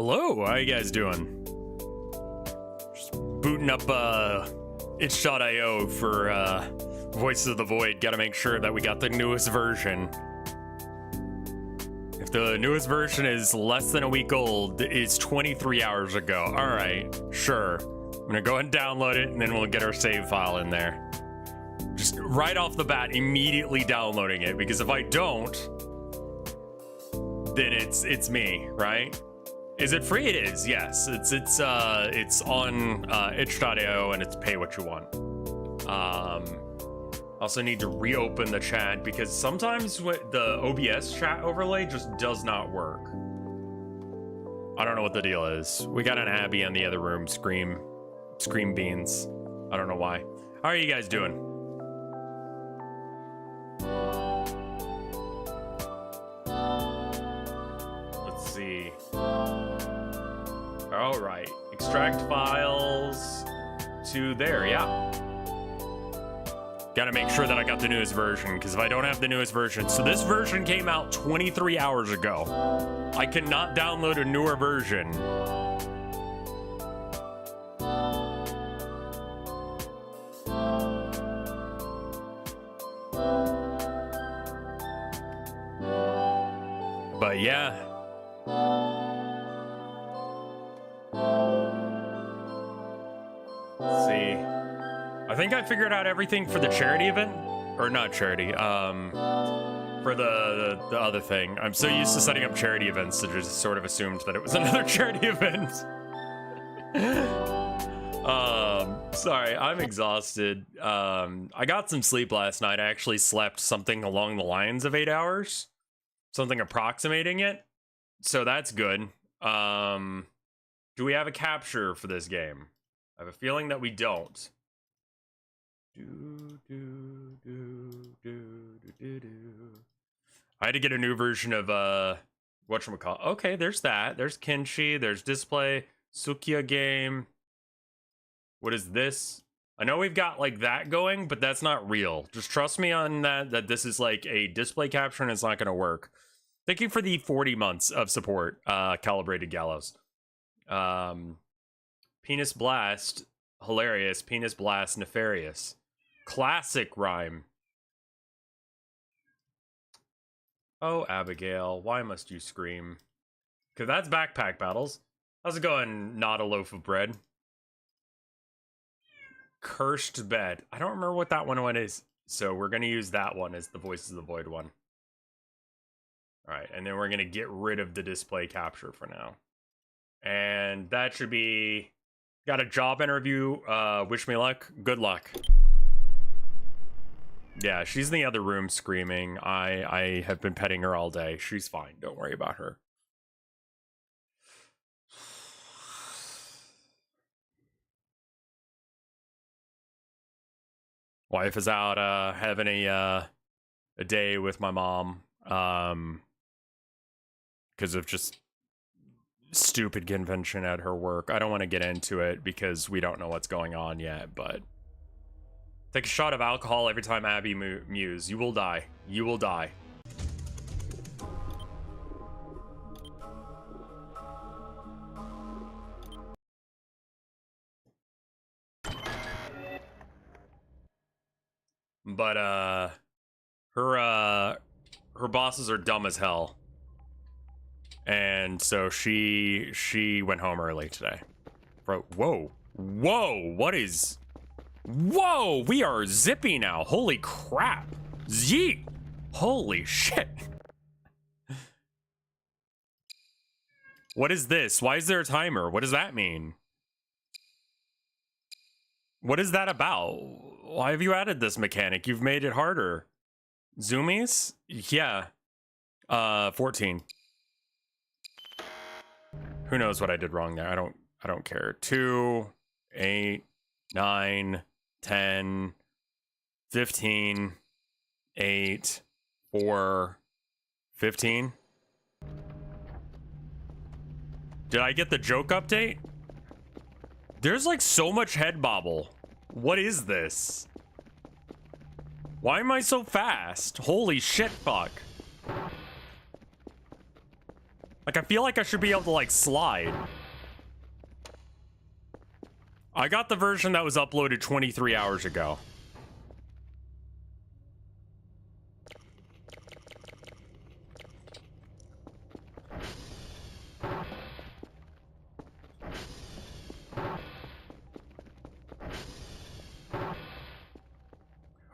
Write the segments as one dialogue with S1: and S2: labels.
S1: Hello, how you guys doing? Just booting up itch.io for Voices of the Void. Gotta make sure that we got the newest version. If the newest version is less than a week old, it's 23 hours ago. Alright, sure. I'm gonna go ahead and download it, and then we'll get our save file in there. Just right off the bat, immediately downloading it, because if I don't, then it's me, right? Is it free? It is, yes. It's on itch.io, and it's pay what you want. Also need to reopen the chat because sometimes the OBS chat overlay just does not work. I don't know what the deal is. We got an Abby in the other room, scream beans. I don't know why. How are you guys doing? Let's see. All right, extract files to there, yeah. Gotta make sure that I got the newest version, because if I don't have the newest version, so this version came out 23 hours ago. I cannot download a newer version. But yeah. Let's see. I think I figured out everything for the charity event, or not charity, for the other thing. I'm so used to setting up charity events that just sort of assumed that it was another charity event. Sorry, I'm exhausted. I got some sleep last night. I actually slept something along the lines of 8 hours, something approximating it. So that's good. Do we have a capture for this game? I have a feeling that we don't. I had to get a new version of whatchamacallit. Okay, there's that. There's Kenshi, there's display, Sukiya game. What is this? I know we've got like that going, but that's not real. Just trust me on that this is like a display capture and it's not gonna work. Thank you for the 40 months of support, Calibrated Gallows. Penis Blast, hilarious. Penis Blast, nefarious. Classic rhyme. Oh, Abigail, why must you scream? Because that's Backpack Battles. How's it going, not a loaf of bread? Cursed Bed. I don't remember what that one is, so we're going to use that one as the Voices of the Void one. Alright, and then we're going to get rid of the display capture for now. And that should be... Got a job interview. Wish me luck. Good luck. Yeah, she's in the other room screaming. I have been petting her all day. She's fine. Don't worry about her. Wife is out having a day with my mom because of just stupid convention at her work. I don't want to get into it because we don't know what's going on yet, but take a shot of alcohol every time Abby mews. You will die. You will die. But her bosses are dumb as hell. And so she went home early today. Bro, whoa. Whoa, what is... Whoa, we are zippy now. Holy crap. Yeet. Holy shit. What is this? Why is there a timer? What does that mean? What is that about? Why have you added this mechanic? You've made it harder. Zoomies? Yeah. 14. Who knows what I did wrong there? I don't care. 2, 8, 9, 10, 15, 8, 4, 15. Did I get the joke update? There's like so much head bobble. What is this? Why am I so fast? Holy shit, fuck. Like, I feel like I should be able to, like, slide. I got the version that was uploaded 23 hours ago.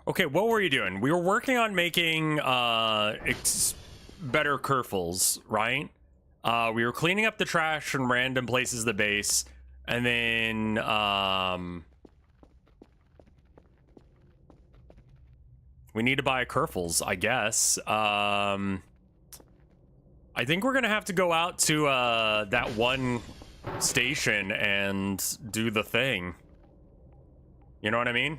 S1: Okay, what were you doing? We were working on making better kerfles, right? We were cleaning up the trash in random places of the base, and then we need to buy kerfles, I guess. I think we're gonna have to go out to that one station and do the thing. You know what I mean?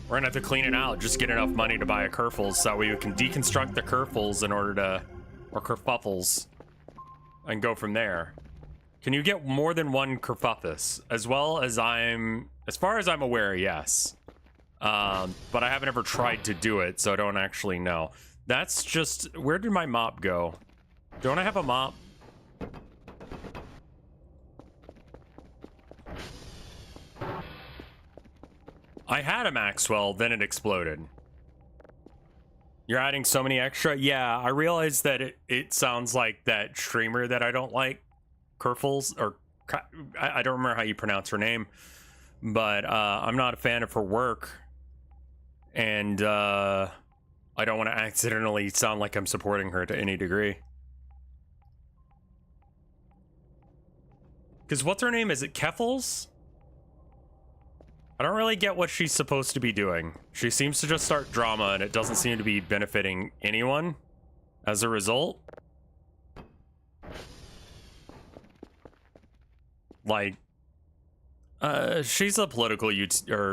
S1: We're gonna have to clean it out, just get enough money to buy a kerfuffles so we can deconstruct the kerfuffles in order to, or kerfuffles, and go from there. Can you get more than one kerfuffus? As far as I'm aware, yes. But I haven't ever tried to do it, so I don't actually know. That's just, where did my mop go? Don't I have a mop? I had a Maxwell, then it exploded. You're adding so many extra? Yeah, I realized that it sounds like that streamer that I don't like. Kerfles, or I don't remember how you pronounce her name. But I'm not a fan of her work. And I don't want to accidentally sound like I'm supporting her to any degree. Because what's her name? Is it Keffels? I don't really get what she's supposed to be doing. She seems to just start drama, and it doesn't seem to be benefiting anyone as a result. Like, she's a political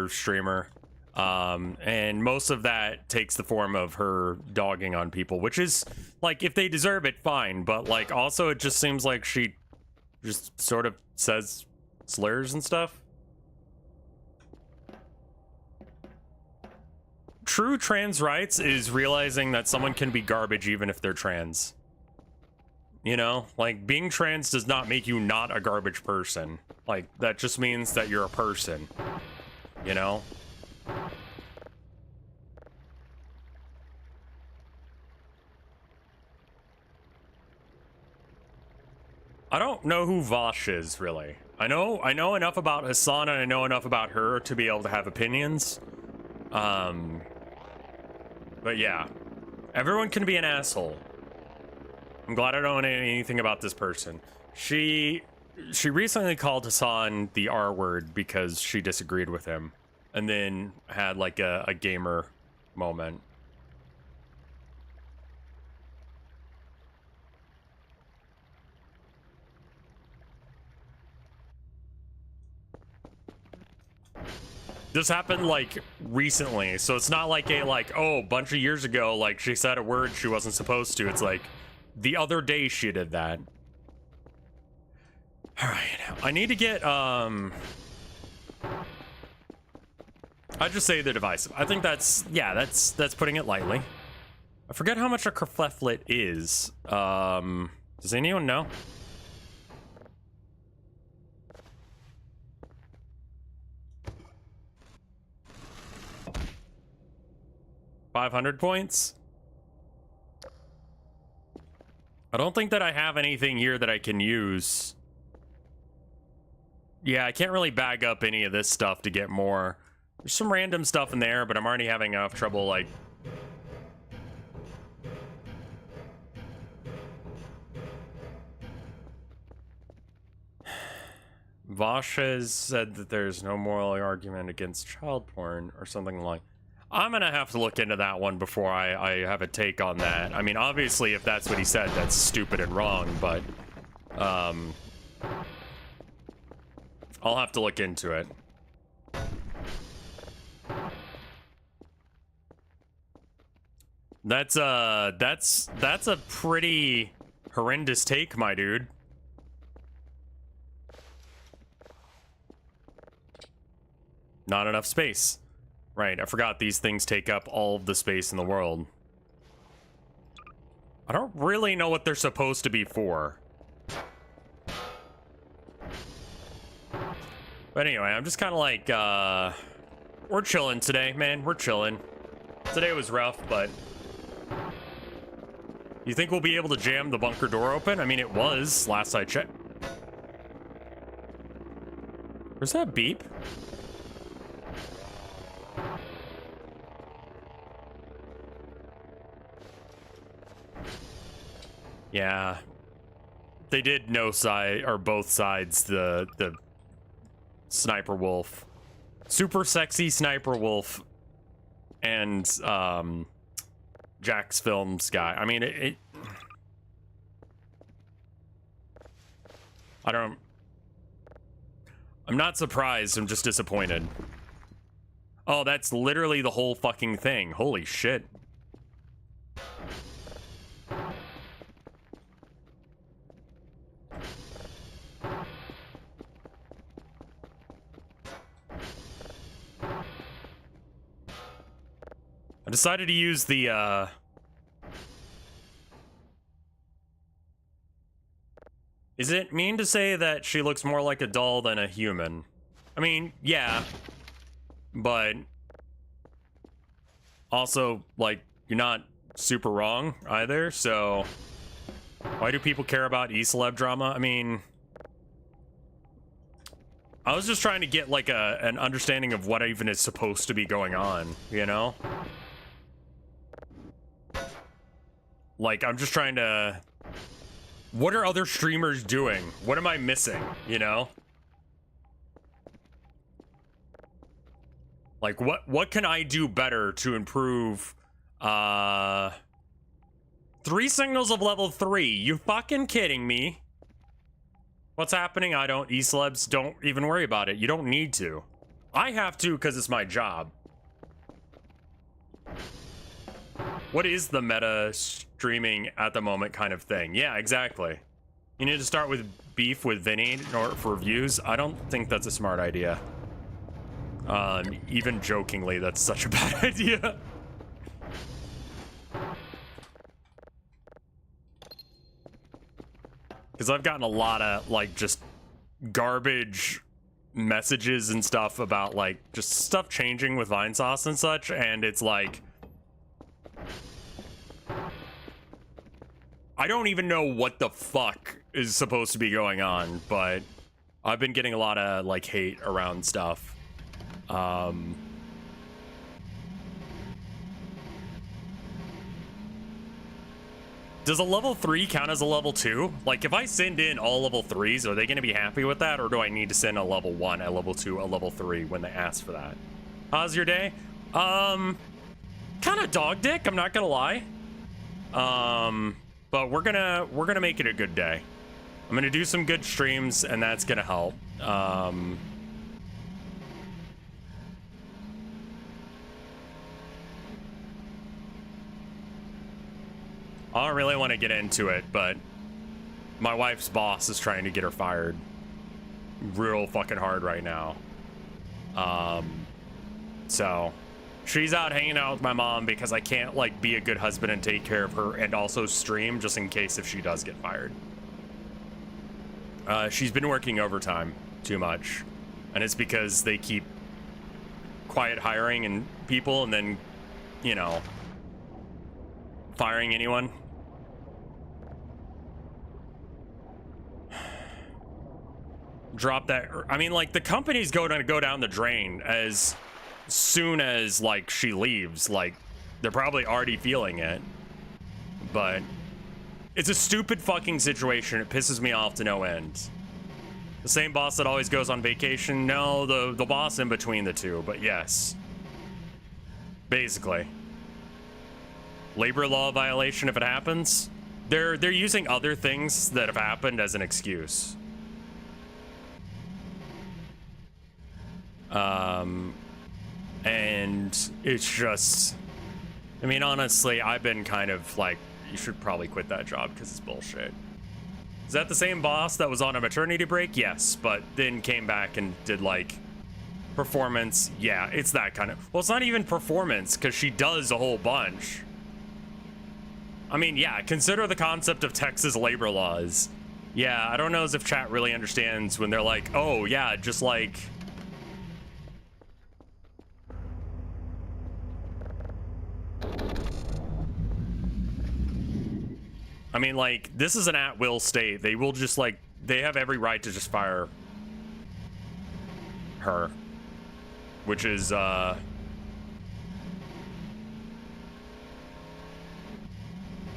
S1: streamer, and most of that takes the form of her dogging on people, which is, like, if they deserve it, fine, but, like, also it just seems like she just sort of says slurs and stuff. True trans rights is realizing that someone can be garbage even if they're trans. You know, like, being trans does not make you not a garbage person. Like, that just means that you're a person. You know? I don't know who Vosh is, really. I know enough about Hassan, and I know enough about her to be able to have opinions. But yeah, everyone can be an asshole. I'm glad I don't know anything about this person. She recently called Hassan the R word because she disagreed with him, and then had like a gamer moment. This happened like recently, so it's not like a bunch of years ago, like she said a word she wasn't supposed to. It's like the other day she did that. All right, I need to get I just say the divisive. I think that's putting it lightly. I forget how much a kerflufflet is. Does anyone know? $500 points? I don't think that I have anything here that I can use. Yeah, I can't really bag up any of this stuff to get more. There's some random stuff in there, but I'm already having enough trouble, like... Vosh has said that there's no moral argument against child porn or something like... I'm gonna have to look into that one before I have a take on that. I mean, obviously, if that's what he said, that's stupid and wrong, but... I'll have to look into it. That's a pretty horrendous take, my dude. Not enough space. Right, I forgot these things take up all of the space in the world. I don't really know what they're supposed to be for. But anyway, I'm just kind of like, we're chilling today, man. We're chilling. Today was rough, but you think we'll be able to jam the bunker door open? I mean, it was last I checked. Where's that beep? Yeah. They did no side or both sides the sniper wolf. Super sexy sniper wolf and Jack's Films guy. I mean I'm not surprised, I'm just disappointed. Oh, that's literally the whole fucking thing. Holy shit. I decided to use the, Is it mean to say that she looks more like a doll than a human? I mean, yeah. But also, like, you're not super wrong either, so why do people care about e-celeb drama? I mean, I was just trying to get, like, an understanding of what even is supposed to be going on, you know? Like, I'm just trying to... What are other streamers doing? What am I missing, you know? Like, what can I do better to improve, 3 signals of level 3? You fucking kidding me? What's happening? I don't... E-celebs, don't even worry about it. You don't need to. I have to because it's my job. What is the meta streaming at the moment kind of thing? Yeah, exactly. You need to start with beef with Vinny in order for views. I don't think that's a smart idea. Even jokingly, that's such a bad idea. Because I've gotten a lot of, like, just garbage messages and stuff about, like, just stuff changing with Vinesauce and such, and it's like... I don't even know what the fuck is supposed to be going on, but I've been getting a lot of, like, hate around stuff. Does a level 3 count as a level 2? Like, if I send in all level 3s, are they going to be happy with that? Or do I need to send a level 1, a level 2, a level 3 when they ask for that? How's your day? Kind of dog dick, I'm not going to lie. But we're gonna make it a good day. I'm gonna do some good streams, and that's gonna help. I don't really want to get into it, but my wife's boss is trying to get her fired real fucking hard right now. So she's out hanging out with my mom because I can't, like, be a good husband and take care of her and also stream just in case if she does get fired. She's been working overtime too much, and it's because they keep quiet hiring and people and then, you know, firing anyone. Drop that. I mean, like, the company's going to go down the drain as soon as, like, she leaves. Like, they're probably already feeling it, but it's a stupid fucking situation. It pisses me off to no end. The same boss that always goes on vacation? No, the boss in between the two, but yes, basically labor law violation if it happens. They're using other things that have happened as an excuse. And it's just, I mean, honestly, I've been kind of like, you should probably quit that job because it's bullshit. Is that the same boss that was on a maternity break? Yes, but then came back and did, like, performance. Yeah, it's that kind of, well, it's not even performance because she does a whole bunch. I mean, yeah, consider the concept of Texas labor laws. Yeah, I don't know as if chat really understands when they're like, oh, yeah, just like I mean, like, this is an at-will state. They will just, like, they have every right to just fire her. Which is,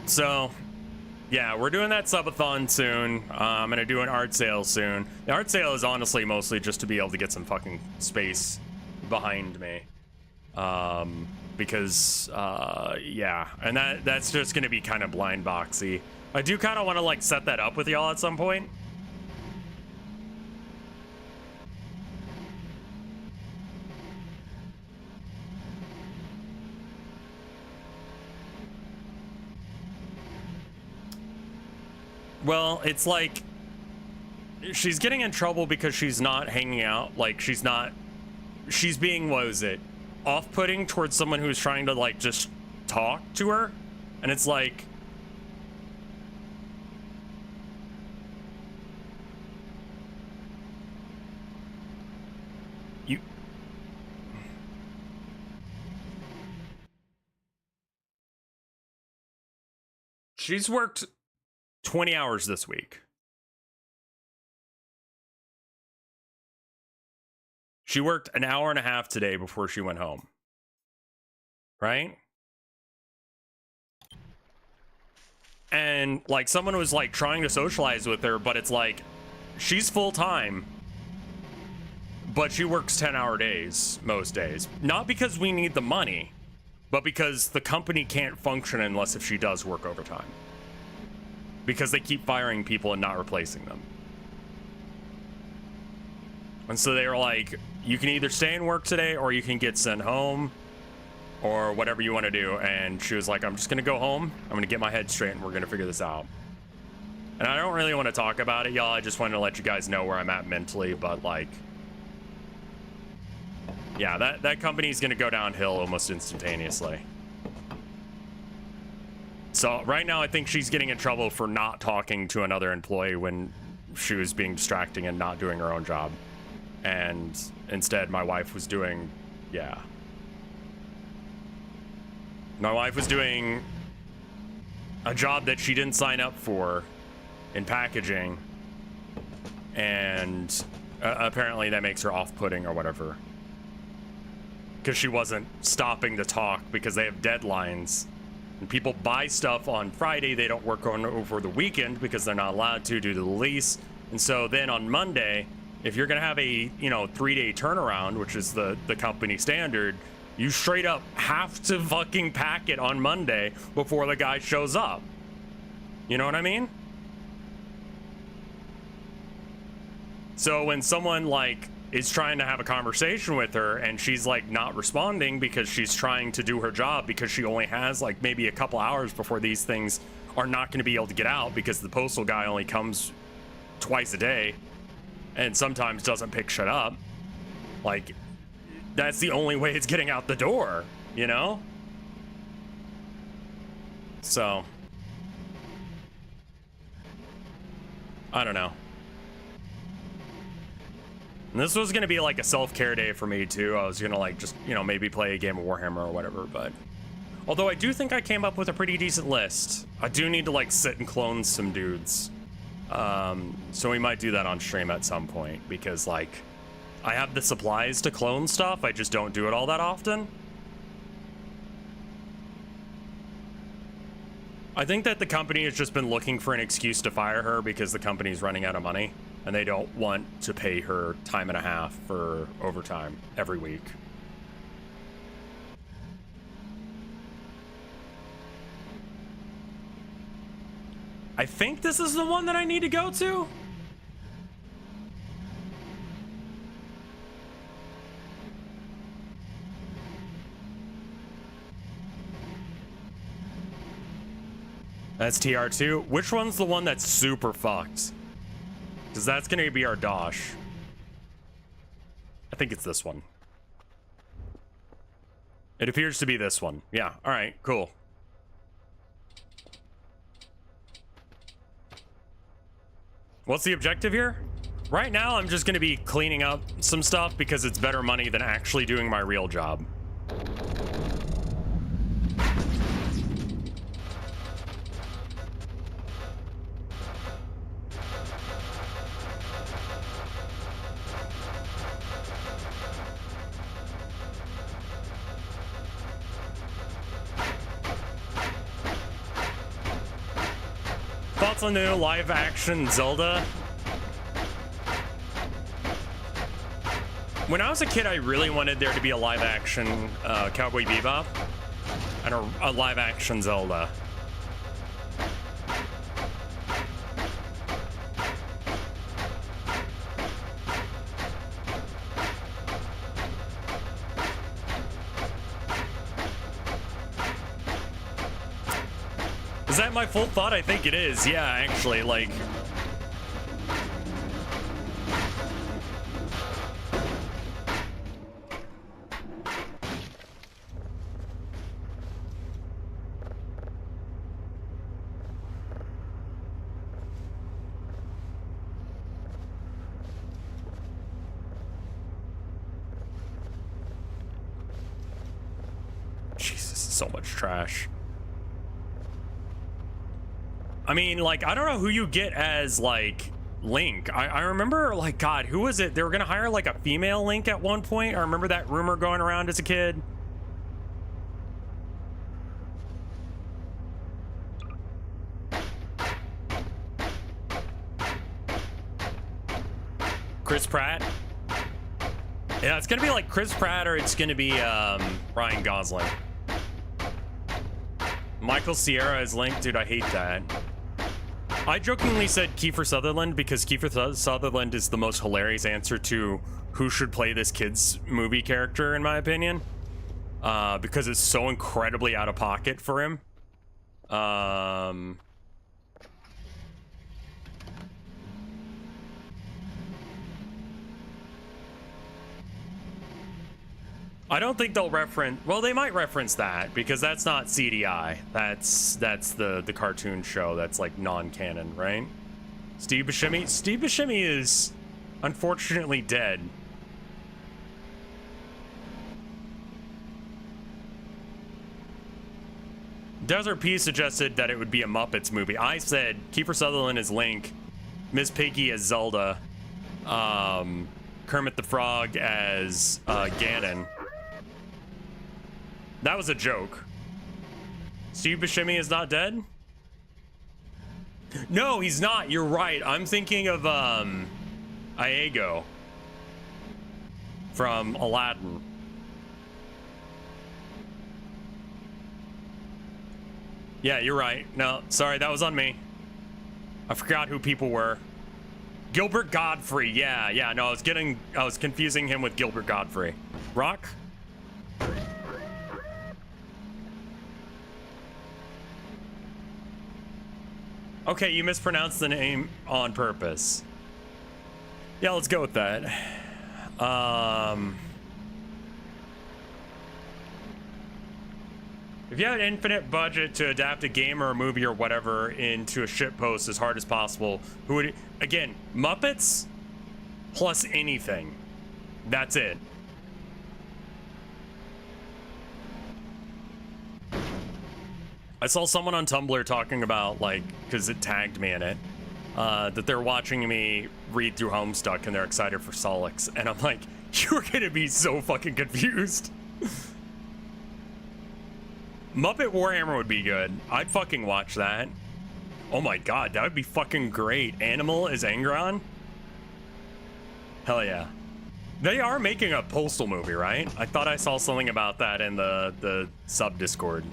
S1: So, yeah, we're doing that subathon soon. I'm gonna do an art sale soon. The art sale is honestly mostly just to be able to get some fucking space behind me. Because, yeah, and that's just gonna be kind of blind boxy. I do kind of want to, like, set that up with y'all at some point. Well, it's like she's getting in trouble because she's not hanging out. Like, she's being, what was it, off-putting towards someone who's trying to, like, just talk to her. And it's like, she's worked 20 hours this week. She worked an hour and a half today before she went home. Right? And, like, someone was, like, trying to socialize with her, but it's like, she's full-time, but she works 10-hour days most days. Not because we need the money, but because the company can't function unless if she does work overtime. Because they keep firing people and not replacing them. And so they were like, you can either stay and work today or you can get sent home or whatever you want to do. And she was like, I'm just going to go home. I'm going to get my head straight and we're going to figure this out. And I don't really want to talk about it, y'all. I just wanted to let you guys know where I'm at mentally. But, like, yeah, that company's going to go downhill almost instantaneously. So right now, I think she's getting in trouble for not talking to another employee when she was being distracting and not doing her own job. And instead, my wife was doing, yeah. My wife was doing a job that she didn't sign up for in packaging. And apparently that makes her off-putting or whatever. Because she wasn't stopping to talk because they have deadlines. And people buy stuff on Friday. They don't work on over the weekend because they're not allowed to due to the lease. And so then on Monday, if you're going to have a, 3-day turnaround, which is the company standard, you straight up have to fucking pack it on Monday before the guy shows up. You know what I mean? So when someone, like, is trying to have a conversation with her and she's, like, not responding because she's trying to do her job because she only has, like, maybe a couple hours before these things are not going to be able to get out because the postal guy only comes twice a day and sometimes doesn't pick shit up. Like, that's the only way it's getting out the door, you know? So, I don't know. And this was going to be like a self-care day for me too. I was going to, like, just, maybe play a game of Warhammer or whatever, but although I do think I came up with a pretty decent list. I do need to, like, sit and clone some dudes. So we might do that on stream at some point because, like, I have the supplies to clone stuff. I just don't do it all that often. I think that the company has just been looking for an excuse to fire her because the company's running out of money and they don't want to pay her time and a half for overtime every week. I think this is the one that I need to go to. That's TR2. Which one's the one that's super fucked? Because that's going to be our Dosh. I think it's this one. It appears to be this one. Yeah, alright, cool. What's the objective here? Right now, I'm just going to be cleaning up some stuff because it's better money than actually doing my real job. thoughts on the new live-action Zelda? When I was a kid, I really wanted there to be a live-action Cowboy Bebop and a live-action Zelda. Is that my full thought? I think it is. Yeah, actually, like... Jesus, so much trash. I mean, like, I don't know who you get as, like, Link. I remember, like, God, who was it? They were gonna hire, like, a female Link at one point. I remember that rumor going around as a kid. Chris Pratt? Yeah, it's gonna be, like, Chris Pratt or it's gonna be, Ryan Gosling. Michael Cera as Link? Dude, I hate that. I jokingly said Kiefer Sutherland because Kiefer Sutherland is the most hilarious answer to who should play this kid's movie character, in my opinion. Because it's so incredibly out of pocket for him. I don't think they'll reference... Well, they might reference that, because that's not CDI. That's the cartoon show that's, like, non-canon, right? Steve Buscemi? Steve Buscemi is, unfortunately, dead. Desert P suggested that it would be a Muppets movie. I said Kiefer Sutherland as Link, Miss Piggy as Zelda, Kermit the Frog as Ganon. That was a joke. Steve Buscemi is not dead? No, he's not. You're right. I'm thinking of Iago from Aladdin. Yeah, you're right. No, sorry, that was on me. I forgot who people were. Gilbert Godfrey. Yeah, no, I was confusing him with Gilbert Godfrey. Rock? Okay, you mispronounced the name on purpose. Yeah, let's go with that. If you had an infinite budget to adapt a game or a movie or whatever into a shitpost as hard as possible, who would... Again, Muppets plus anything. That's it. I saw someone on Tumblr talking about, like, because it tagged me in it, that they're watching me read through Homestuck and they're excited for Solix. And I'm like, you're gonna be so fucking confused. Muppet Warhammer would be good. I'd fucking watch that. Oh my god, that would be fucking great. Animal is Angron? Hell yeah. They are making a Postal movie, right? I thought I saw something about that in the sub-Discord.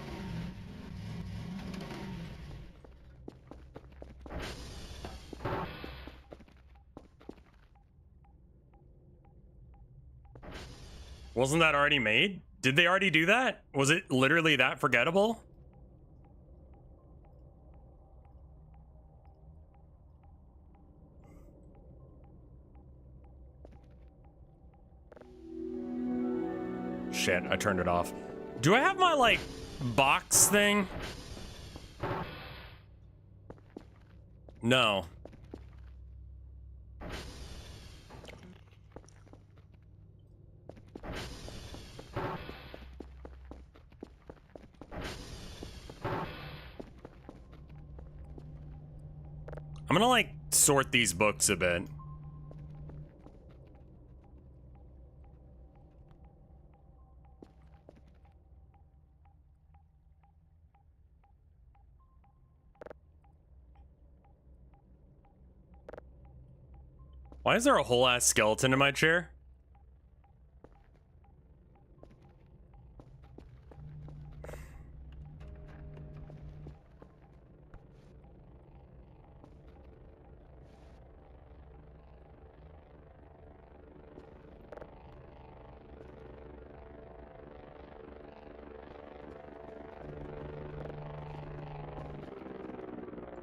S1: Wasn't that already made? Did they already do that? Was it literally that forgettable? Shit, I turned it off. Do I have my, like, box thing? No. I'm gonna, like, sort these books a bit. Why is there a whole ass skeleton in my chair?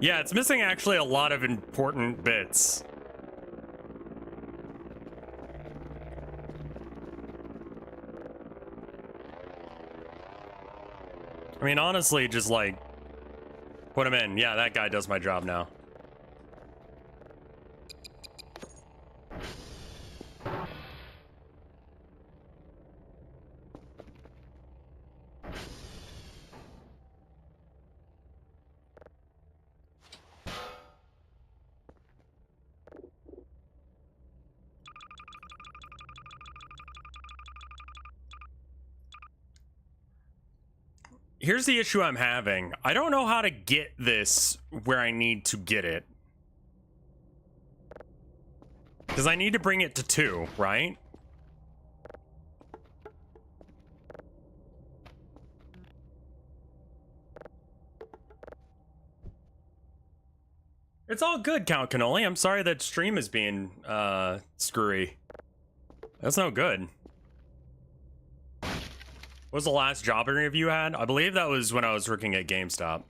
S1: Yeah, it's missing actually a lot of important bits. I mean, honestly, just like put him in. Yeah, that guy does my job now. Here's the issue I'm having. I don't know how to get this where I need to get it. Because I need to bring it to 2, right? It's all good, Count Cannoli. I'm sorry that stream is being screwy. That's no good. What was the last job interview you had? I believe that was when I was working at GameStop.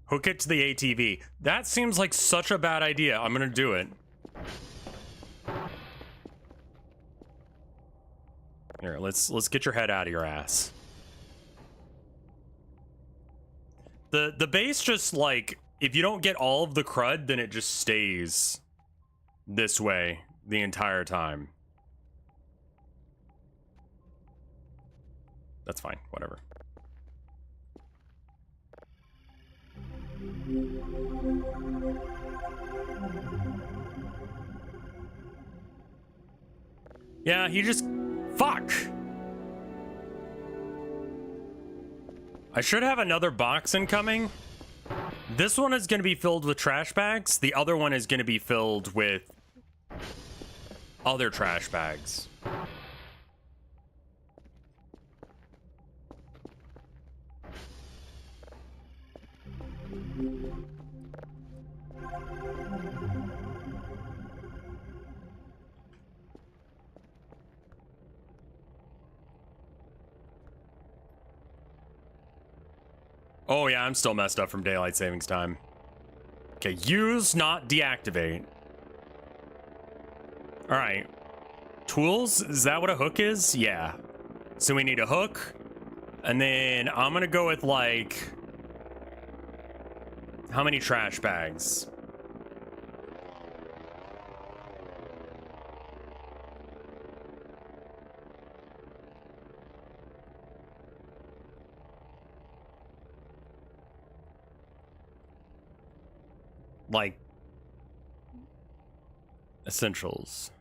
S1: Hook it to the ATV. That seems like such a bad idea. I'm gonna do it. Here, let's get your head out of your ass. The base just like, if you don't get all of the crud, then it just stays this way the entire time. That's fine, whatever. Yeah, he just... Fuck! I should have another box incoming. This one is going to be filled with trash bags. The other one is going to be filled with other trash bags. Oh yeah, I'm still messed up from daylight savings time. Okay, use, not deactivate. All right. Tools, is that what a hook is? Yeah. So we need a hook. And then I'm gonna go with like... How many trash bags? Like essentials.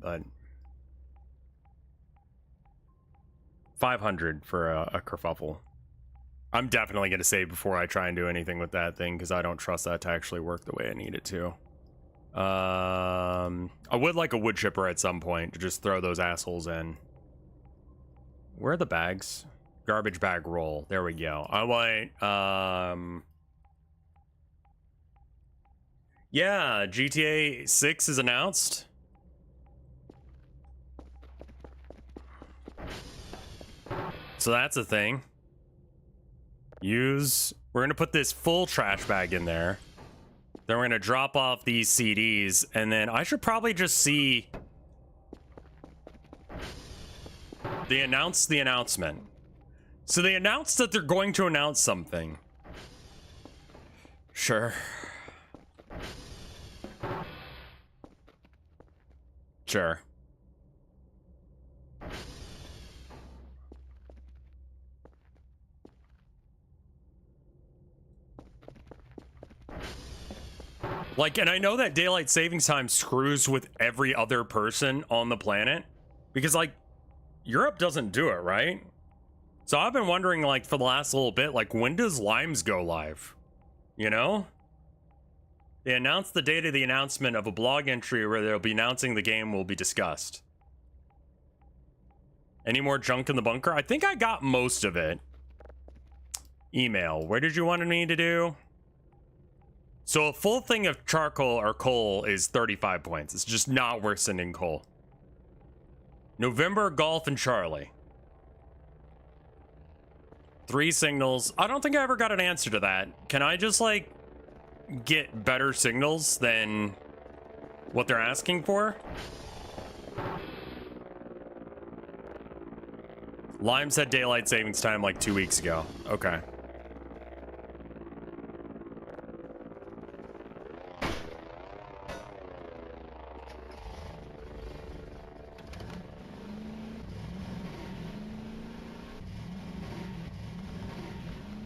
S1: But 500 for a kerfuffle. I'm definitely going to save before I try and do anything with that thing because I don't trust that to actually work the way I need it to. I would like a wood chipper at some point to just throw those assholes in. Where are the bags? Garbage bag roll. There we go. I want, yeah, GTA 6 is announced. So that's a thing. Use. We're gonna put this full trash bag in there. Then we're gonna drop off these CDs, and then I should probably just see. They announced the announcement. So they announced that they're going to announce something. Sure. Sure. Like, and I know that daylight savings time screws with every other person on the planet because, like, Europe doesn't do it, right? So I've been wondering, like, for the last little bit, like, when does Limes go live? You know? They announced the date of the announcement of a blog entry where they'll be announcing the game will be discussed. Any more junk in the bunker? I think I got most of it. Email. Where did you want me to do? So a full thing of charcoal or coal is 35 points. It's just not worth sending coal. November, Golf, and Charlie. 3 signals. I don't think I ever got an answer to that. Can I just, like, get better signals than what they're asking for? Lime said daylight savings time like 2 weeks ago. Okay.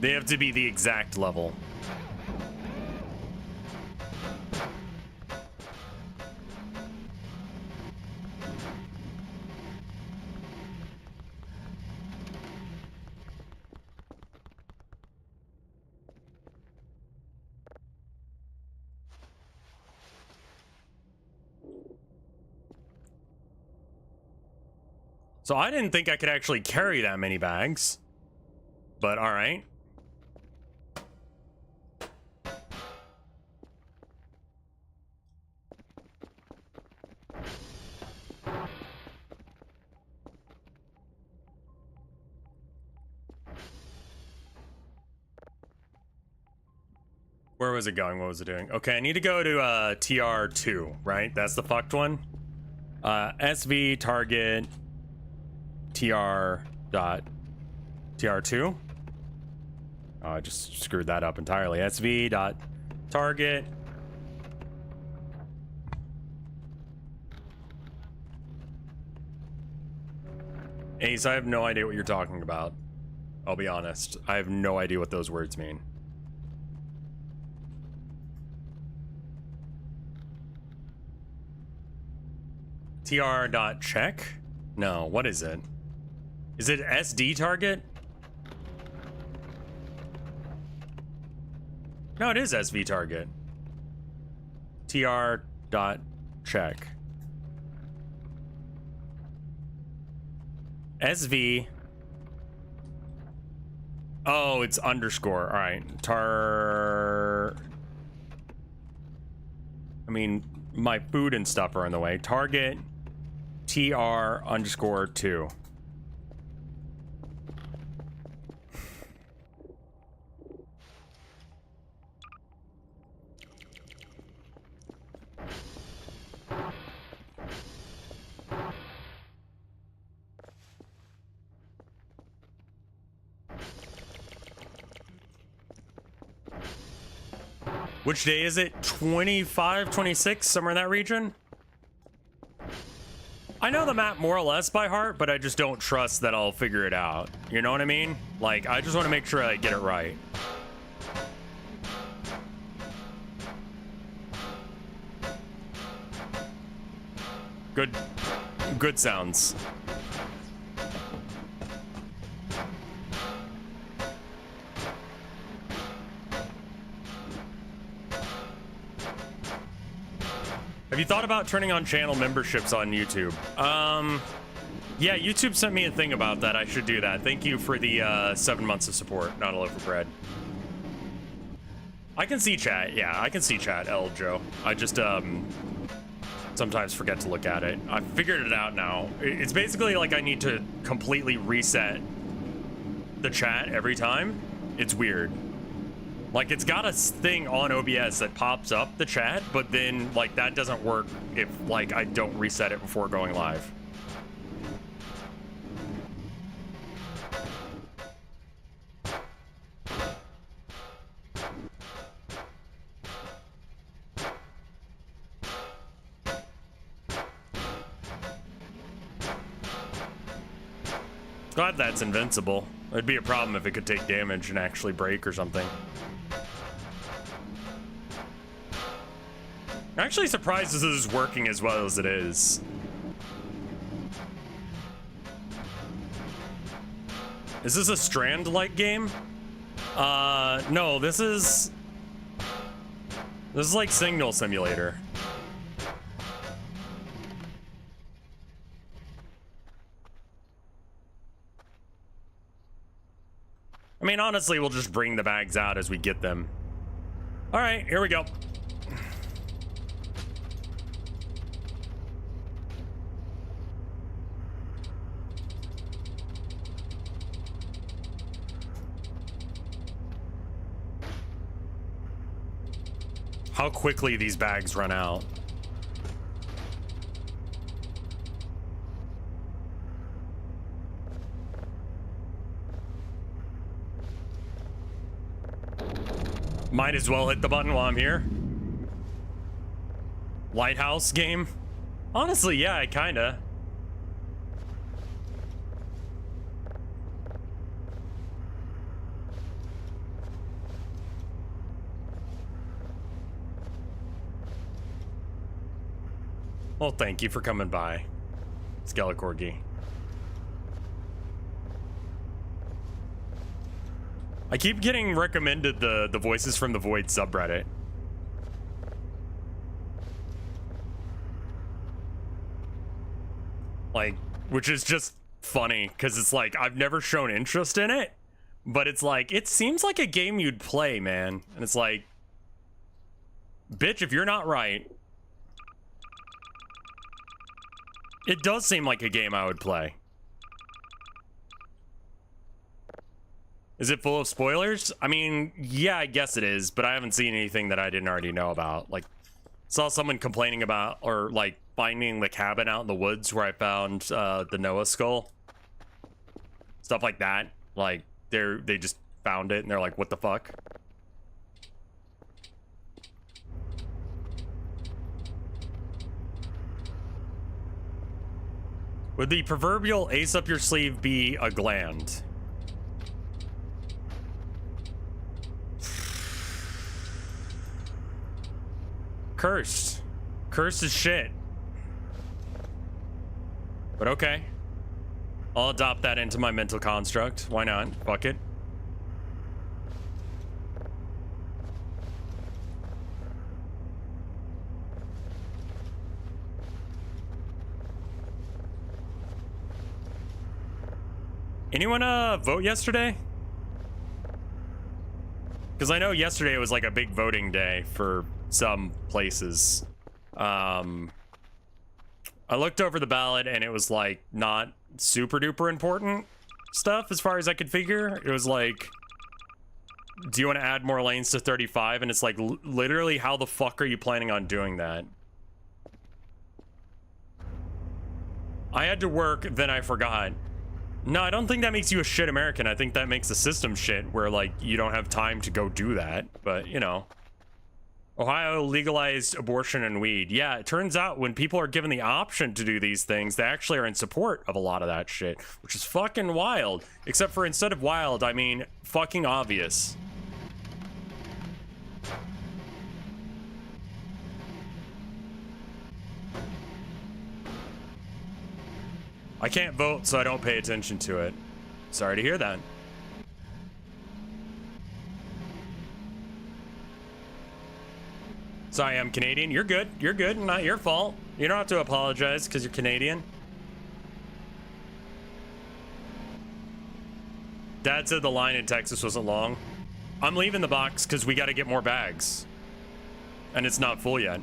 S1: They have to be the exact level. So I didn't think I could actually carry that many bags, but all right. Where was it going? What was it doing? Okay, I need to go to TR2, right? That's the fucked one. SV target TR.TR2. Oh, I just screwed that up entirely. SV dot target. Ace, I have no idea what you're talking about. I'll be honest. I have no idea what those words mean. TR.check? No, what is it? Is it SD target? No, it is SV target. TR.check. SV. Oh, it's underscore. All right. I mean, my food and stuff are in the way. Target TR_2. Which day is it? 25, 26, somewhere in that region? I know the map more or less by heart, but I just don't trust that I'll figure it out. You know what I mean? Like, I just want to make sure I get it right. Good sounds. Have you thought about turning on channel memberships on YouTube? Yeah, YouTube sent me a thing about that. I should do that. Thank you for the 7 months of support. Not a loaf of bread. I can see chat. Yeah, I can see chat, L Joe. I just sometimes forget to look at it. I figured it out now. It's basically like I need to completely reset the chat every time. It's weird. Like, it's got a thing on OBS that pops up the chat, but then, like, that doesn't work if, like, I don't reset it before going live. Glad that's invincible. It'd be a problem if it could take damage and actually break or something. I'm actually surprised this is working as well as it is. Is this a Strand-like game? No, this is like Signal Simulator. I mean, honestly, we'll just bring the bags out as we get them. All right, here we go. How quickly these bags run out. Might as well hit the button while I'm here. Lighthouse game? Honestly, yeah, kinda. Well, thank you for coming by, Skelecorgi. I keep getting recommended the Voices from the Void subreddit. Like, which is just funny, because it's like, I've never shown interest in it, but it's like, it seems like a game you'd play, man. And it's like, bitch, if you're not right, it does seem like a game I would play. Is it full of spoilers? I mean, yeah, I guess it is, but I haven't seen anything that I didn't already know about. Like, saw someone complaining about, or like, finding the cabin out in the woods where I found the Noah skull. Stuff like that. Like, they just found it and they're like, what the fuck? Would the proverbial ace up your sleeve be a gland? Cursed. Cursed is shit. But okay. I'll adopt that into my mental construct. Why not? Fuck it. Anyone vote yesterday? Because I know yesterday was like a big voting day for some places. I looked over the ballot and it was like not super duper important stuff as far as I could figure. It was like, do you want to add more lanes to 35? And it's like, literally, how the fuck are you planning on doing that? I had to work, then I forgot. No, I don't think that makes you a shit American. I think that makes the system shit where, like, you don't have time to go do that. But, you know. Ohio legalized abortion and weed. Yeah, it turns out when people are given the option to do these things, they actually are in support of a lot of that shit, which is fucking wild. Except for instead of wild, I mean fucking obvious. I can't vote, so I don't pay attention to it. Sorry to hear that. Sorry, I'm Canadian. You're good. You're good. Not your fault. You don't have to apologize because you're Canadian. Dad said the line in Texas wasn't long. I'm leaving the box because we got to get more bags. And it's not full yet.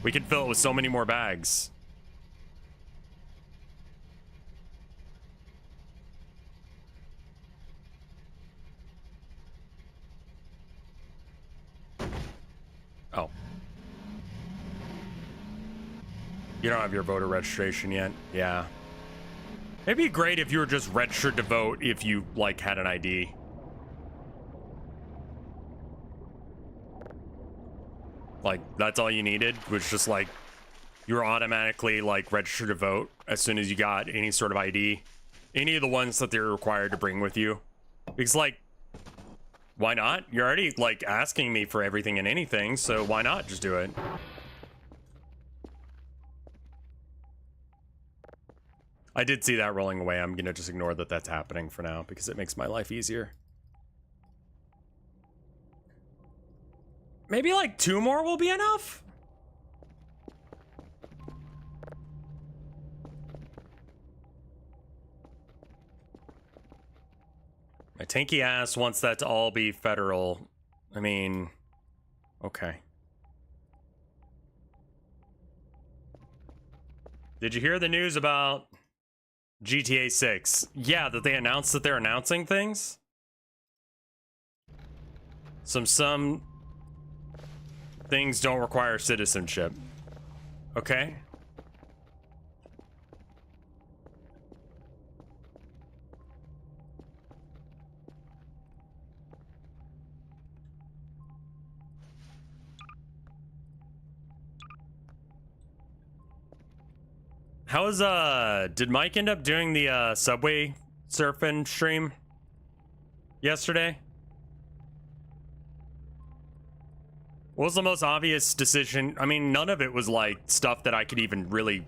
S1: We can fill it with so many more bags. Oh. You don't have your voter registration yet? Yeah. It'd be great if you were just registered to vote if you, like, had an ID. Like, that's all you needed, was just, like, you were automatically, like, registered to vote as soon as you got any sort of ID. Any of the ones that they're required to bring with you. Because, like, why not? You're already, like, asking me for everything and anything, so why not just do it? I did see that rolling away. I'm gonna just ignore that that's happening for now because it makes my life easier. Maybe like 2 more will be enough? My tanky ass wants that to all be federal. I mean, okay. Did you hear the news about GTA 6? Yeah, that they announced that they're announcing things? Some things don't require citizenship. Okay. How's did Mike end up doing the subway surfing stream yesterday? What was the most obvious decision? I mean, none of it was like stuff that I could even really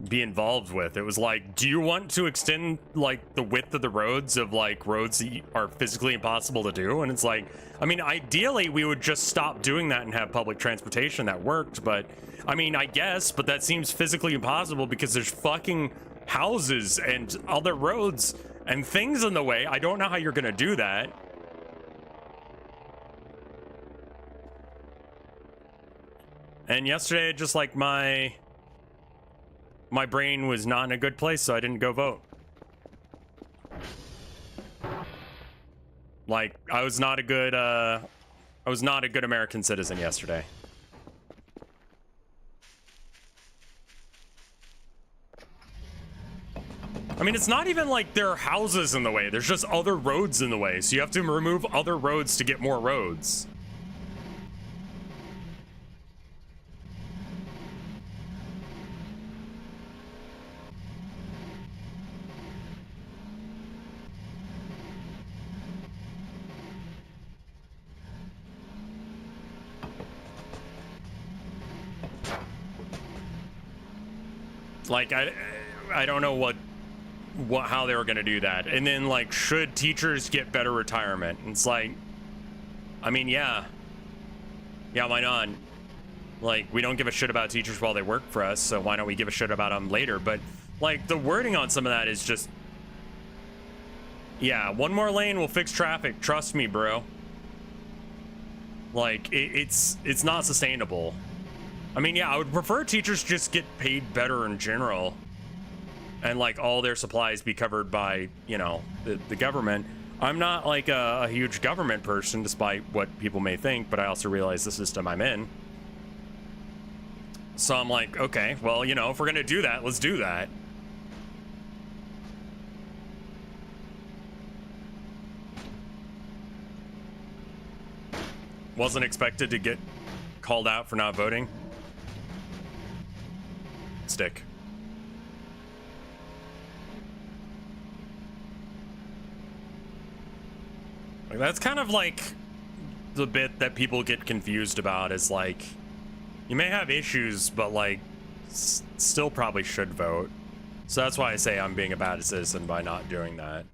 S1: be involved with. It was like, do you want to extend like the width of the roads of like roads that are physically impossible to do? And it's like, I mean, ideally we would just stop doing that and have public transportation that worked, but I mean, I guess, but that seems physically impossible because there's fucking houses and other roads and things in the way. I don't know how you're gonna do that. And yesterday, just like my brain was not in a good place, so I didn't go vote. Like, I was not a good American citizen yesterday. I mean, it's not even like there are houses in the way. There's just other roads in the way, so you have to remove other roads to get more roads. Like, I don't know how they were gonna do that. And then like, should teachers get better retirement? And it's like, I mean, yeah, why not? Like, we don't give a shit about teachers while they work for us, so why don't we give a shit about them later? But like, the wording on some of that is just, yeah, 1 more lane will fix traffic, trust me, bro. Like, it's not sustainable. I mean, yeah, I would prefer teachers just get paid better in general and like all their supplies be covered by, you know, the government. I'm not like a huge government person, despite what people may think, but I also realize the system I'm in. So I'm like, okay, well, you know, if we're gonna do that, let's do that. Wasn't expected to get called out for not voting. Stick. Like, that's kind of like the bit that people get confused about, is like, you may have issues, but like still probably should vote. So that's why I say I'm being a bad citizen by not doing that.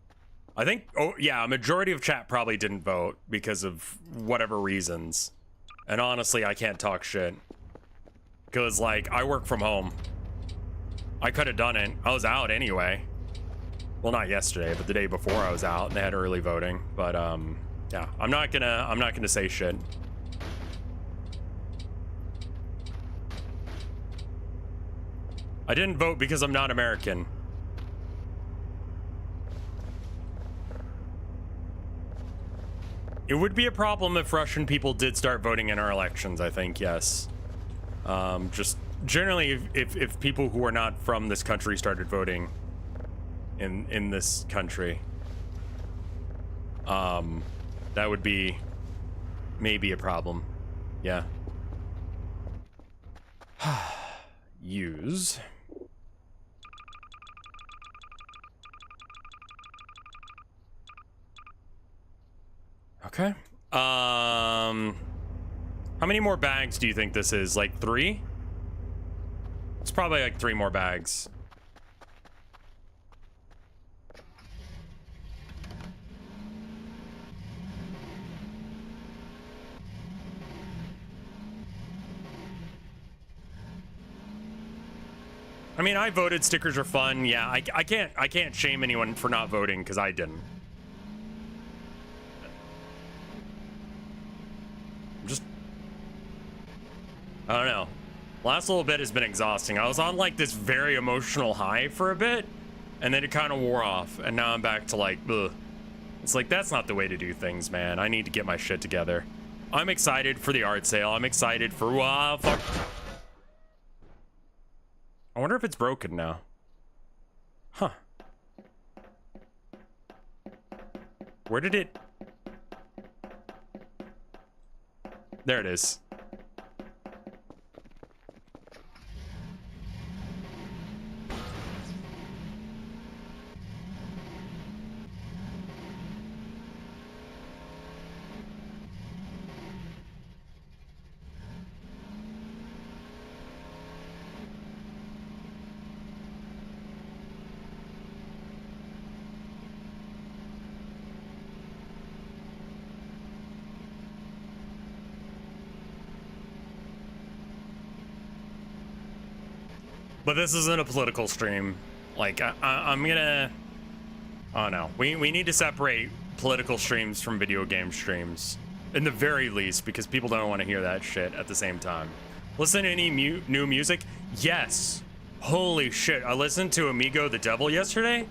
S1: I think, oh yeah, a majority of chat probably didn't vote because of whatever reasons. And honestly, I can't talk shit. Because like, I work from home. I could have done it. I was out anyway. Well, not yesterday, but the day before I was out and they had early voting. But yeah, I'm not gonna say shit. I didn't vote because I'm not American. It would be a problem if Russian people did start voting in our elections, I think, yes. Just generally, if people who are not from this country started voting in this country, that would be maybe a problem. Yeah. Use. Okay. How many more bags do you think this is? Like 3? It's probably like 3 more bags. I mean, I voted. Stickers are fun. Yeah, I can't shame anyone for not voting because I didn't. Just, I don't know. Last little bit has been exhausting. I was on like this very emotional high for a bit, and then it kind of wore off, and now I'm back to like, ugh. It's like, that's not the way to do things, man. I need to get my shit together. I'm excited for the art sale. I'm excited for, fuck. I wonder if it's broken now. Huh. Where did it? There it is. But this isn't a political stream. Like, I'm gonna... Oh, no. We need to separate political streams from video game streams. In the very least, because people don't want to hear that shit at the same time. Listen to any new music? Yes. Holy shit. I listened to Amigo the Devil yesterday.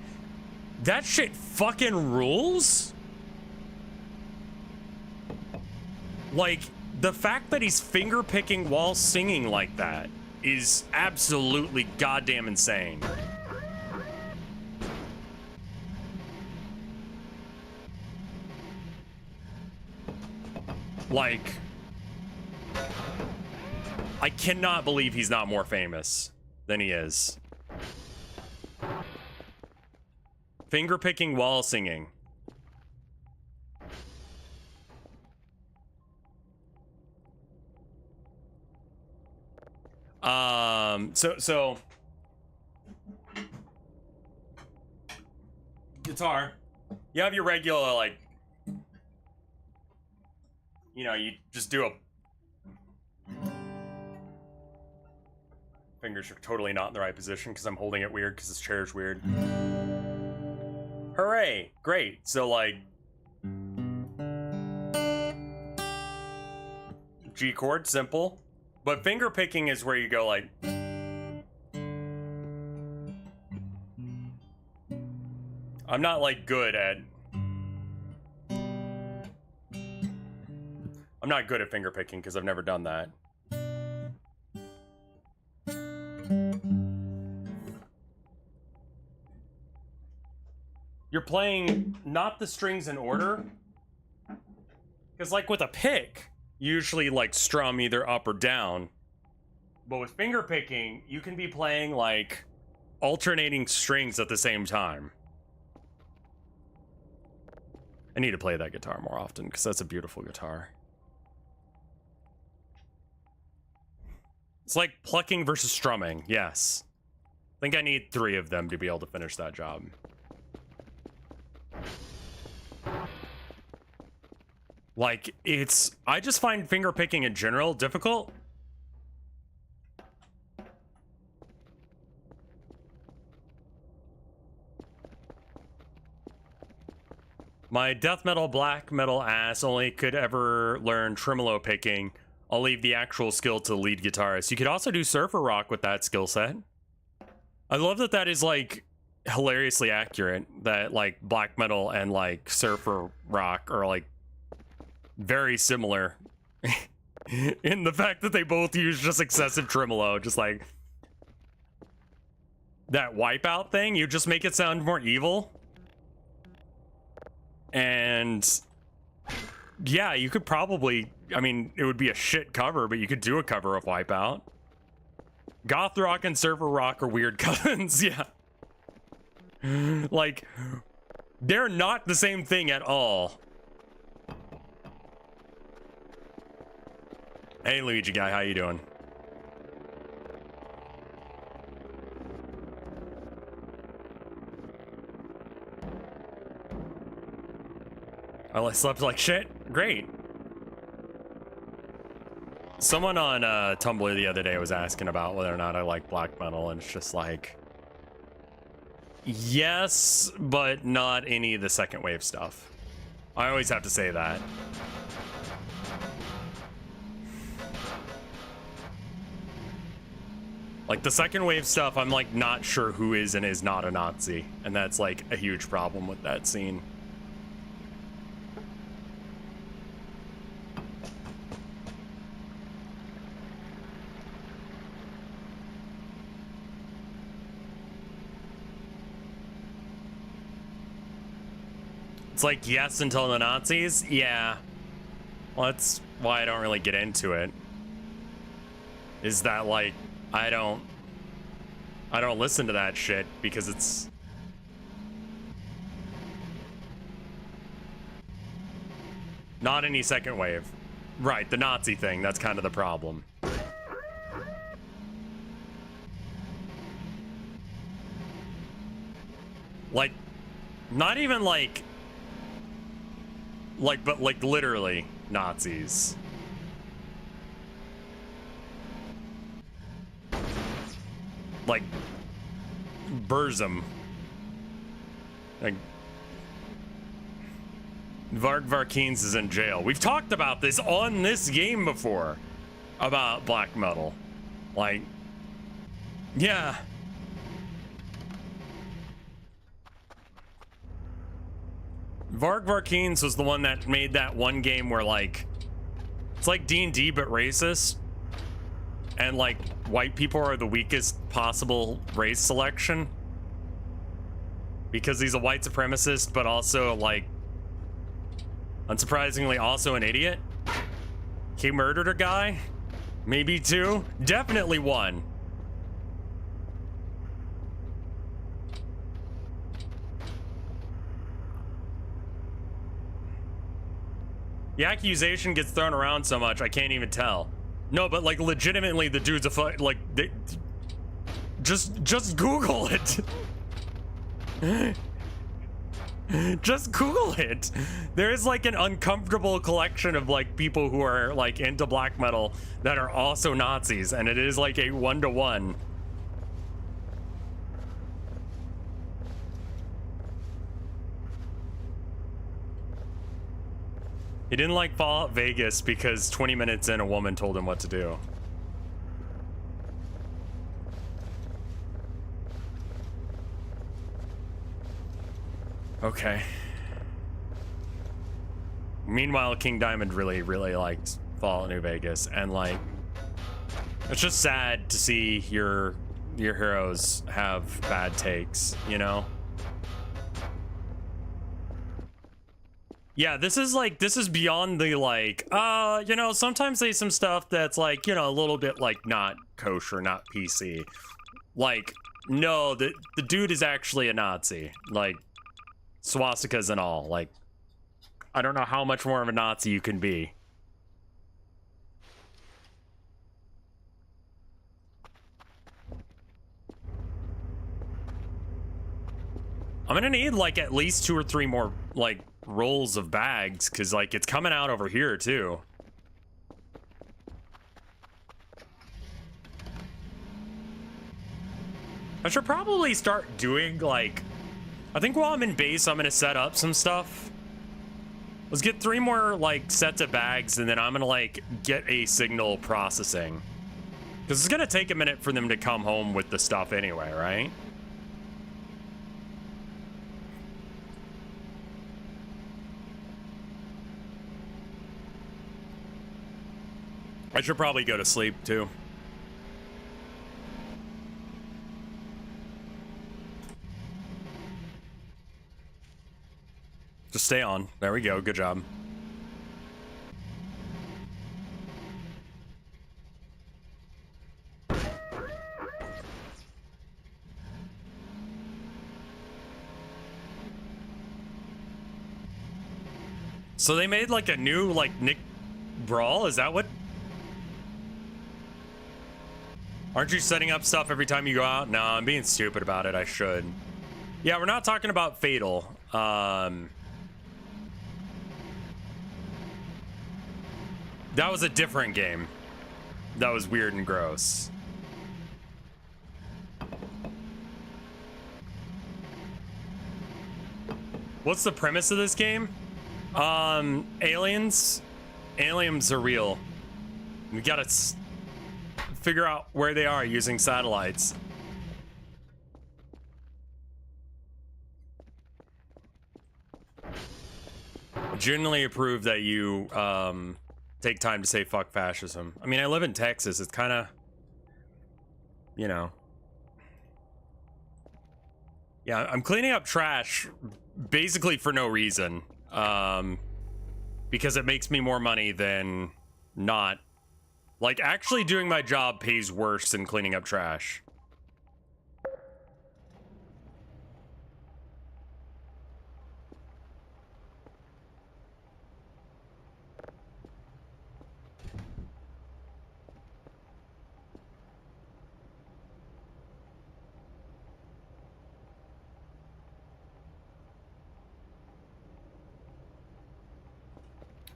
S1: That shit fucking rules. Like, the fact that he's finger picking while singing like that is absolutely goddamn insane. Like, I cannot believe he's not more famous than he is. Finger picking while singing. So guitar, you have your regular, like, you know, you just do a, fingers are totally not in the right position because I'm holding it weird because this chair's weird. Hooray, great. So like G chord, simple. But finger picking is where you go like, I'm not like good at, I'm not good at finger picking because I've never done that. You're playing not the strings in order, because like with a pick, you usually like strum either up or down. But with finger picking, you can be playing like alternating strings at the same time. I need to play that guitar more often because that's a beautiful guitar. It's like plucking versus strumming, yes. I think I need 3 of them to be able to finish that job. Like, it's... I just find finger picking in general difficult. My death metal, black metal ass only could ever learn tremolo picking. I'll leave the actual skill to the lead guitarist. You could also do surfer rock with that skill set. I love that that is, like, hilariously accurate. That, like, black metal and, like, surfer rock are, like, very similar. In the fact that they both use just excessive tremolo. Just, like, that wipeout thing, you just make it sound more evil. And... yeah, you could probably... I mean, it would be a shit cover, but you could do a cover of Wipeout. Goth rock and surfer rock are weird cousins, yeah. Like, they're not the same thing at all. Hey, Luigi guy, how you doing? Oh, I slept like shit? Great. Someone on Tumblr the other day was asking about whether or not I like black metal, and it's just like, yes, but not any of the second wave stuff. I always have to say that. Like the second wave stuff, I'm like not sure who is and is not a Nazi, and that's like a huge problem with that scene. It's like, yes, until the Nazis? Yeah. Well, that's why I don't really get into it. Is that, like, I don't listen to that shit because it's... not any second wave. Right, the Nazi thing, that's kind of the problem. Like, not even like, but like literally Nazis. Like, Burzum. Like, Varkines is in jail. We've talked about this on this game before. About black metal. Like, yeah. Varkines was the one that made that one game where, like, it's like D&D but racist, and like white people are the weakest possible race selection because he's a white supremacist, but also, like, unsurprisingly, also an idiot. He murdered a guy, maybe two, definitely one. The accusation gets thrown around so much, I can't even tell. No, but like legitimately, the dude's a like, just Google it. Just Google it. There is like an uncomfortable collection of like people who are like into black metal that are also Nazis, and it is like a 1-to-1. He didn't like Fallout Vegas because 20 minutes in, a woman told him what to do. Okay. Meanwhile, King Diamond really liked Fallout New Vegas, and like, it's just sad to see your heroes have bad takes, you know? Yeah, this is beyond the like, you know, sometimes they some stuff that's like, you know, a little bit like not kosher, not PC. Like, no, the dude is actually a Nazi. Like, swastikas and all. Like, I don't know how much more of a Nazi you can be. I'm gonna need like at least 2 or 3 more like rolls of bags, because like it's coming out over here too. I should probably start doing like, I think while I'm in base, I'm gonna set up some stuff. Let's get 3 more like sets of bags, and then I'm gonna like get a signal processing, because it's gonna take a minute for them to come home with the stuff anyway, right? I should probably go to sleep too. Just stay on. There we go. Good job. So they made like a new like Nick Brawl? Is that what? Aren't you setting up stuff every time you go out? No, I'm being stupid about it. I should. Yeah, we're not talking about Fatal. That was a different game. That was weird and gross. What's the premise of this game? Aliens. Aliens are real. We gotta figure out where they are using satellites. Generally approve that you take time to say fuck fascism. I mean, I live in Texas. It's kind of, you know. Yeah, I'm cleaning up trash basically for no reason. Because it makes me more money than not. Like, actually doing my job pays worse than cleaning up trash.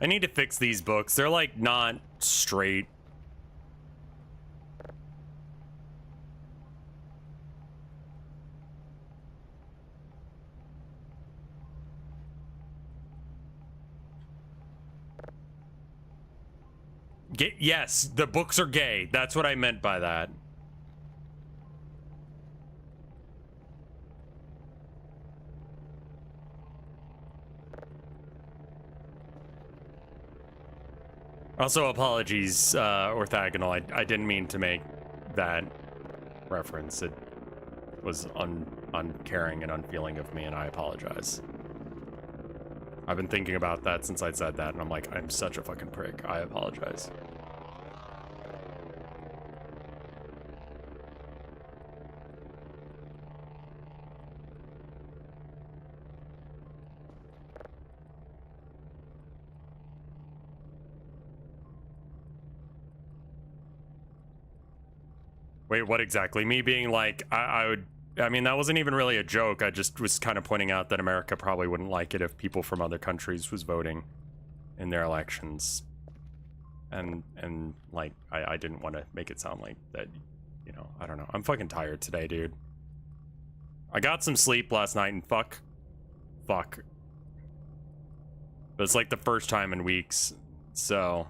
S1: I need to fix these books. They're like not straight. Yes, the books are gay. That's what I meant by that. Also, apologies, orthogonal. I didn't mean to make that reference. It was uncaring and unfeeling of me, and I apologize. I've been thinking about that since I said that, and I'm like, I'm such a fucking prick. I apologize. Wait, what exactly? Me being like, I mean, that wasn't even really a joke. I just was kind of pointing out that America probably wouldn't like it if people from other countries was voting in their elections. And like, I didn't want to make it sound like that, you know, I don't know. I'm fucking tired today, dude. I got some sleep last night and fuck. But it's like the first time in weeks, so.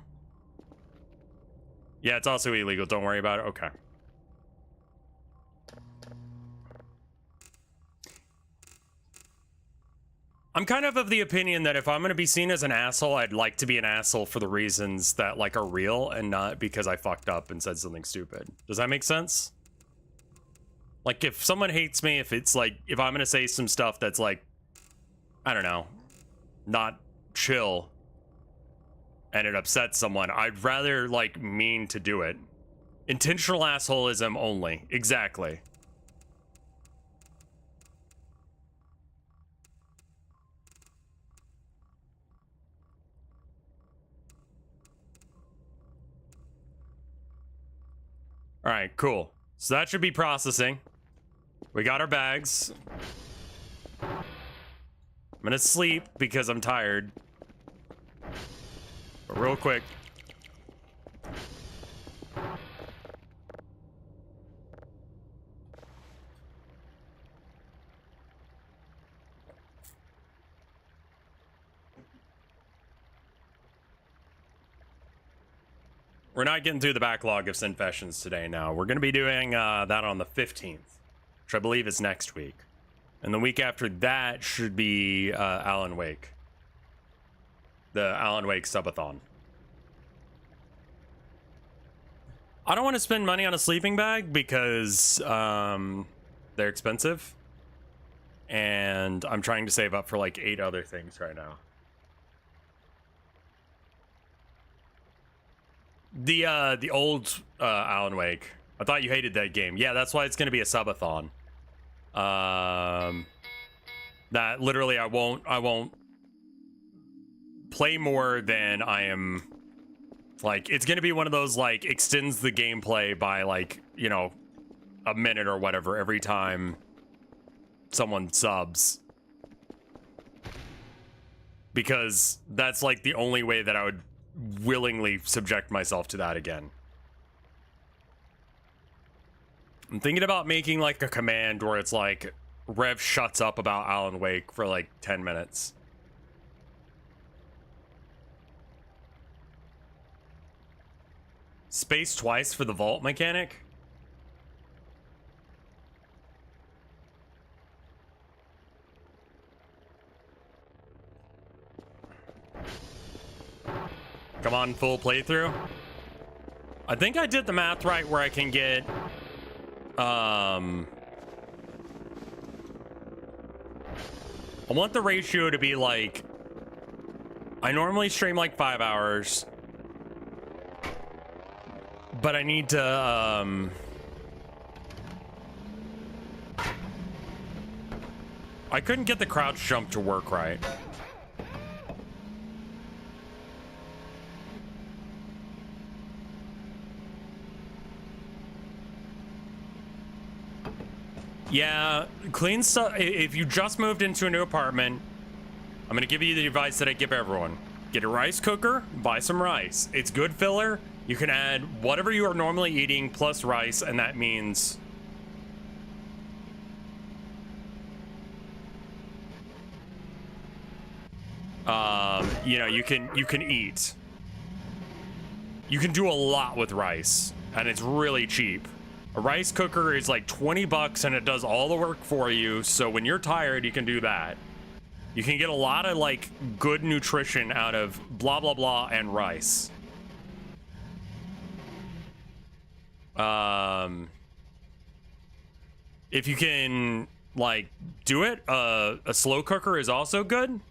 S1: Yeah, it's also illegal. Don't worry about it. Okay. I'm kind of the opinion that if I'm going to be seen as an asshole, I'd like to be an asshole for the reasons that, like, are real and not because I fucked up and said something stupid. Does that make sense? Like, if someone hates me, if it's, like, if I'm going to say some stuff that's, like, I don't know, not chill, and it upsets someone, I'd rather, like, mean to do it. Intentional assholism only. Exactly. All right, cool. So that should be processing. We got our bags. I'm gonna sleep because I'm tired. But real quick. We're not getting through the backlog of Synfessions today now. We're going to be doing that on the 15th, which I believe is next week. And the week after that should be Alan Wake. The Alan Wake subathon. I don't want to spend money on a sleeping bag because they're expensive. And I'm trying to save up for like 8 other things right now. The old Alan Wake. I thought you hated that game. Yeah, that's why it's gonna be a subathon. That literally I won't play more than I am. Like, it's gonna be one of those, like, extends the gameplay by, like, you know, a minute or whatever every time someone subs. Because that's like the only way that I would willingly subject myself to that again. I'm thinking about making like a command where it's like Rev shuts up about Alan Wake for like 10 minutes. Space twice for the vault mechanic? Come on, full playthrough. I think I did the math right where I can get I want the ratio to be like, I normally stream like 5 hours, but I need to I couldn't get the crouch jump to work right. Yeah, clean stuff. If you just moved into a new apartment, I'm gonna give you the advice that I give everyone. Get a rice cooker, buy some rice. It's good filler. You can add whatever you are normally eating plus rice, and that means you know, you can eat. You can do a lot with rice, and it's really cheap. A rice cooker is like 20 bucks and it does all the work for you. So when you're tired, you can do that. You can get a lot of like good nutrition out of blah, blah, blah and rice. If you can like do it, a slow cooker is also good.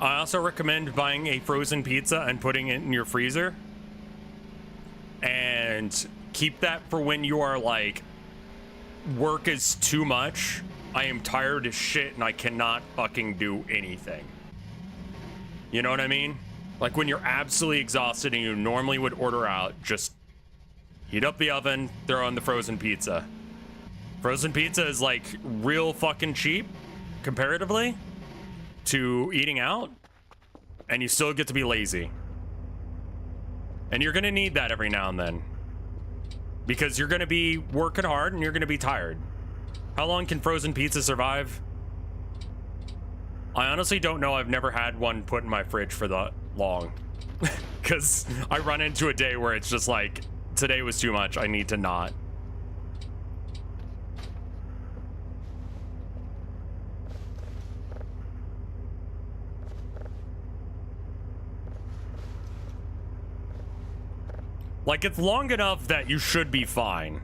S1: I also recommend buying a frozen pizza and putting it in your freezer. And keep that for when you are like, work is too much. I am tired as shit and I cannot fucking do anything. You know what I mean? Like when you're absolutely exhausted and you normally would order out, just heat up the oven, throw in the frozen pizza. Frozen pizza is like real fucking cheap comparatively to eating out, and you still get to be lazy. And you're gonna need that every now and then, because you're gonna be working hard and you're gonna be tired. How long can frozen pizza survive? I honestly don't know. I've never had one put in my fridge for that long. Because I run into a day where it's just like, today was too much, I need to not. Like, it's long enough that you should be fine.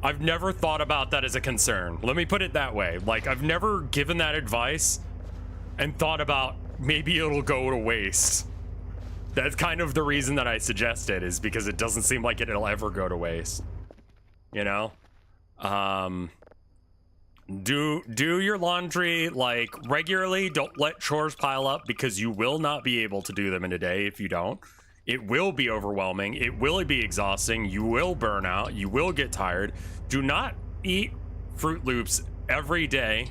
S1: I've never thought about that as a concern. Let me put it that way. Like, I've never given that advice and thought about maybe it'll go to waste. That's kind of the reason that I suggest it, is because it doesn't seem like it'll ever go to waste. You know? Do your laundry like regularly. Don't let chores pile up, because you will not be able to do them in a day if you don't. It will be overwhelming. It will be exhausting. You will burn out. You will get tired. Do not eat Fruit Loops every day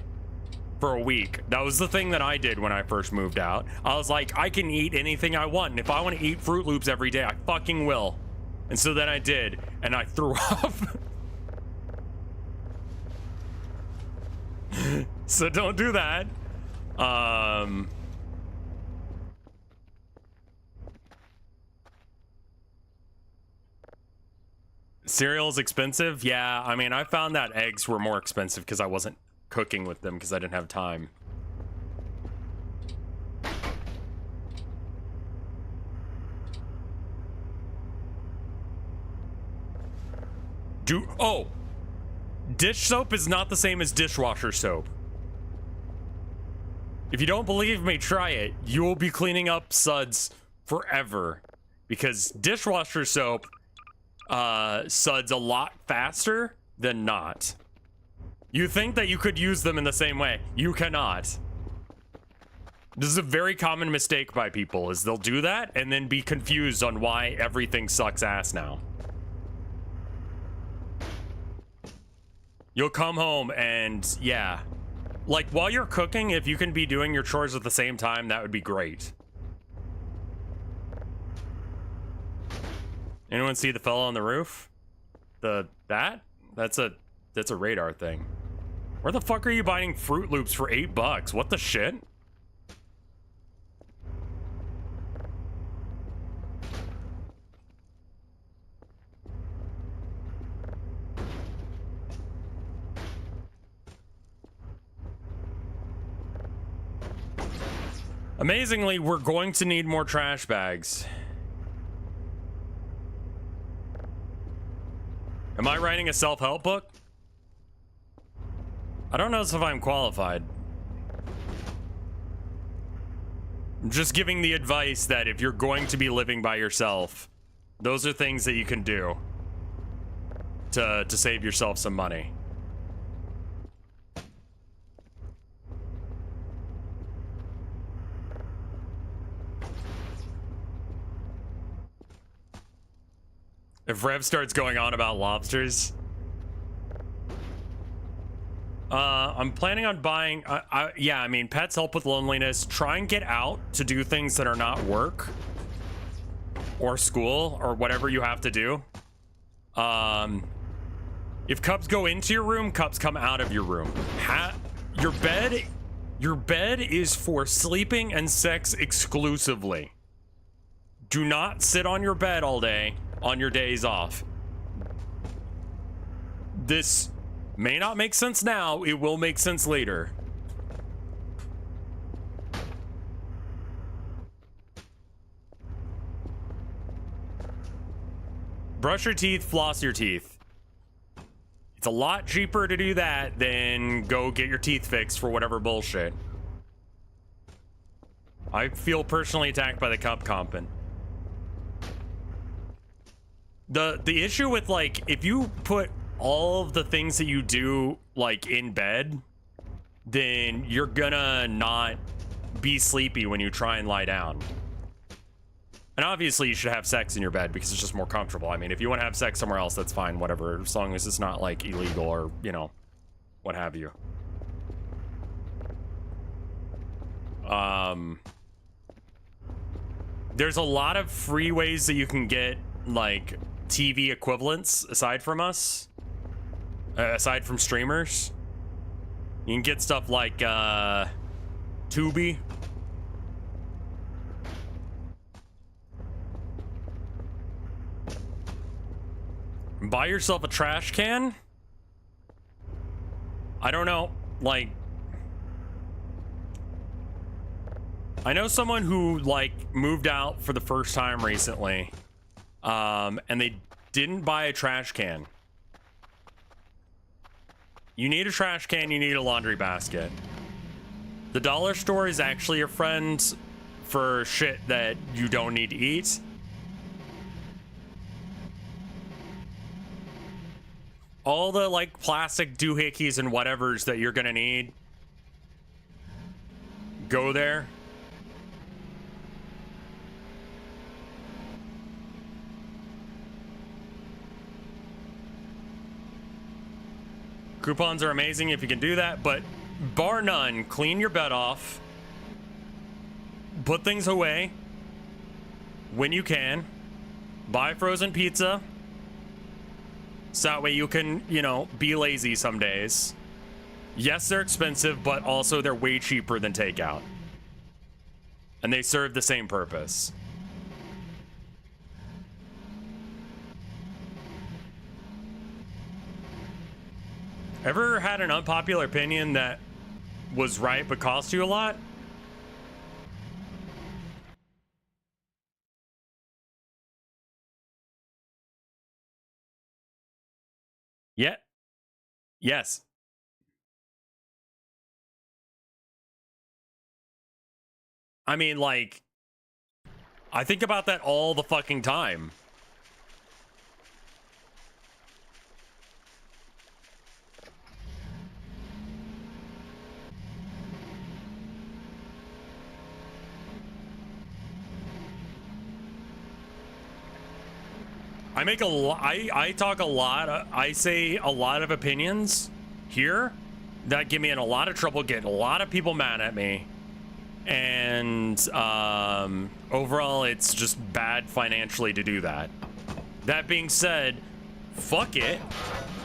S1: for a week. That was the thing that I did when I first moved out. I was like, I can eat anything I want, and if I want to eat Fruit Loops every day, I fucking will. And so then I did, and I threw up. So don't do that. Cereal is expensive. Yeah, I mean, I found that eggs were more expensive because I wasn't cooking with them because I didn't have time. Oh, dish soap is not the same as dishwasher soap. If you don't believe me, try it. You will be cleaning up suds forever, because dishwasher soap suds a lot faster than not. You think that you could use them in the same way. You cannot. This is a very common mistake by people, is they'll do that and then be confused on why everything sucks ass now. You'll come home and, yeah. Like, while you're cooking, if you can be doing your chores at the same time, that would be great. Anyone see the fellow on the roof? That's a radar thing. Where the fuck are you buying Fruit Loops for $8? What the shit? Amazingly, we're going to need more trash bags. Am I writing a self-help book? I don't know if I'm qualified. I'm just giving the advice that if you're going to be living by yourself, those are things that you can do to save yourself some money. If Rev starts going on about lobsters, I'm planning on buying. Yeah, I mean, pets help with loneliness. Try and get out to do things that are not work or school or whatever you have to do. If cups go into your room, cups come out of your room. Your bed is for sleeping and sex exclusively. Do not sit on your bed all day on your days off. This may not make sense now, it will make sense later. Brush your teeth, floss your teeth. It's a lot cheaper to do that than go get your teeth fixed for whatever bullshit. I feel personally attacked by the cup compin. The issue with, like, if you put all of the things that you do, like, in bed, then you're gonna not be sleepy when you try and lie down. And obviously you should have sex in your bed because it's just more comfortable. I mean, if you want to have sex somewhere else, that's fine, whatever, as long as it's not, like, illegal or, you know, what have you. There's a lot of free ways that you can get, like, TV equivalents aside from us, aside from streamers. You can get stuff like Tubi. Buy yourself a trash can. I don't know, like, I know someone who, like, moved out for the first time recently. And they didn't buy a trash can. You need a trash can, you need a laundry basket. The dollar store is actually your friend for shit that you don't need to eat. All the, like, plastic doohickeys and whatevers that you're gonna need, go there. Coupons are amazing if you can do that, but bar none, clean your bed off. Put things away when you can. Buy frozen pizza. So that way you can, you know, be lazy some days. Yes, they're expensive, but also they're way cheaper than takeout. And they serve the same purpose. Ever had an unpopular opinion that was right but cost you a lot? Yeah. Yes. I mean, like, I think about that all the fucking time. I make a lot. I talk a lot. I say a lot of opinions here that get me in a lot of trouble, get a lot of people mad at me, and overall, it's just bad financially to do that. That being said, fuck it.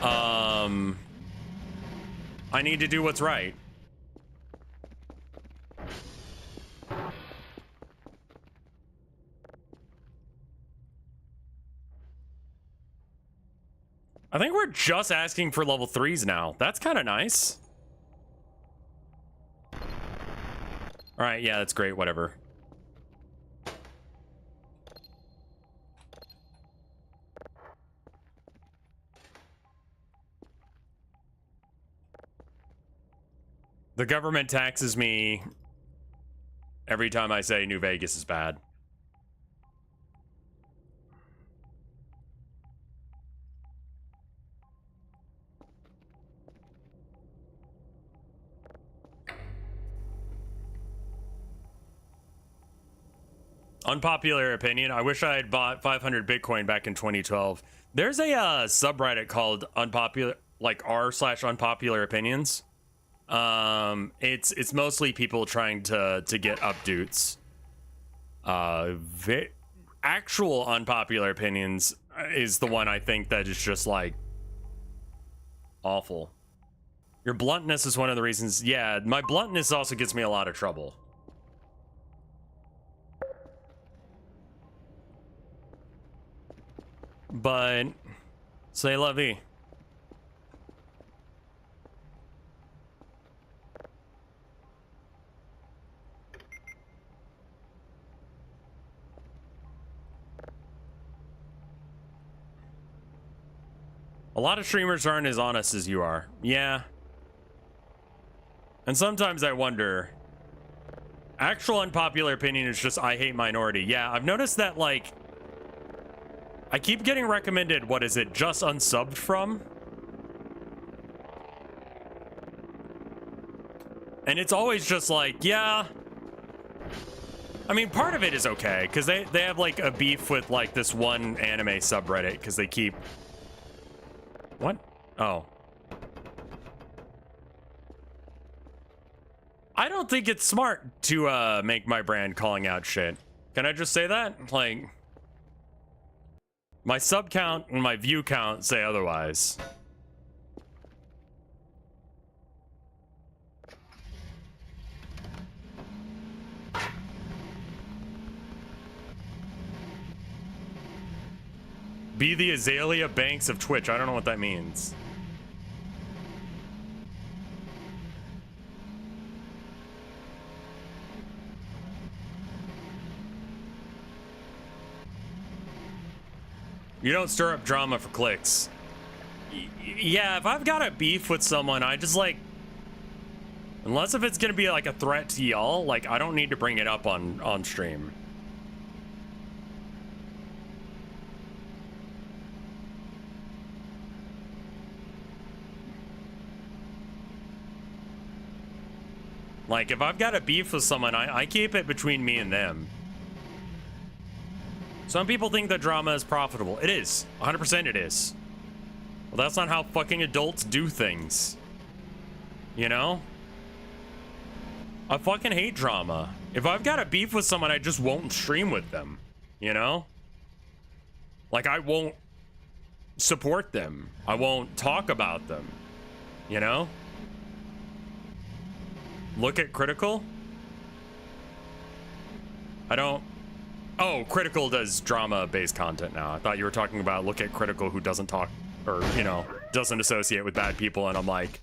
S1: I need to do what's right. I think we're just asking for level 3s now. That's kind of nice. All right, yeah, that's great, whatever. The government taxes me every time I say New Vegas is bad. Unpopular opinion. I wish I had bought 500 Bitcoin back in 2012. There's a subreddit called unpopular, like r/unpopular opinions. It's mostly people trying to get updates. Actual unpopular opinions is the one I think that is just like awful. Your bluntness is one of the reasons. Yeah, my bluntness also gets me a lot of trouble. But say la vie. A lot of streamers aren't as honest as you are. Yeah. And sometimes I wonder. Actual unpopular opinion is just I hate minority. Yeah, I've noticed that, like, I keep getting recommended, what is it, just unsubbed from? And it's always just like, yeah. I mean, part of it is okay, because they have, like, a beef with, like, this one anime subreddit, because they keep... What? Oh. I don't think it's smart to make my brand calling out shit. Can I just say that? Like, my sub count and my view count say otherwise. Be the Azalea Banks of Twitch. I don't know what that means. You don't stir up drama for clicks. Yeah, if I've got a beef with someone, I just like... Unless if it's gonna be like a threat to y'all, like I don't need to bring it up on stream. Like, if I've got a beef with someone, I keep it between me and them. Some people think that drama is profitable. It is. 100% it is. Well, that's not how fucking adults do things. You know? I fucking hate drama. If I've got a beef with someone, I just won't stream with them. You know? Like, I won't support them. I won't talk about them. You know? Look at Critical? I don't... Oh, Critical does drama-based content now. I thought you were talking about Look at Critical, who doesn't talk, or, you know, doesn't associate with bad people, and I'm like...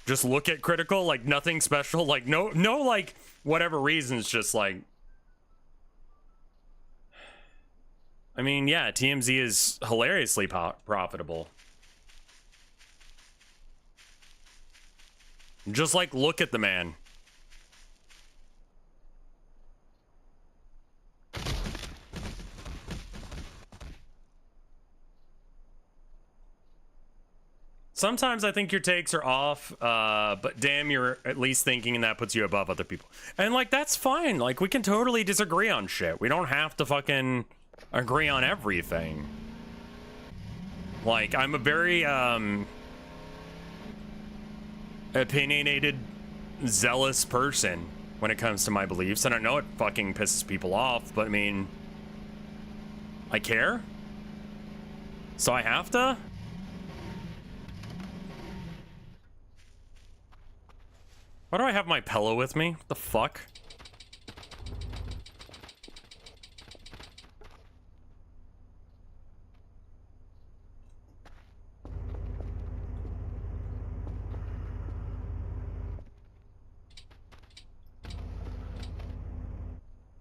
S1: Just look at Critical, like, nothing special, like, no, like, whatever reasons, just, like... I mean, yeah, TMZ is hilariously profitable. Just, like, look at the man. Sometimes I think your takes are off, but damn, you're at least thinking, and that puts you above other people. And, like, that's fine. Like, we can totally disagree on shit. We don't have to fucking agree on everything. Like, I'm a very, opinionated, zealous person when it comes to my beliefs, and I know it fucking pisses people off, but I mean, I care, so I have to. Why do I have my pillow with me? What the fuck?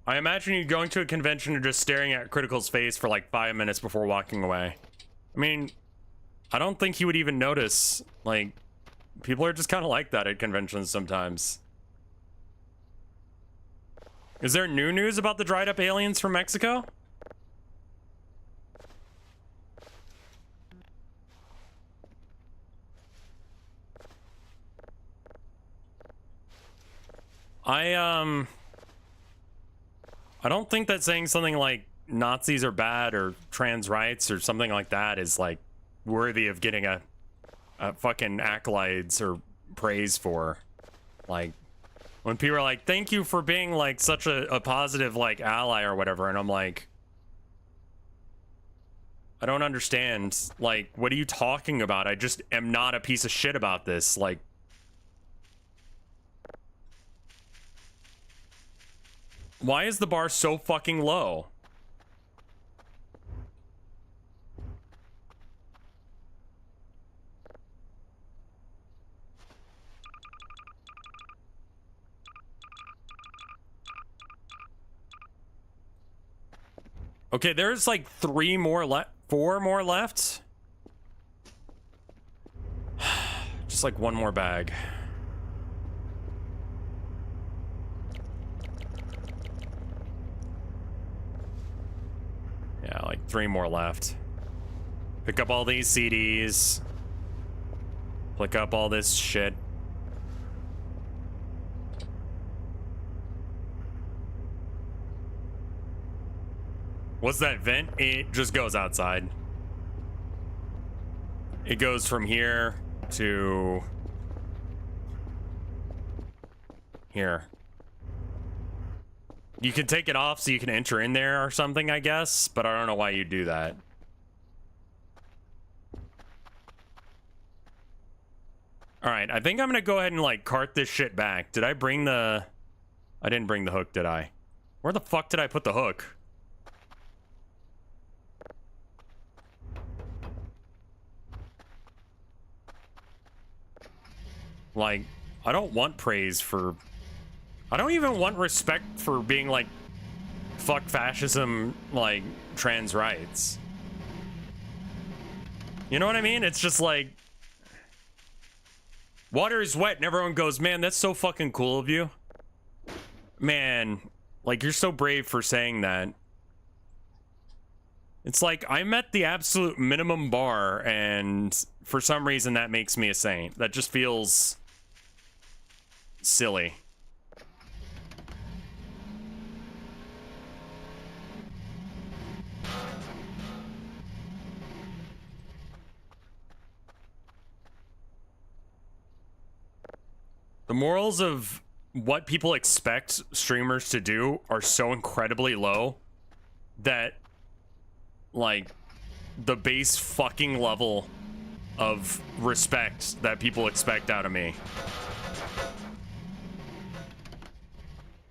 S1: I imagine you going to a convention and just staring at Critical's face for like 5 minutes before walking away. I mean, I don't think he would even notice. Like, people are just kind of like that at conventions sometimes. Is there new news about the dried up aliens from Mexico? I don't think that saying something like Nazis are bad or trans rights or something like that is like worthy of getting a fucking accolades or praise for. Like, when people are like, thank you for being like such a positive like ally or whatever, and I'm like, I don't understand. Like, what are you talking about? I just am not a piece of shit about this. Like, why is the bar so fucking low? Okay, there's like 4 more left. Just like one more bag. Yeah, like 3 more left. Pick up all these CDs. Pick up all this shit. What's that vent? It just goes outside. It goes from here to here. You can take it off so you can enter in there or something, I guess, but I don't know why you do that. All right, I think I'm gonna go ahead and like cart this shit back. Did I bring the... I didn't bring the hook, did I? Where the fuck did I put the hook? Like, I don't want praise for... I don't even want respect for being like, fuck fascism, like, trans rights. You know what I mean? It's just like... Water is wet and everyone goes, man, that's so fucking cool of you. Man, like, you're so brave for saying that. It's like, I met the absolute minimum bar, and for some reason that makes me a saint. That just feels silly. The morals of what people expect streamers to do are so incredibly low that, like, the base fucking level of respect that people expect out of me.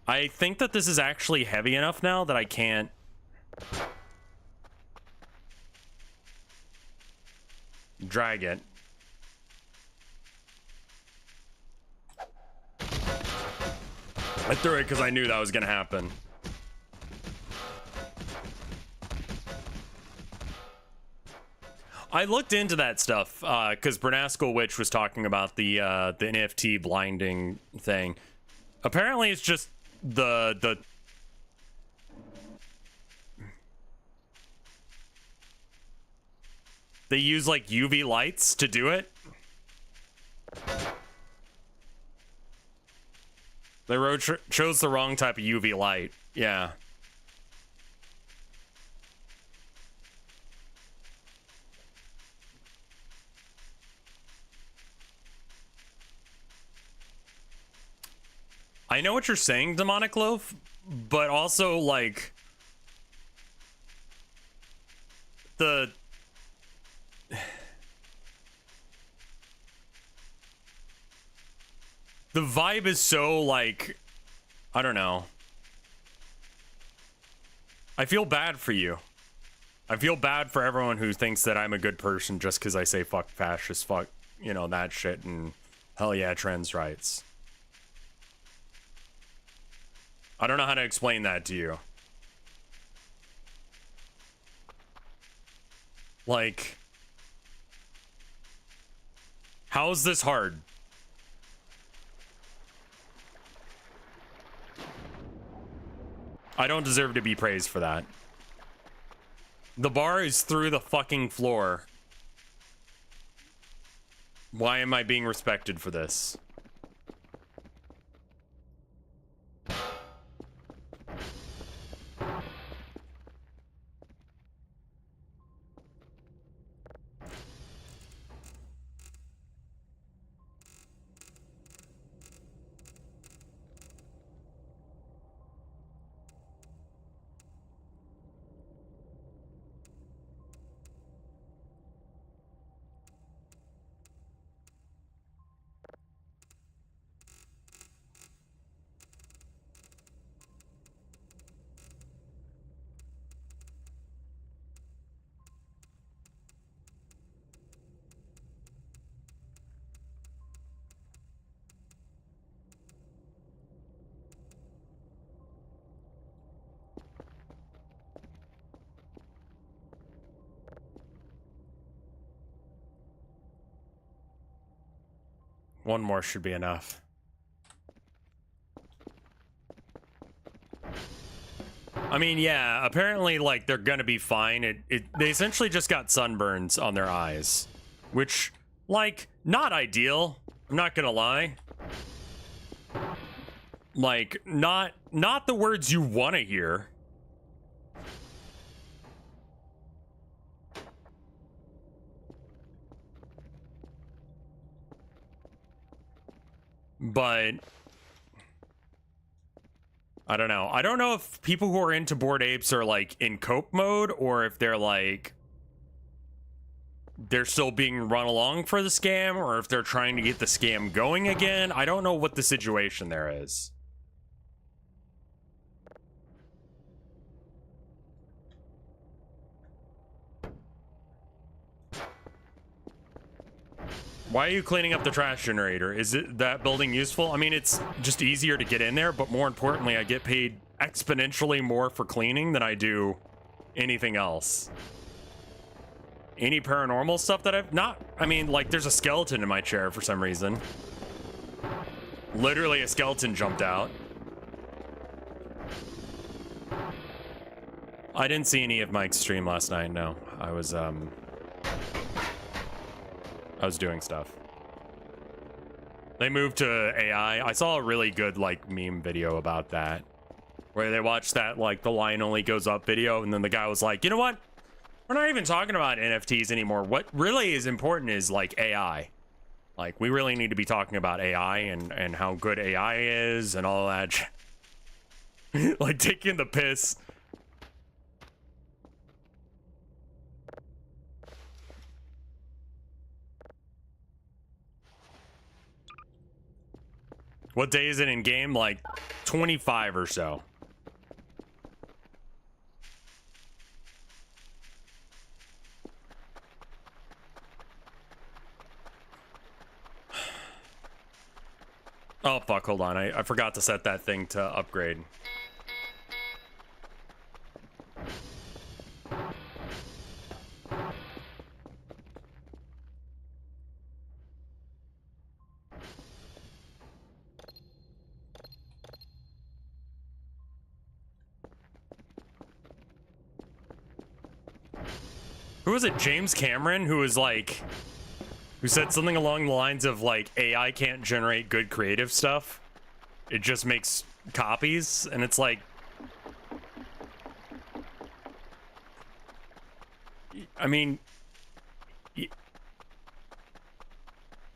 S1: I think that this is actually heavy enough now that I can't... drag it. I threw it because I knew that was gonna happen. I looked into that stuff because Bernasco Witch was talking about the NFT blinding thing. Apparently, it's just the they use like UV lights to do it. They chose the wrong type of UV light. Yeah. I know what you're saying, Demonic Loaf, but also, like, the vibe is so, like, I don't know. I feel bad for you. I feel bad for everyone who thinks that I'm a good person just because I say fuck fascist, fuck, you know, that shit, and hell yeah, trans rights. I don't know how to explain that to you. Like, how is this hard? I don't deserve to be praised for that. The bar is through the fucking floor. Why am I being respected for this? One more should be enough. I mean, yeah, apparently, like, they're gonna be fine. They essentially just got sunburns on their eyes, which, like, not ideal. I'm not gonna lie. Like, not the words you want to hear. But I don't know. I don't know if people who are into Bored Apes are, like, in cope mode, or if they're, like, they're still being run along for the scam, or if they're trying to get the scam going again. I don't know what the situation there is. Why are you cleaning up the trash generator? Is it that building useful? I mean, it's just easier to get in there, but more importantly, I get paid exponentially more for cleaning than I do anything else. Any paranormal stuff that I've not... I mean, like, there's a skeleton in my chair for some reason. Literally a skeleton jumped out. I didn't see any of Mike's stream last night, no. I was doing stuff. They moved to AI. I saw a really good, like, meme video about that, where they watched that, like, the line only goes up video, and then the guy was like, you know what? We're not even talking about NFTs anymore. What really is important is, like, AI. Like, we really need to be talking about AI and how good AI is and all that. Like, taking the piss. What day is it in game? Like 25 or so. Oh, fuck, hold on. I forgot to set that thing to upgrade. Who was it? James Cameron, who was like... who said something along the lines of, like, AI can't generate good creative stuff. It just makes copies, and it's like... I mean...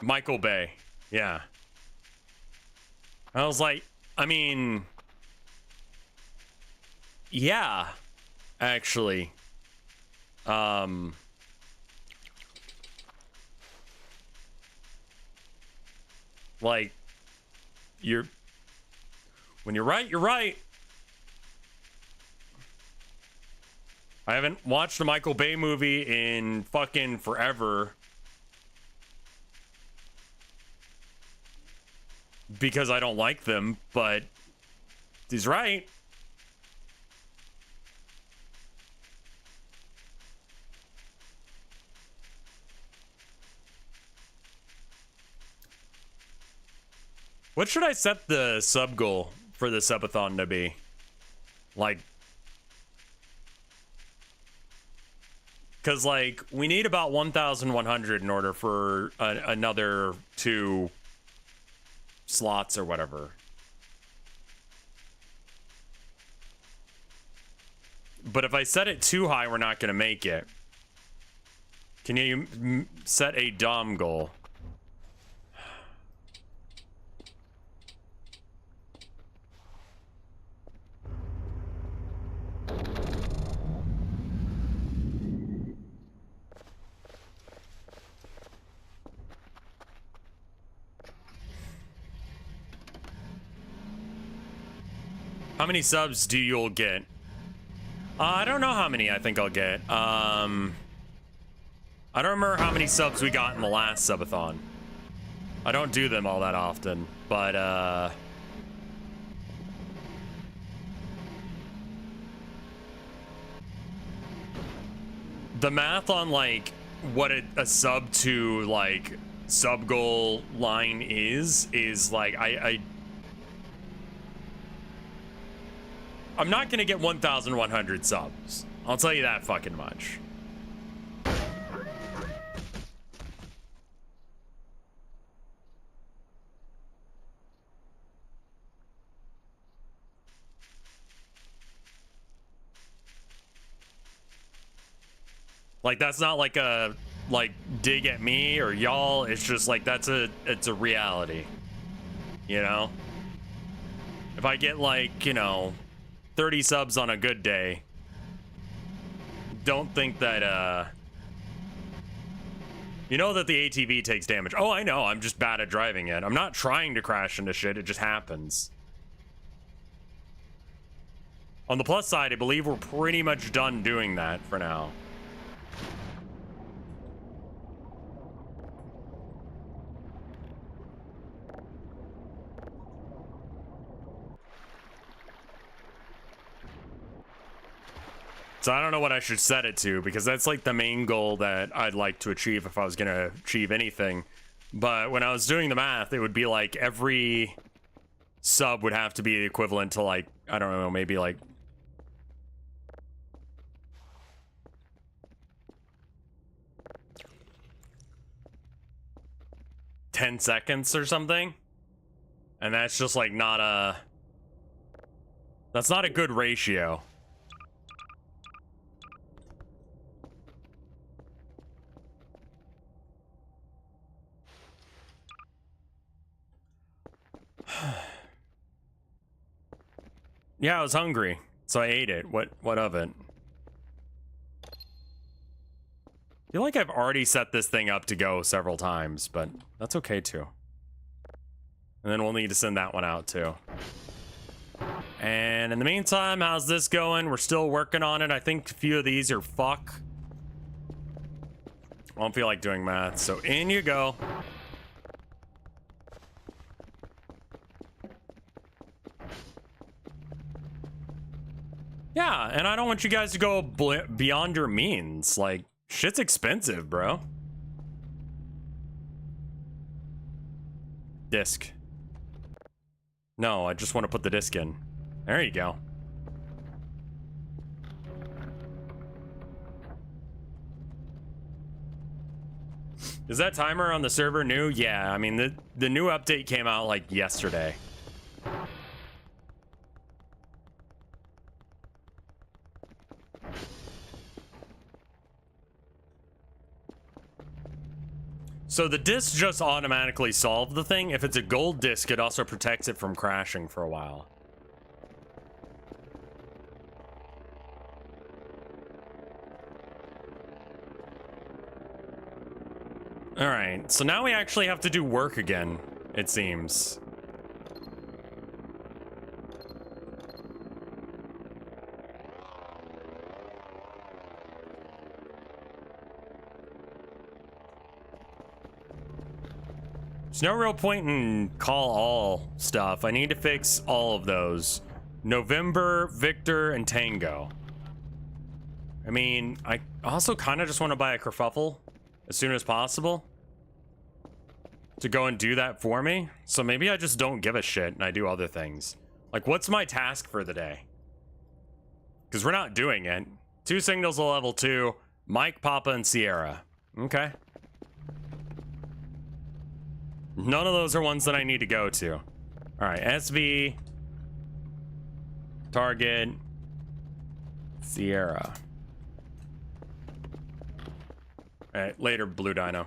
S1: Michael Bay. Yeah. I was like, I mean, yeah, actually. Like, when you're right, you're right. I haven't watched a Michael Bay movie in fucking forever. Because I don't like them, but he's right. What should I set the sub goal for the subathon to be? Like, because, like, we need about 1,100 in order for another 2 slots or whatever. But if I set it too high, we're not going to make it. Can you set a dumb goal? How many subs do you'll get? I don't know how many I think I'll get. I don't remember how many subs we got in the last subathon. I don't do them all that often, but the math on like what a sub to like sub goal line is like I'm not gonna get 1,100 subs. I'll tell you that fucking much. Like, that's not like a like dig at me or y'all. It's just like it's a reality, you know. If I get like, you know, 30 subs on a good day, don't think that you know that the ATV takes damage. Oh, I know. I'm just bad at driving it. I'm not trying to crash into shit. It just happens. On the plus side, I believe we're pretty much done doing that for now. So I don't know what I should set it to, because that's like the main goal that I'd like to achieve if I was gonna achieve anything. But when I was doing the math, it would be like every sub would have to be equivalent to like, I don't know, maybe like 10 seconds or something. And that's just like that's not a good ratio. Yeah, I was hungry, so I ate it. What of it? I feel like I've already set this thing up to go several times, but that's okay too. And then we'll need to send that one out too. And in the meantime, how's this going? We're still working on it. I think a few of these are fuck. I don't feel like doing math, so in you go. Yeah, and I don't want you guys to go beyond your means. Like, shit's expensive, bro. Disc. No, I just want to put the disc in. There you go. Is that timer on the server new? Yeah, I mean, the new update came out like yesterday. So the disc just automatically solved the thing. If it's a gold disc, it also protects it from crashing for a while. All right, so now we actually have to do work again, it seems. There's no real point in call all stuff. I need to fix all of those. November, Victor, and Tango. I mean, I also kind of just want to buy a kerfuffle as soon as possible to go and do that for me. So maybe I just don't give a shit and I do other things. Like, what's my task for the day? Because we're not doing it. 2 signals of level 2, Mike, Papa, and Sierra. Okay. None of those are ones that I need to go to. All right, SV, target, Sierra. All right, later, Blue Dino.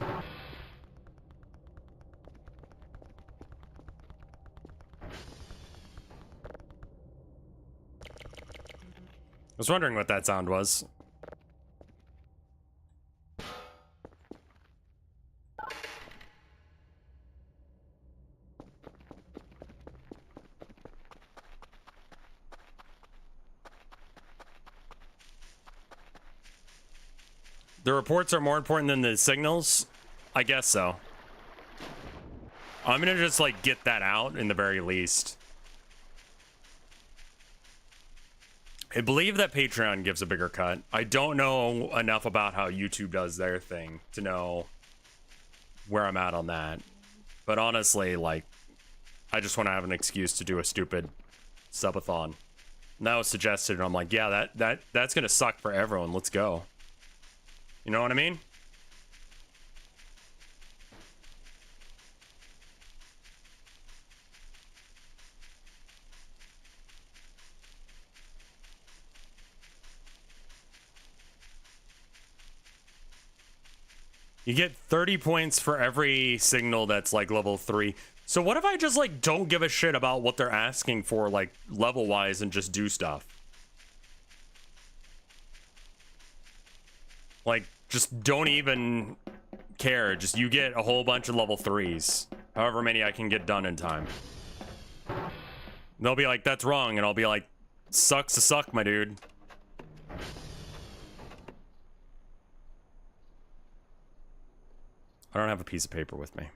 S1: I was wondering what that sound was. The reports are more important than the signals? I guess so. I'm gonna just, like, get that out in the very least. I believe that Patreon gives a bigger cut. I don't know enough about how YouTube does their thing to know where I'm at on that. But honestly, like, I just want to have an excuse to do a stupid subathon. And that was suggested, and I'm like, yeah, that's gonna suck for everyone. Let's go. You know what I mean? You get 30 points for every signal that's like level 3. So what if I just like don't give a shit about what they're asking for, like level wise, and just do stuff? Like, just don't even care. Just you get a whole bunch of level 3s. However many I can get done in time. They'll be like, that's wrong. And I'll be like, sucks to suck, my dude. I don't have a piece of paper with me.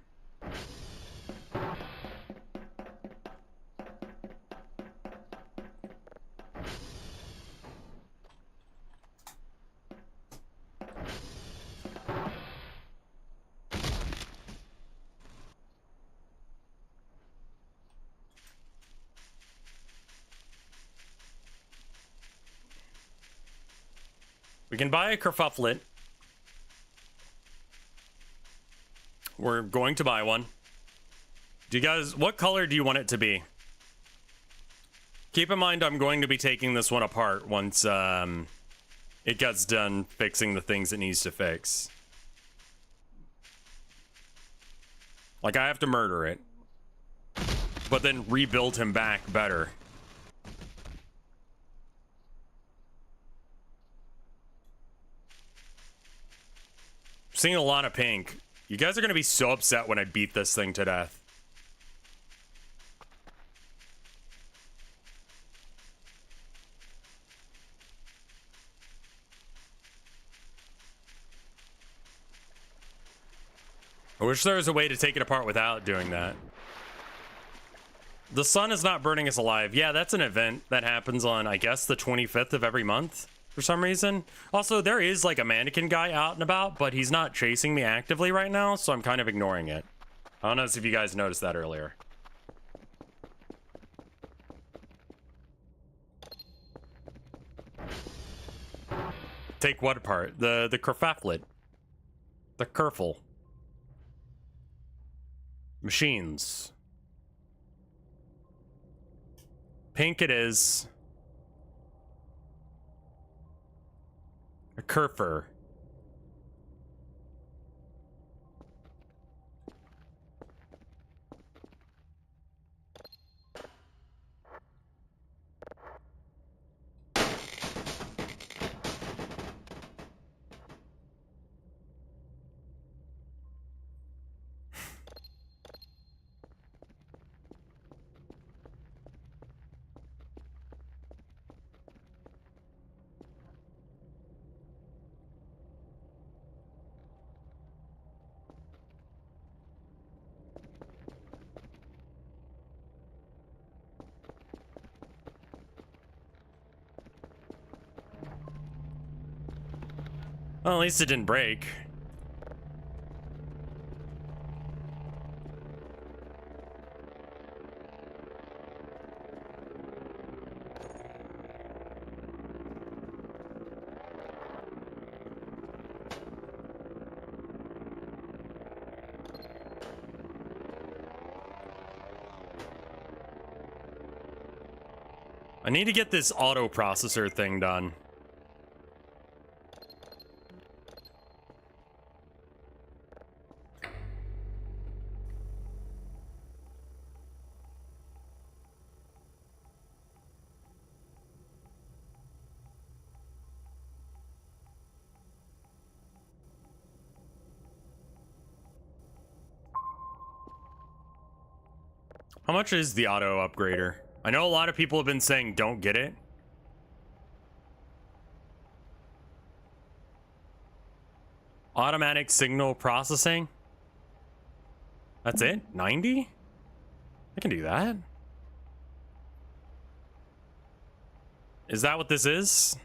S1: We can buy a kerfufflet. We're going to buy one. Do you guys, what color do you want it to be? Keep in mind, I'm going to be taking this one apart once it gets done fixing the things it needs to fix. Like, I have to murder it, but then rebuild him back better. Seeing a lot of pink. You guys are gonna be so upset when I beat this thing to death. I wish there was a way to take it apart without doing that. The sun is not burning us alive. Yeah, that's an event that happens on, I guess, the 25th of every month for some reason. Also, there is like a mannequin guy out and about, but he's not chasing me actively right now, so I'm kind of ignoring it. I don't know if you guys noticed that earlier. Take what apart? The kerfufflet. The kerfle. Machines. Pink it is. A kerfer. Well, at least it didn't break. I need to get this auto processor thing done. How much is the auto upgrader? I know a lot of people have been saying don't get it. Automatic signal processing. That's it? 90? I can do that. Is that what this is?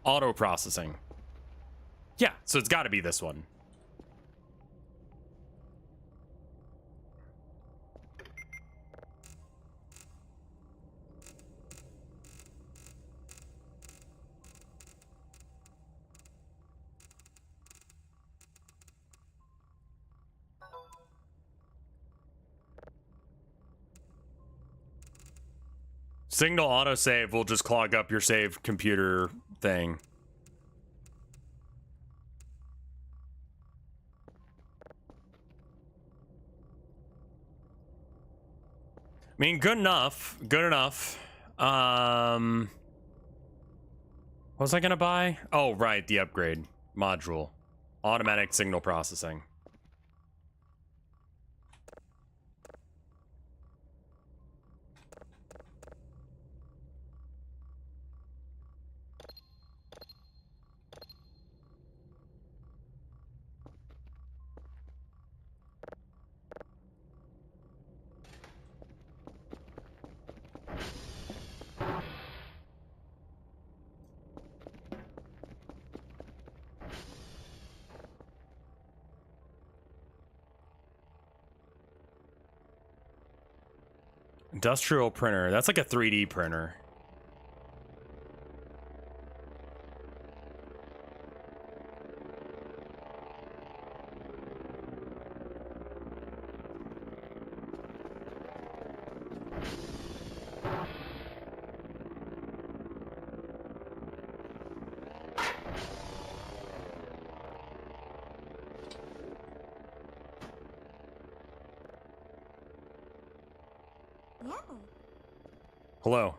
S1: Auto processing. Yeah, so it's got to be this one. Signal autosave will just clog up your save computer thing. I mean, good enough. Good enough. What was I gonna buy? Oh, right, the upgrade module. Automatic signal processing. Industrial printer. That's like a 3D printer. Hello.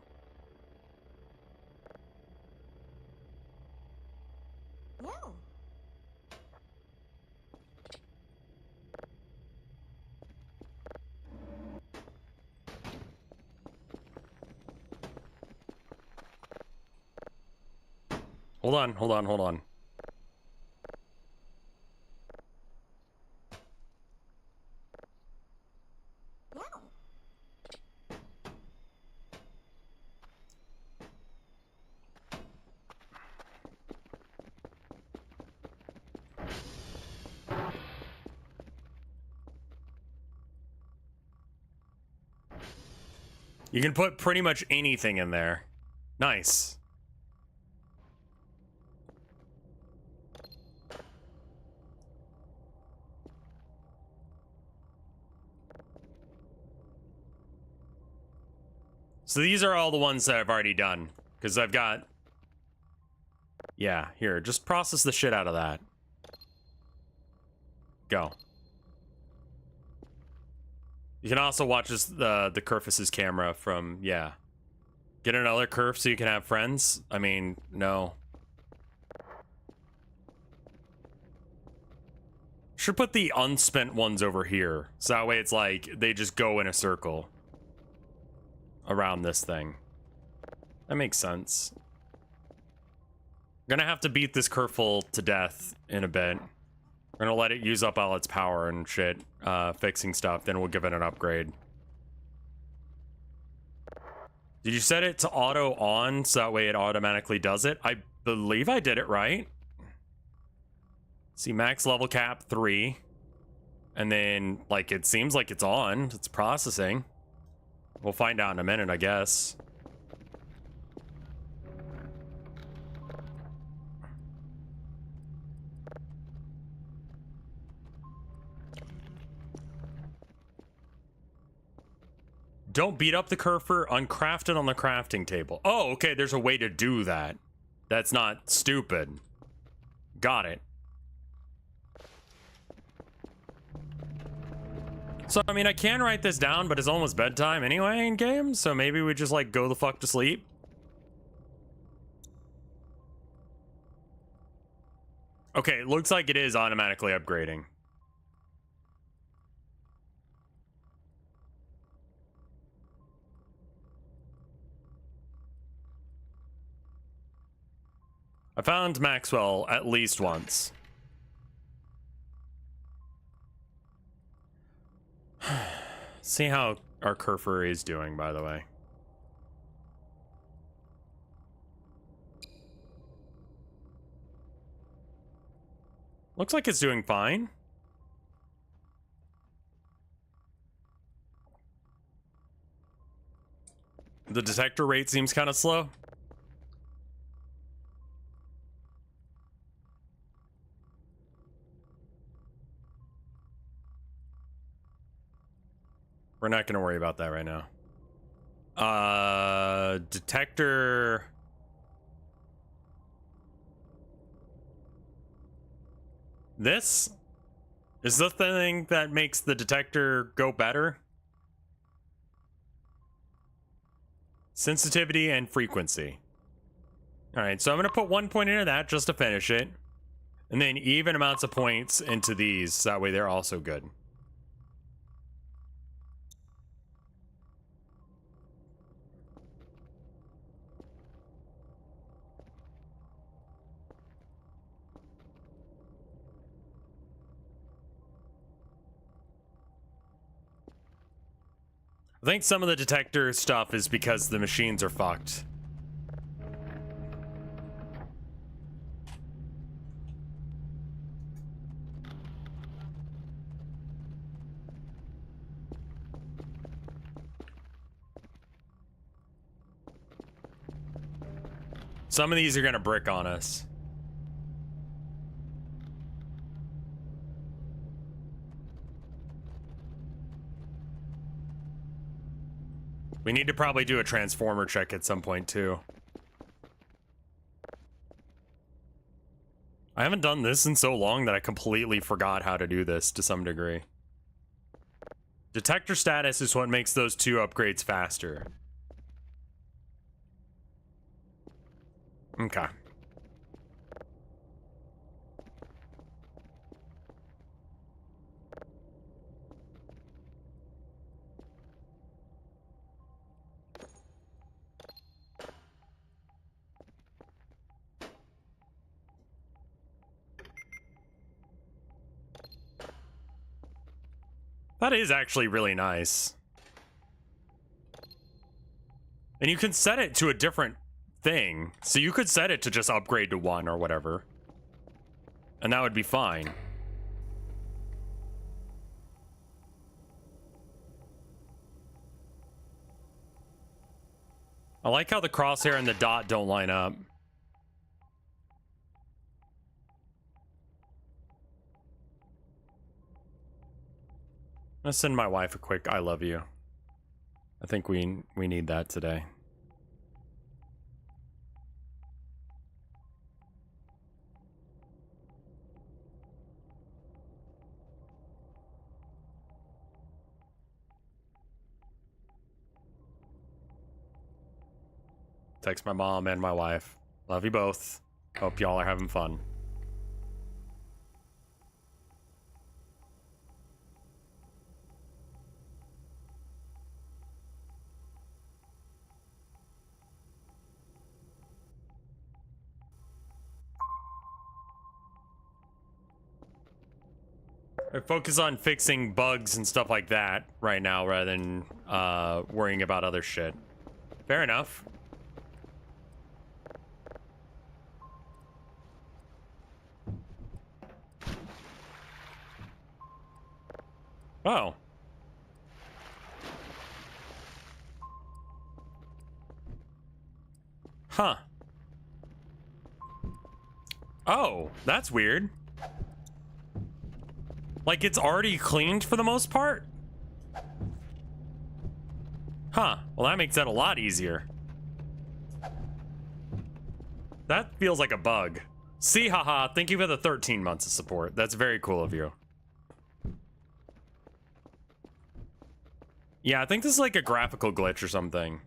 S1: Hold on, hold on, hold on. You can put pretty much anything in there. Nice. So these are all the ones that I've already done. Because I've got... Yeah, here, just process the shit out of that. Go. You can also watch this, the Kerfus's camera from, yeah. Get another Kerf so you can have friends? I mean, no. Should put the unspent ones over here. So that way it's like, they just go in a circle. Around this thing. That makes sense. I'm gonna have to beat this Kerful to death in a bit. We're gonna let it use up all its power and shit, fixing stuff, then we'll give it an upgrade. Did you set it to auto on so that way it automatically does it? I believe I did it right. See, max level cap 3. And then, like, it seems like it's on. It's processing. We'll find out in a minute, I guess. Don't beat up the Kerfer, uncraft it on the crafting table. Oh, okay, there's a way to do that. That's not stupid. Got it. So, I mean, I can write this down, but it's almost bedtime anyway in game, so maybe we just, like, go the fuck to sleep. Okay, it looks like it is automatically upgrading. I found Maxwell at least once. See how our Kerfer is doing, by the way. Looks like it's doing fine. The detector rate seems kind of slow. We're not going to worry about that right now. Detector. This is the thing that makes the detector go better. Sensitivity and frequency. All right, so I'm going to put 1 point into that just to finish it. And then even amounts of points into these, so that way they're also good. I think some of the detector stuff is because the machines are fucked. Some of these are gonna brick on us. We need to probably do a transformer check at some point too. I haven't done this in so long that I completely forgot how to do this to some degree. Detector status is what makes those two upgrades faster. Okay. That is actually really nice. And you can set it to a different thing. So you could set it to just upgrade to 1 or whatever. And that would be fine. I like how the crosshair and the dot don't line up. Let's send my wife a quick I love you. I think we need that today. Text my mom and my wife. Love you both. Hope y'all are having fun. I focus on fixing bugs and stuff like that right now rather than worrying about other shit. Fair enough. Oh. Huh. Oh, that's weird. Like, it's already cleaned for the most part? Huh. Well, that makes that a lot easier. That feels like a bug. See, haha, thank you for the 13 months of support. That's very cool of you. Yeah, I think this is like a graphical glitch or something.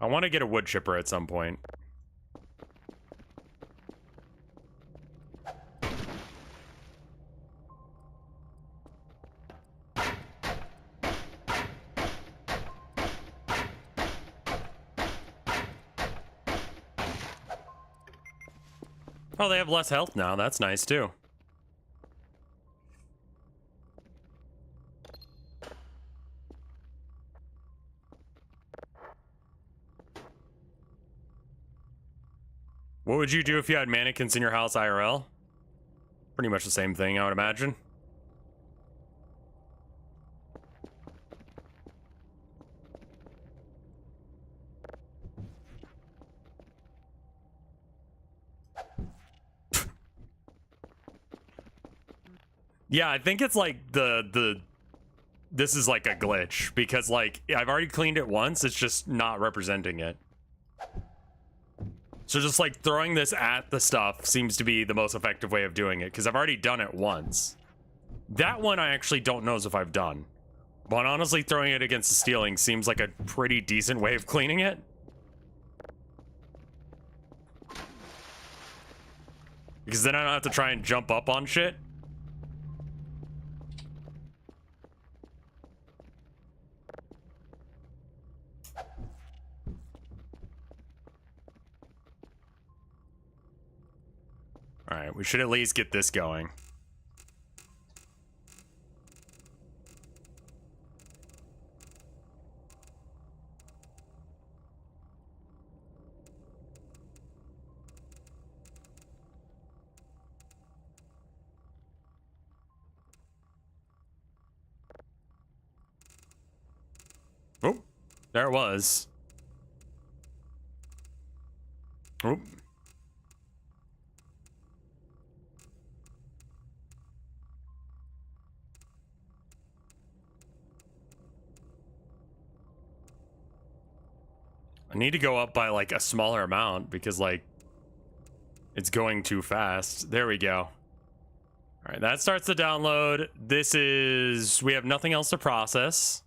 S1: I want to get a wood chipper at some point. Oh, they have less health now. That's nice, too. What would you do if you had mannequins in your house IRL? Pretty much the same thing, I would imagine. Yeah, I think it's like this is like a glitch because like I've already cleaned it once, it's just not representing it. So just like throwing this at the stuff seems to be the most effective way of doing it because I've already done it once. That one I actually don't know if I've done. But honestly, throwing it against the ceiling seems like a pretty decent way of cleaning it. Because then I don't have to try and jump up on shit. Alright, we should at least get this going. Oh, there it was. Oh. I need to go up by like a smaller amount because like it's going too fast. There we go. All right, that starts the download. This is, we have nothing else to process.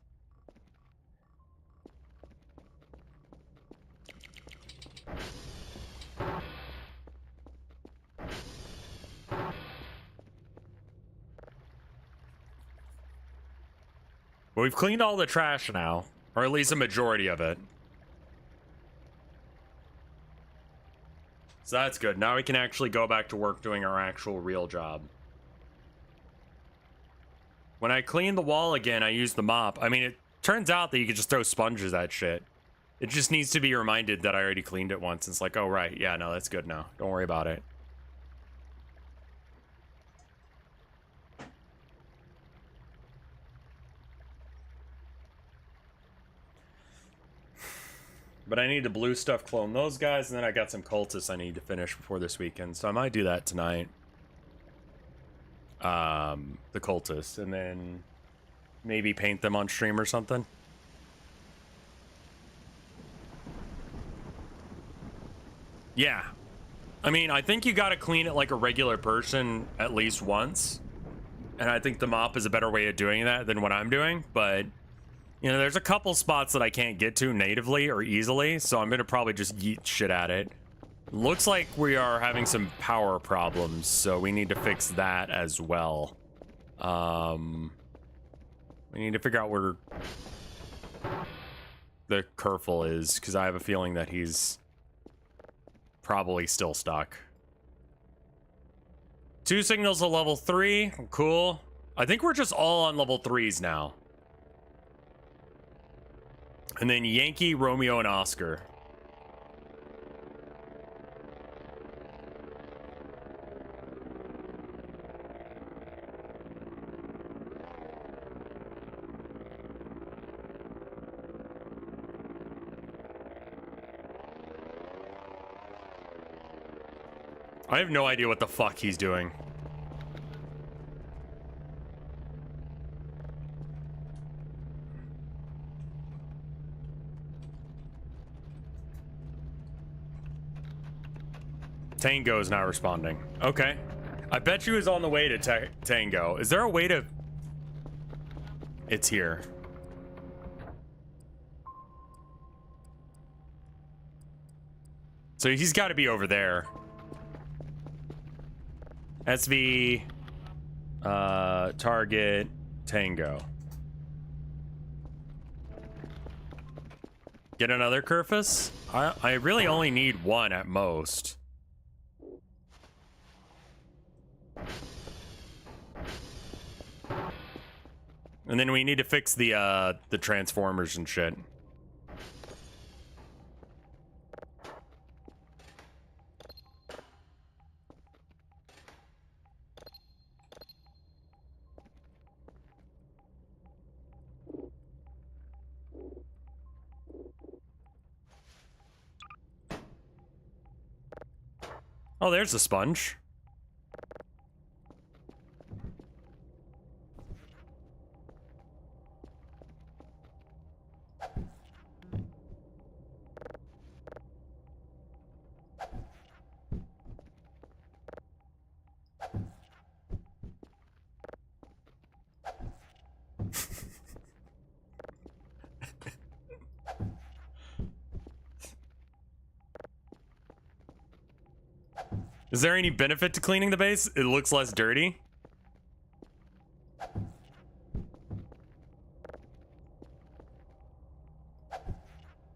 S1: Well, we've cleaned all the trash now, or at least a majority of it. So that's good. Now we can actually go back to work doing our actual real job. When I clean the wall again, I use the mop. I mean, it turns out that you can just throw sponges at shit. It just needs to be reminded that I already cleaned it once. It's like, oh, right. Yeah, no, that's good now. Don't worry about it. But I need to blue stuff clone those guys, and then I got some cultists I need to finish before this weekend. So I might do that tonight. The cultists, and then maybe paint them on stream or something. Yeah. I mean, I think you gotta clean it like a regular person at least once. And I think the mop is a better way of doing that than what I'm doing, but you know, there's a couple spots that I can't get to natively or easily, so I'm gonna probably just yeet shit at it. Looks like we are having some power problems, so we need to fix that as well. We need to figure out where the Kerfel is, because I have a feeling that he's probably still stuck. 2 signals to level 3, cool. I think we're just all on level 3s now. And then Yankee, Romeo, and Oscar. I have no idea what the fuck he's doing. Tango is not responding. Okay. I bet you is on the way to Tango. Is there a way to... It's here. So he's got to be over there. SV... target... Tango. Get another Kerfus? I really only need one at most. And then we need to fix the transformers and shit. Oh, there's a sponge. Is there any benefit to cleaning the base? It looks less dirty.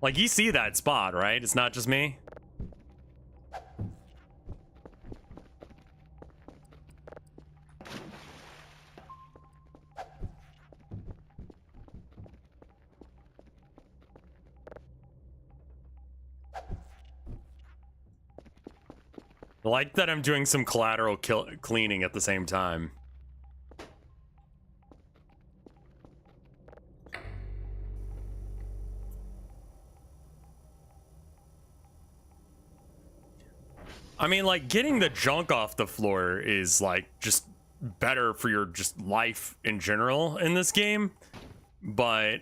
S1: Like, you see that spot, right? It's not just me. I like that I'm doing some collateral cleaning at the same time. I mean, like, getting the junk off the floor is, like, just better for your just life in general in this game. But,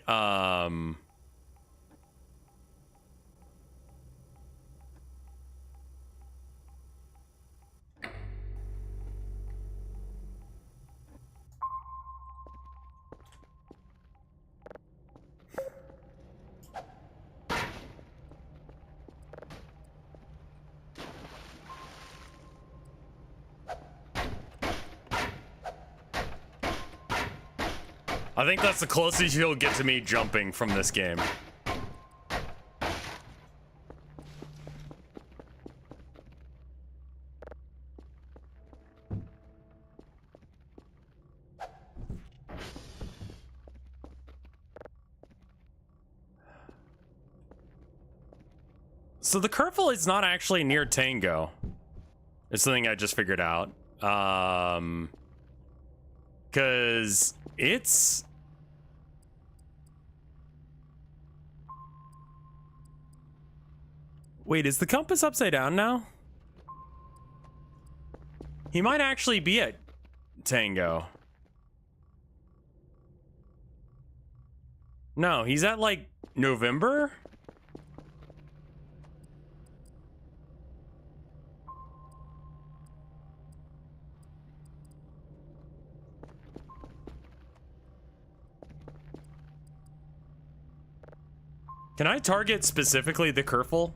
S1: I think that's the closest you'll get to me jumping from this game. So the Kerfel is not actually near Tango. It's something I just figured out. Because it's... Wait, is the compass upside down now? He might actually be at Tango. No, he's at, like, November? Can I target specifically the Kerfel?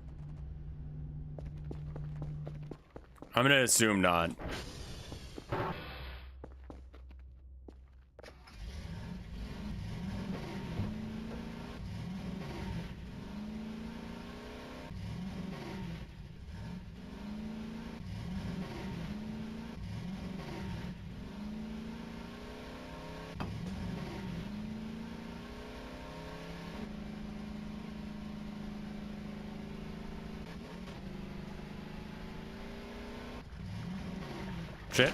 S1: I'm gonna assume not. Shit.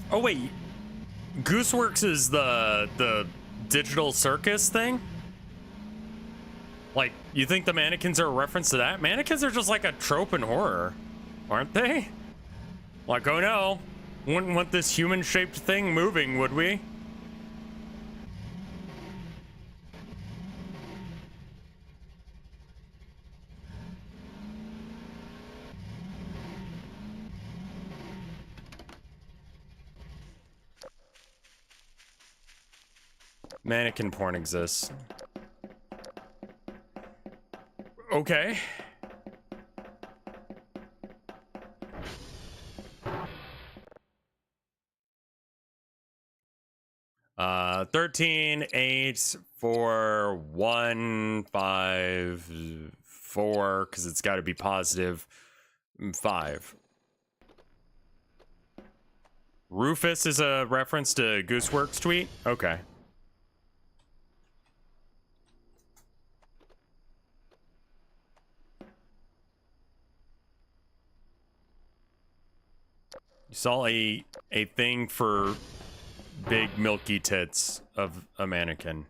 S1: Oh wait, Gooseworks is the digital circus thing? Like, you think the mannequins are a reference to that? Mannequins are just like a trope in horror, aren't they? Like, oh no, wouldn't want this human-shaped thing moving, would we? Mannequin porn exists. Okay. 13, 8, 4, 1, 5, 4, because it's got to be positive. 5. Rufus is a reference to Gooseworks tweet? Okay. You saw a thing for big milky tits of a mannequin.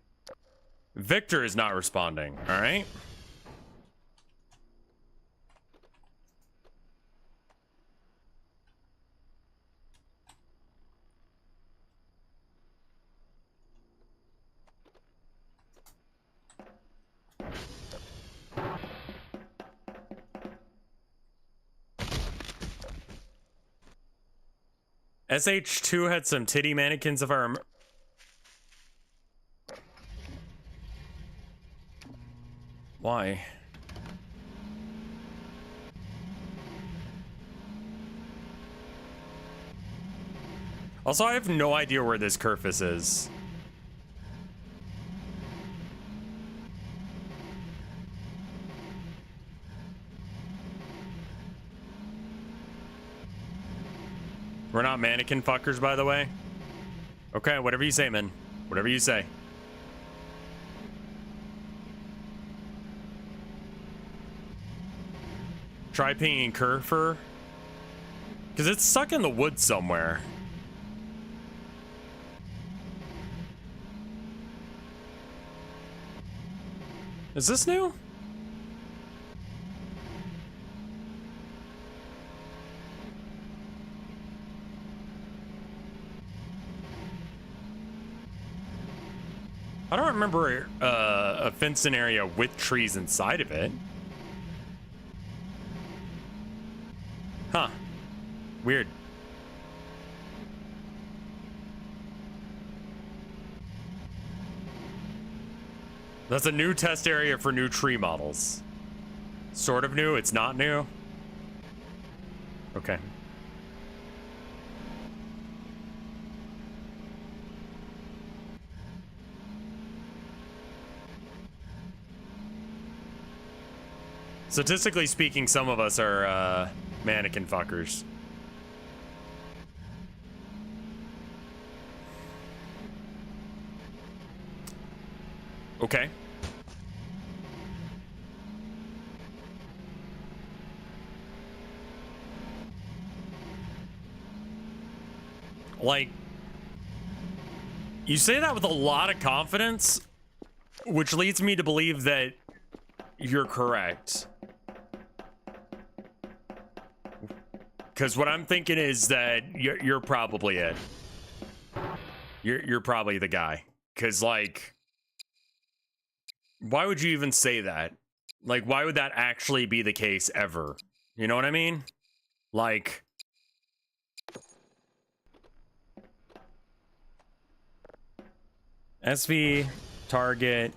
S1: Victor is not responding, all right? SH2 had some titty mannequins of our... Why? Also, I have no idea where this Kerfus is. We're not mannequin fuckers, by the way. Okay, whatever you say, man. Whatever you say. Try pinging Kerfer. Because it's stuck in the woods somewhere. Is this new? I don't remember a fenced-in area with trees inside of it. Huh. Weird. That's a new test area for new tree models. Sort of new, it's not new. Okay. Statistically speaking, some of us are mannequin fuckers. Okay. Like, you say that with a lot of confidence, which leads me to believe that you're correct. Because what I'm thinking is that you're probably it. You're probably the guy. Because, like, why would you even say that? Like, why would that actually be the case ever? You know what I mean? Like... SV target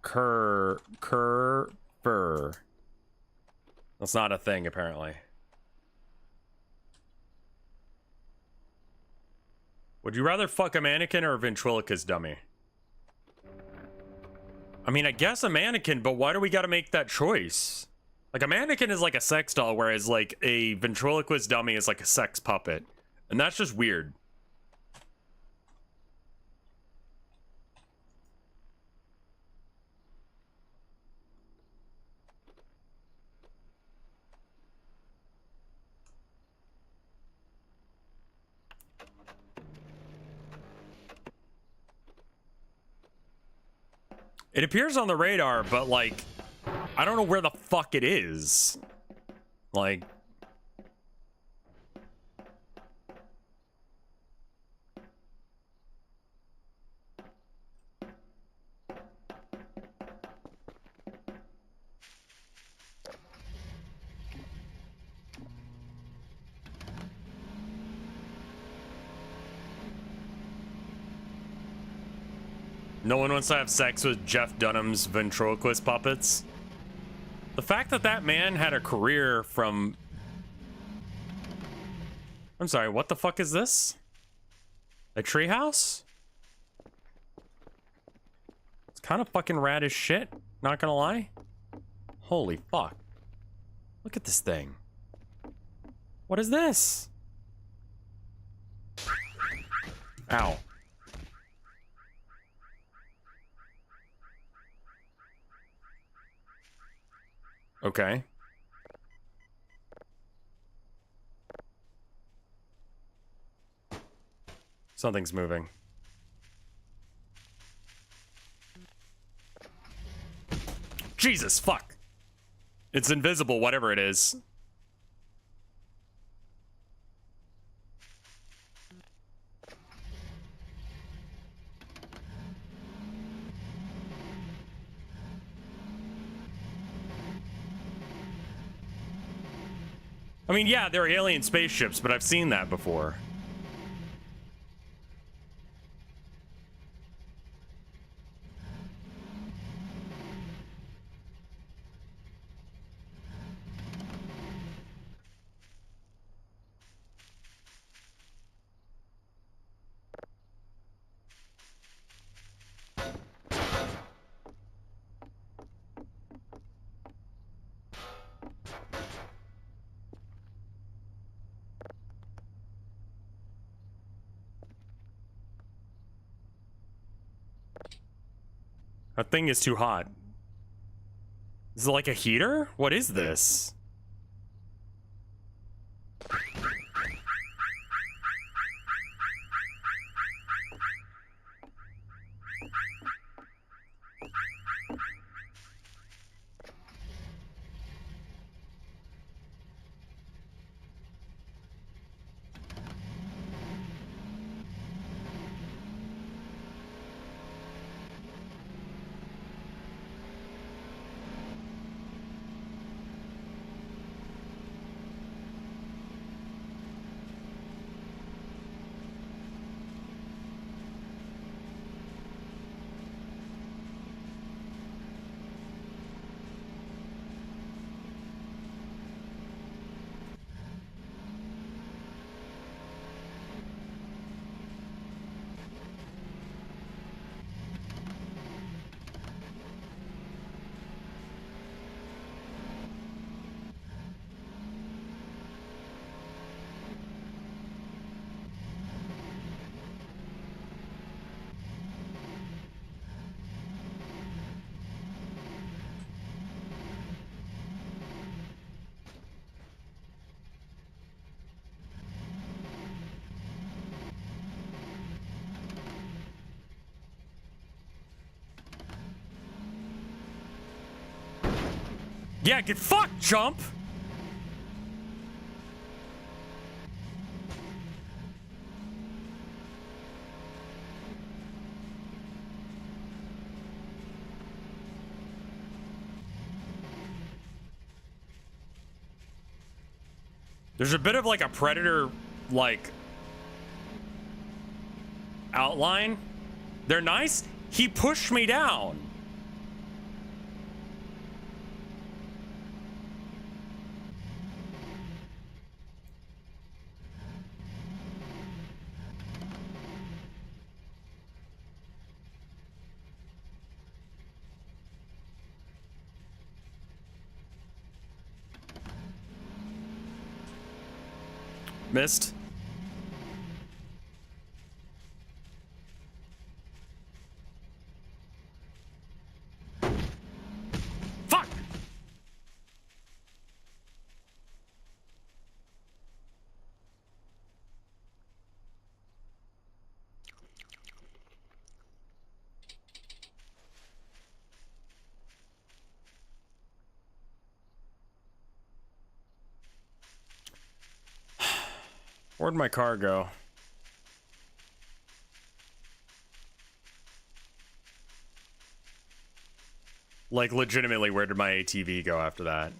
S1: Kerfer. That's not a thing, apparently. Would you rather fuck a mannequin or a ventriloquist dummy? I mean, I guess a mannequin, but why do we gotta make that choice? Like, a mannequin is like a sex doll, whereas, like, a ventriloquist dummy is like a sex puppet. And that's just weird. It appears on the radar, but like, I don't know where the fuck it is. Like, no one wants to have sex with Jeff Dunham's ventriloquist puppets. The fact that that man had a career from... I'm sorry, what the fuck is this? A treehouse? It's kind of fucking rad as shit, not gonna lie. Holy fuck. Look at this thing. What is this? Ow. Okay. Something's moving. Jesus, fuck. It's invisible, whatever it is. I mean, yeah, they're alien spaceships, but I've seen that before. That thing is too hot. Is it like a heater? What is this? Yeah, get fucked, chump! There's a bit of like a predator, like, outline. They're nice. He pushed me down. Missed. Fuck! Where'd my car go? Like, legitimately, where did my ATV go after that?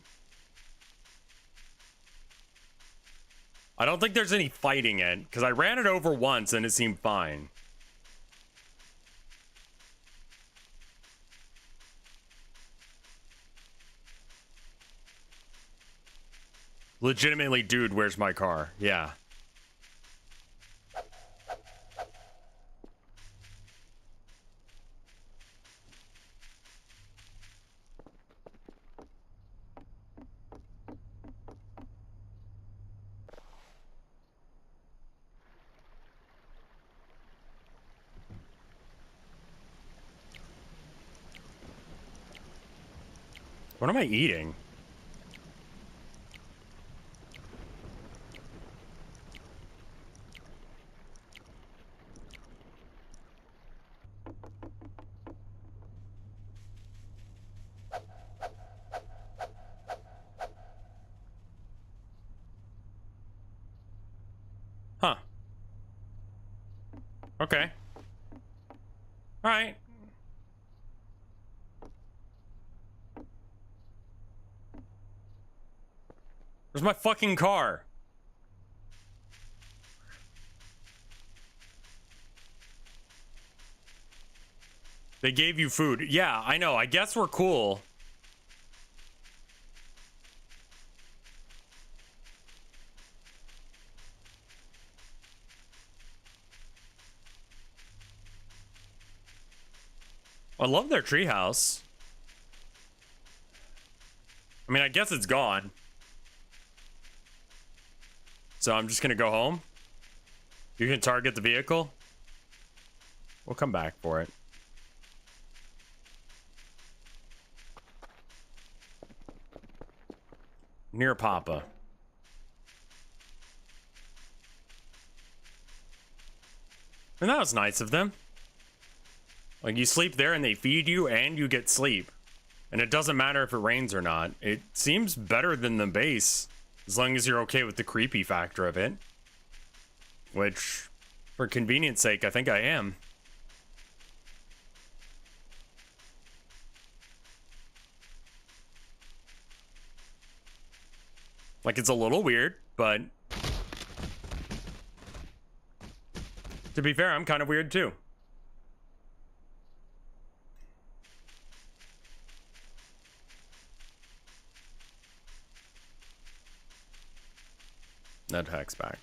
S1: I don't think there's any fighting it, because I ran it over once and it seemed fine. Legitimately, dude, where's my car? Yeah. What am I eating? Huh. Okay. All right. Where's my fucking car? They gave you food. Yeah, I know. I guess we're cool. I love their treehouse. I mean, I guess it's gone. So I'm just gonna go home. You can target the vehicle. We'll come back for it. Near Papa. And that was nice of them. Like, you sleep there and they feed you and you get sleep. And it doesn't matter if it rains or not. It seems better than the base, as long as you're okay with the creepy factor of it. Which, for convenience sake, I think I am. Like, it's a little weird, but to be fair, I'm kind of weird too. That hacks back.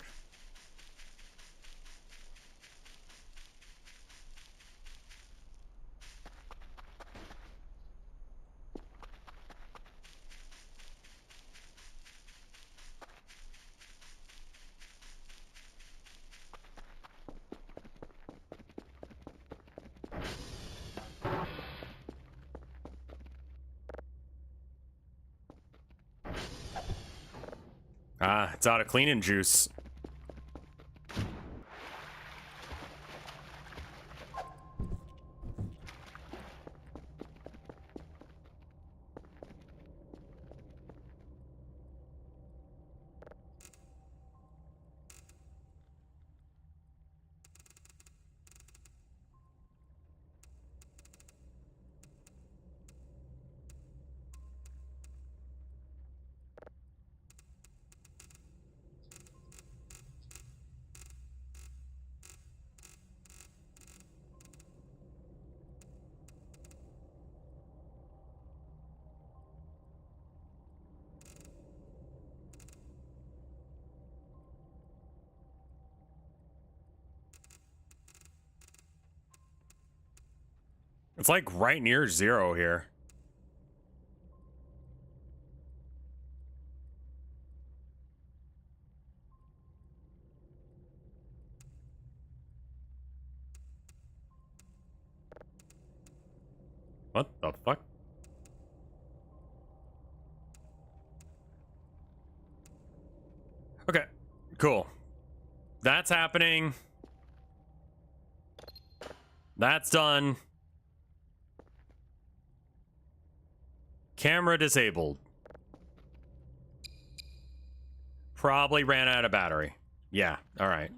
S1: Ah, it's out of cleaning juice. It's like right near 0 here. What the fuck? Okay, cool. That's happening. That's done. Camera disabled. Probably ran out of battery. Yeah, all right.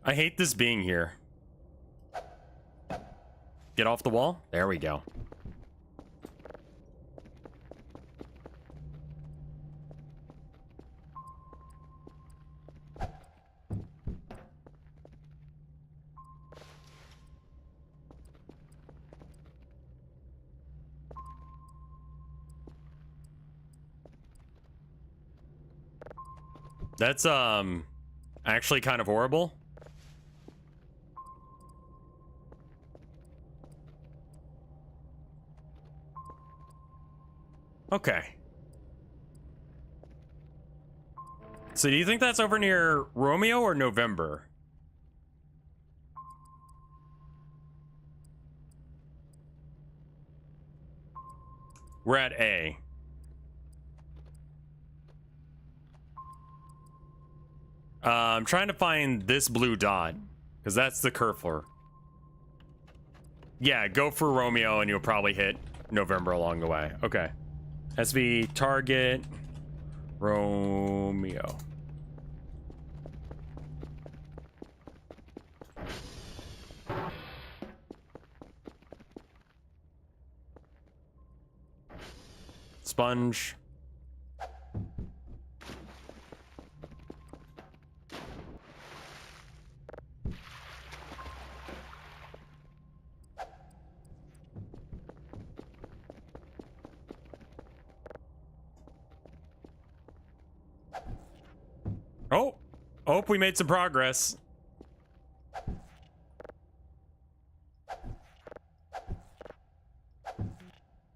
S1: I hate this being here. Get off the wall. There we go. That's actually kind of horrible. Okay. So do you think that's over near Romeo or November? We're at A. I'm trying to find this blue dot, because that's the Kerfler. Yeah, go for Romeo and you'll probably hit November along the way. Okay. SV target Romeo. Sponge. Oh, we made some progress.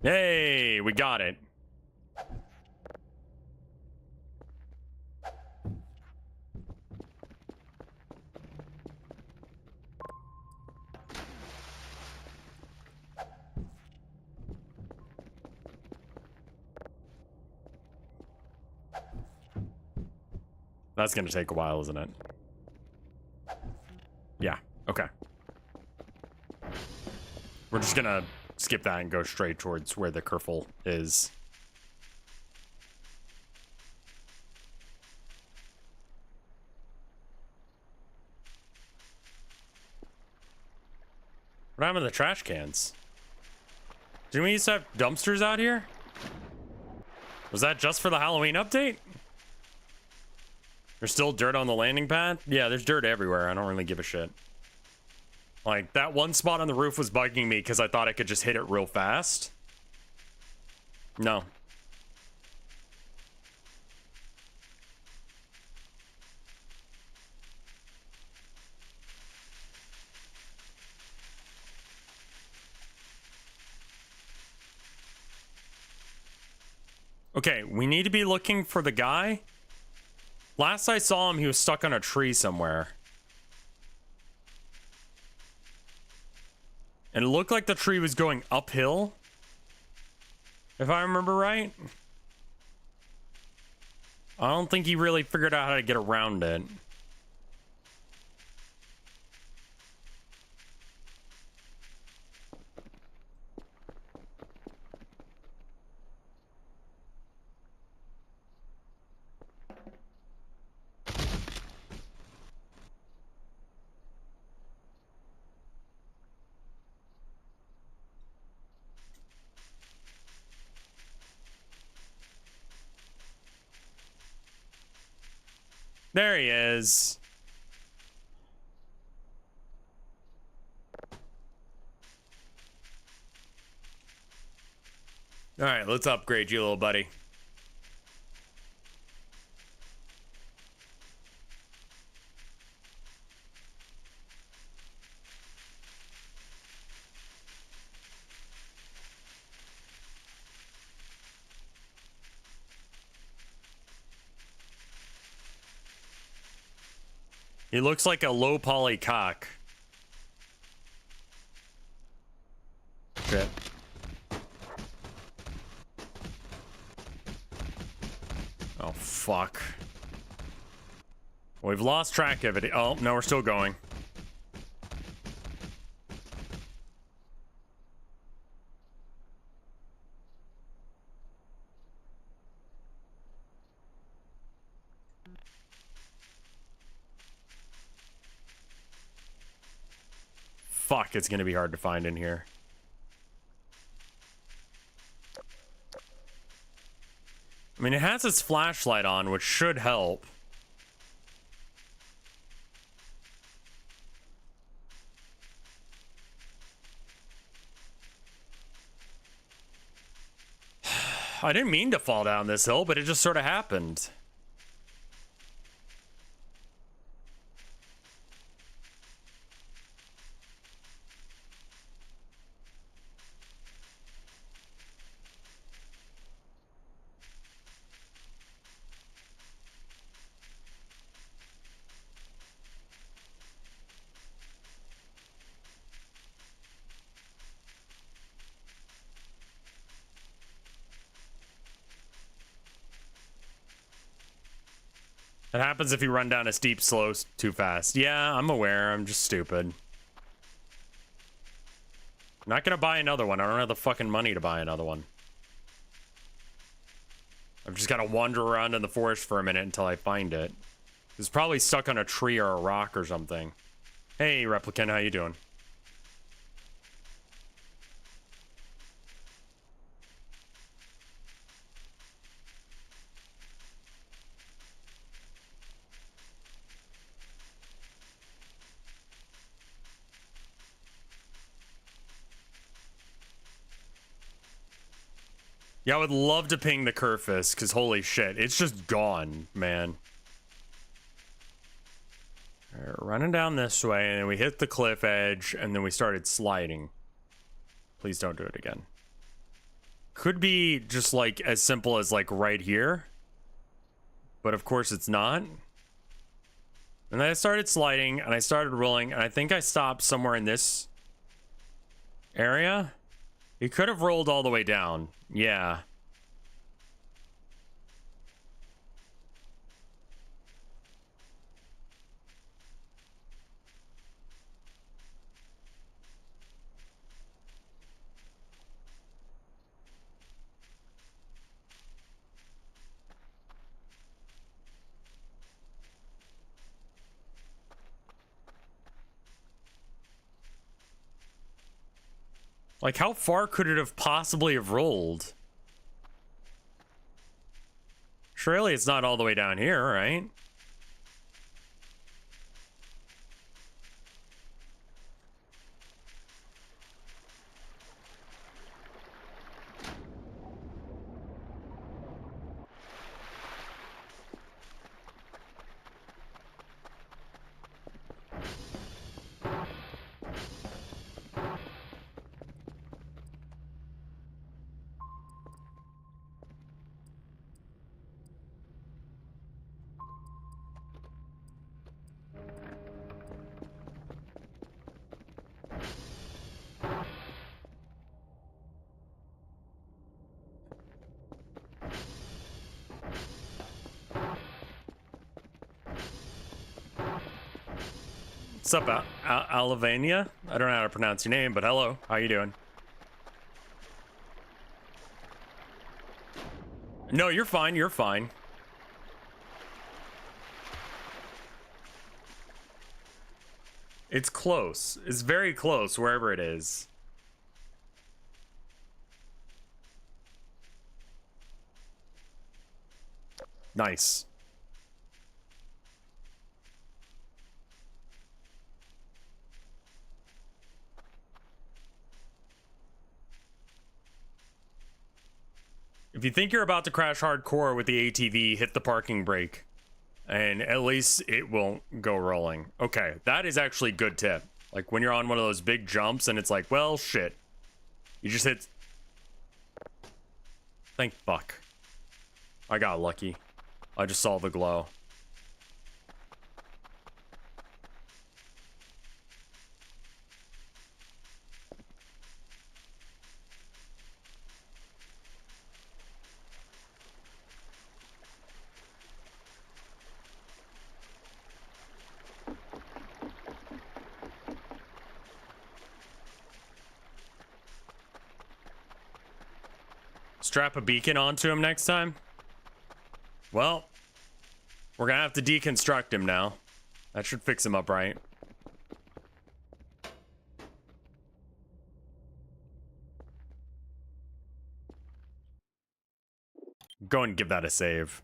S1: Hey, we got it. That's gonna take a while, isn't it? Yeah, okay. We're just gonna skip that and go straight towards where the Kerfle is. What happened to the trash cans? Didn't we used to have dumpsters out here? Was that just for the Halloween update? There's still dirt on the landing pad? Yeah, there's dirt everywhere. I don't really give a shit. Like, that one spot on the roof was bugging me because I thought I could just hit it real fast. No. Okay, we need to be looking for the guy. Last I saw him, he was stuck on a tree somewhere. And it looked like the tree was going uphill, if I remember right. I don't think he really figured out how to get around it. There he is. All right, let's upgrade you, little buddy. He looks like a low poly cock. Shit. Oh, fuck. We've lost track of it. Oh, no, we're still going. fuck, it's gonna be hard to find in here. I mean, it has its flashlight on, which should help. I didn't mean to fall down this hill, but it just sort of happened. It happens if you run down a steep slope too fast. Yeah, I'm aware. I'm just stupid. I'm not gonna buy another one. I don't have the fucking money to buy another one. I've just gotta wander around in the forest for a minute until I find it. It's probably stuck on a tree or a rock or something. Hey, Replicant, how you doing? Yeah, I would love to ping the Kerfist, because holy shit, it's just gone, man. Right, running down this way, and then we hit the cliff edge, and then we started sliding. Please don't do it again. Could be just, like, as simple as, like, right here. But of course it's not. And then I started sliding, and I started rolling, and I think I stopped somewhere in this area. He could have rolled all the way down. Yeah. Like, how far could it have possibly have rolled? Surely it's not all the way down here, right? What's up, Alavania? I don't know how to pronounce your name, but hello. How you doing? No, you're fine. You're fine. It's close. It's very close, wherever it is. Nice. If you think you're about to crash hardcore with the ATV, hit the parking brake. And at least it won't go rolling. Okay, that is actually a good tip. Like, when you're on one of those big jumps and it's like, well, shit. You just hit... Thank fuck. I got lucky. I just saw the glow. Strap a beacon onto him next time? Well, we're gonna have to deconstruct him now. That should fix him up right. Go and give that a save.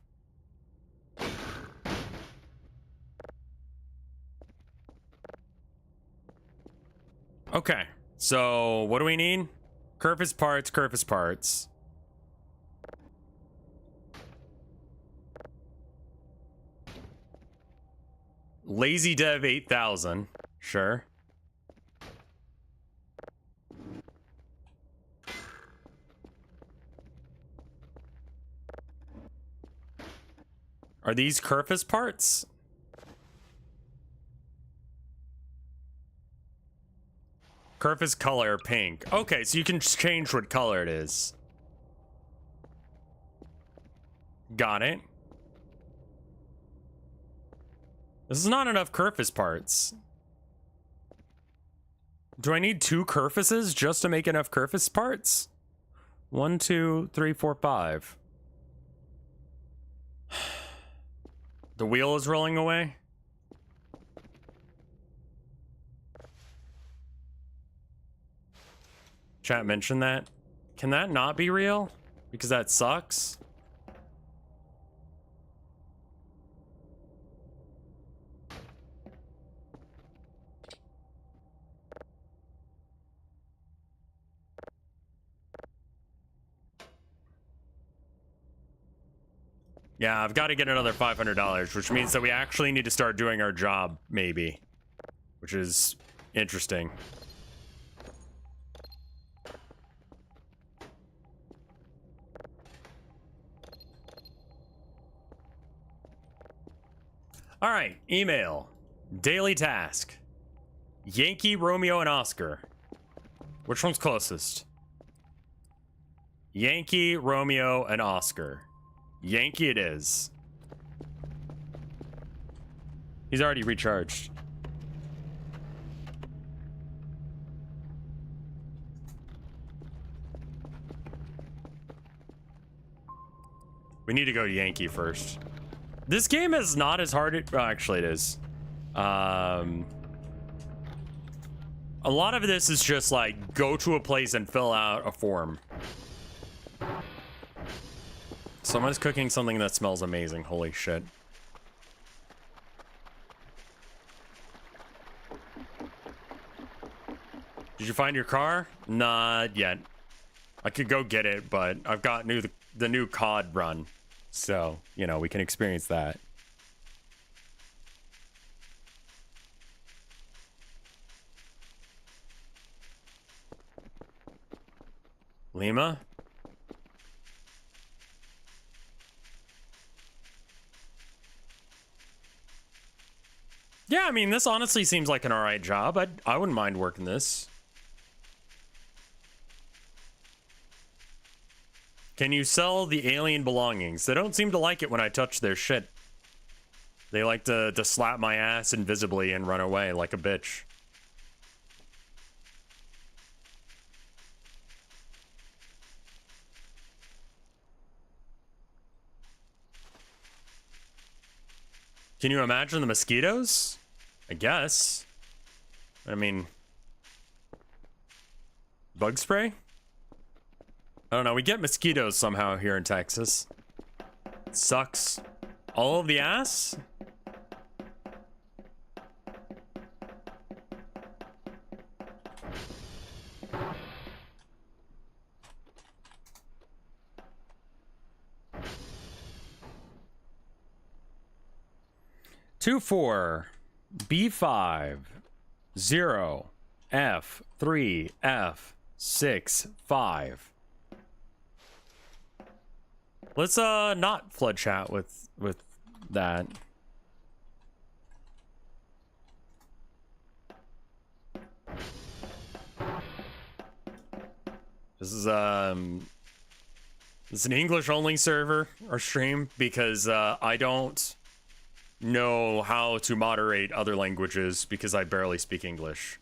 S1: Okay, so what do we need? Curvis parts, Curvis parts. Lazy Dev 8000, sure. Are these Curvis parts? Curvis color pink. Okay, so you can change what color it is. Got it. This is not enough Curvis parts. Do I need 2 Curvises just to make enough Curvis parts? 1, 2, 3, 4, 5. The wheel is rolling away. Chat mentioned that. Can that not be real? Because that sucks. Yeah, I've got to get another $500, which means that we actually need to start doing our job, maybe. Which is interesting. All right, email. Daily task. Yankee, Romeo, and Oscar. Which one's closest? Yankee, Romeo, and Oscar. Yankee it is. He's already recharged. We need to go to Yankee first. This game is not as hard. Well, actually, it is. A lot of this is just like go to a place and fill out a form. Someone's cooking something that smells amazing. Holy shit. Did you find your car? Not yet. I could go get it, but I've got the new COD run. So, you know, we can experience that. Lima? Yeah, I mean, this honestly seems like an alright job. I wouldn't mind working this. Can you sell the alien belongings? They don't seem to like it when I touch their shit. They like to slap my ass invisibly and run away like a bitch. Can you imagine the mosquitoes? I guess. I mean, bug spray? I don't know. We get mosquitoes somehow here in Texas. It sucks. All of the ass? Two, 4, B5, 0, F3, F6, 5. Let's not flood chat with that. This is it's an English only server or stream because I don't know how to moderate other languages because I barely speak English.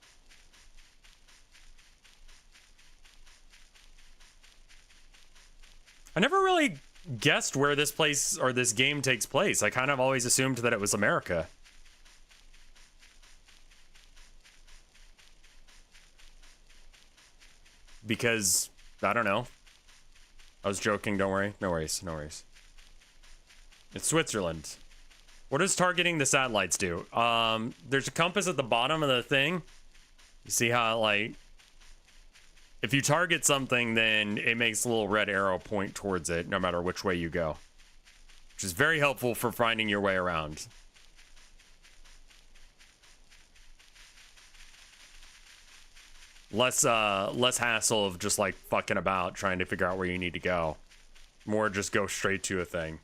S1: I never really guessed where this place or this game takes place. I kind of always assumed that it was America. Because, I don't know. I was joking, don't worry. No worries, no worries. It's Switzerland. What does targeting the satellites do? There's a compass at the bottom of the thing. You see how, like, if you target something, then it makes a little red arrow point towards it, no matter which way you go. Which is very helpful for finding your way around. Less hassle of just, like, fucking about trying to figure out where you need to go. More just go straight to a thing.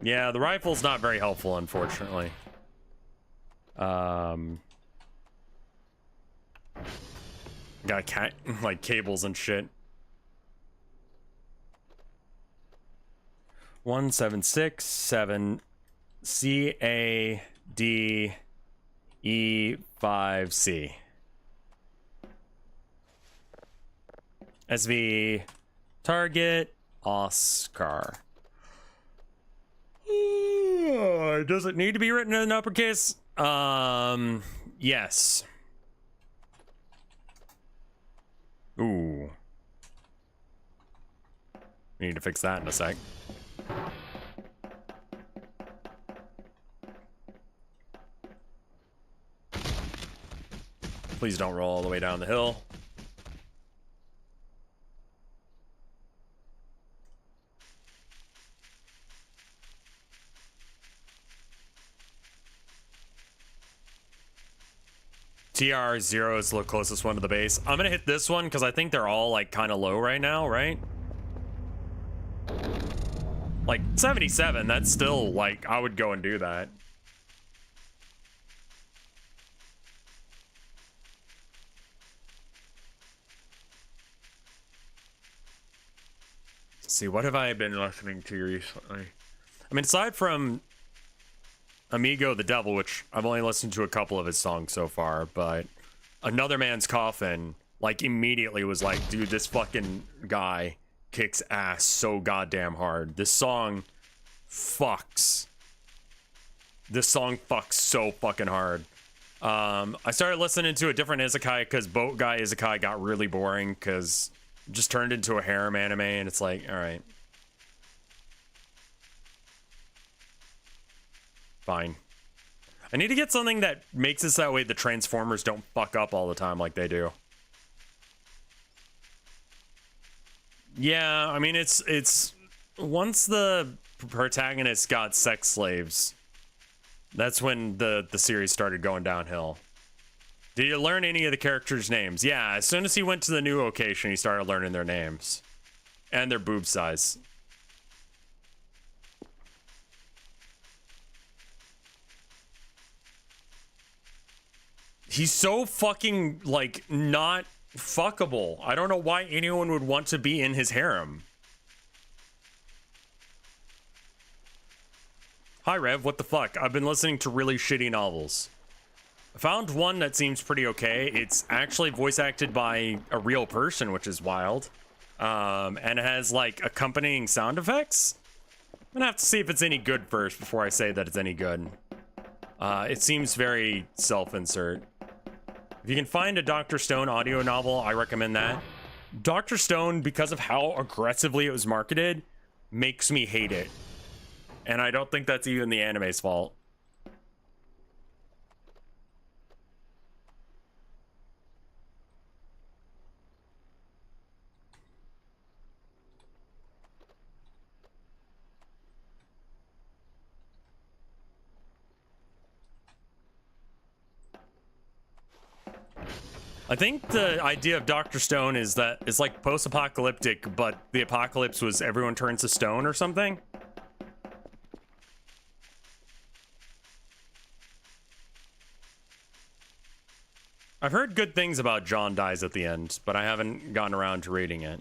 S1: Yeah, the rifle's not very helpful, unfortunately. Got like cables and shit. 1767 CADE5C. SV target Oscar. Does it need to be written in uppercase? Yes. Ooh. We need to fix that in a sec. Please don't roll all the way down the hill. TR0 is the closest one to the base. I'm gonna hit this one because I think they're all like kind of low right now, right? Like 77, that's still like, I would go and do that. Let's see, what have I been listening to recently? I mean, aside from Amigo the Devil, which I've only listened to a couple of his songs so far, but Another Man's Coffin, like, immediately was like, dude, this fucking guy kicks ass so goddamn hard. This song fucks. This song fucks so fucking hard. I started listening to a different Isekai because Boat Guy Isekai got really boring because it just turned into a harem anime, and it's like, all right. Fine. I need to get something that makes it that way the Transformers don't fuck up all the time like they do. Yeah, I mean, it's once the protagonist got sex slaves, that's when the series started going downhill. Did you learn any of the characters' names? Yeah, as soon as he went to the new location, he started learning their names and their boob size. He's so fucking, like, not fuckable. I don't know why anyone would want to be in his harem. Hi, Rev, what the fuck? I've been listening to really shitty novels. I found one that seems pretty okay. It's actually voice acted by a real person, which is wild. And it has, like, accompanying sound effects. I'm gonna have to see if it's any good first before I say that it's any good. It seems very self-insert. If you can find a Dr. Stone audio novel, I recommend that. Dr. Stone, because of how aggressively it was marketed, makes me hate it. And I don't think that's even the anime's fault. I think the idea of Dr. Stone is that it's like post-apocalyptic, but the apocalypse was everyone turns to stone or something. I've heard good things about John dies at the end, but I haven't gotten around to reading it.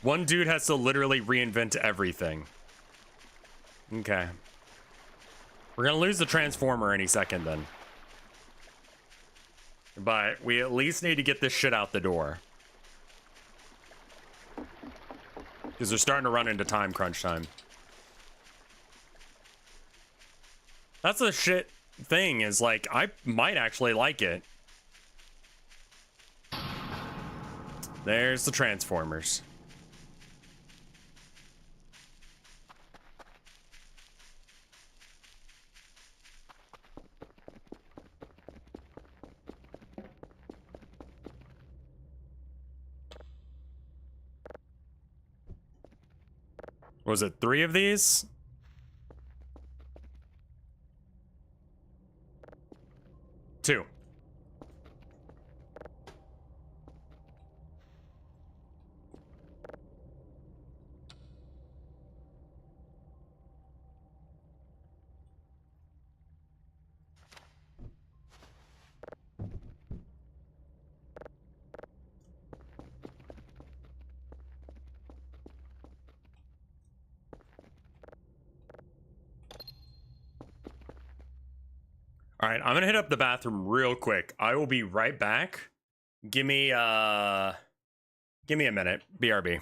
S1: One dude has to literally reinvent everything. Okay. We're gonna lose the Transformer any second then. But we at least need to get this shit out the door. Because they're starting to run into time crunch time. That's the shit thing, is like, I might actually like it. There's the Transformers. Was it 3 of these? Two. All right, I'm gonna hit up the bathroom real quick. I will be right back. Give me a minute. BRB.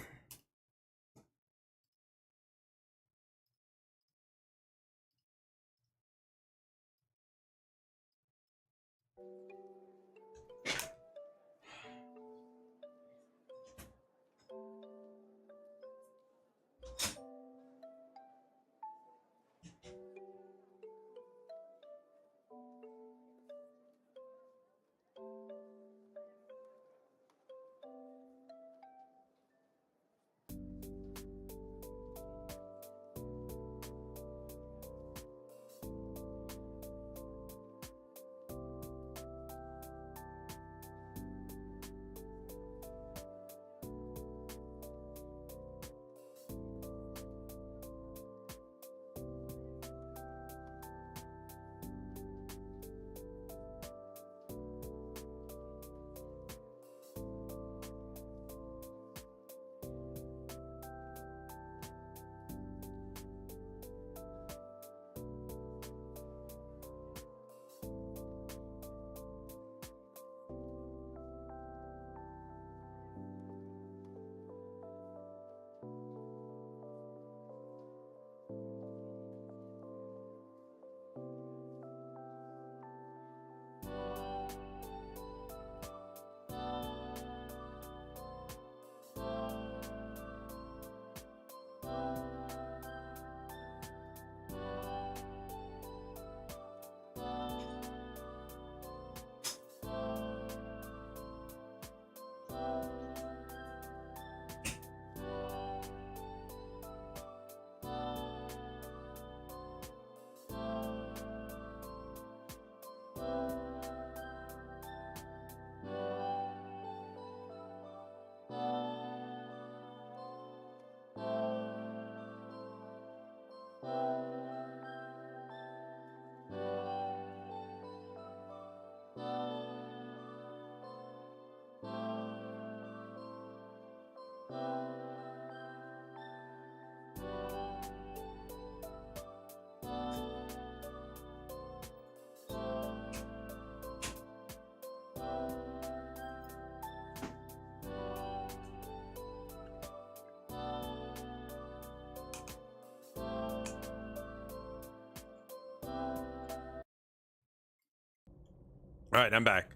S1: All right, I'm back.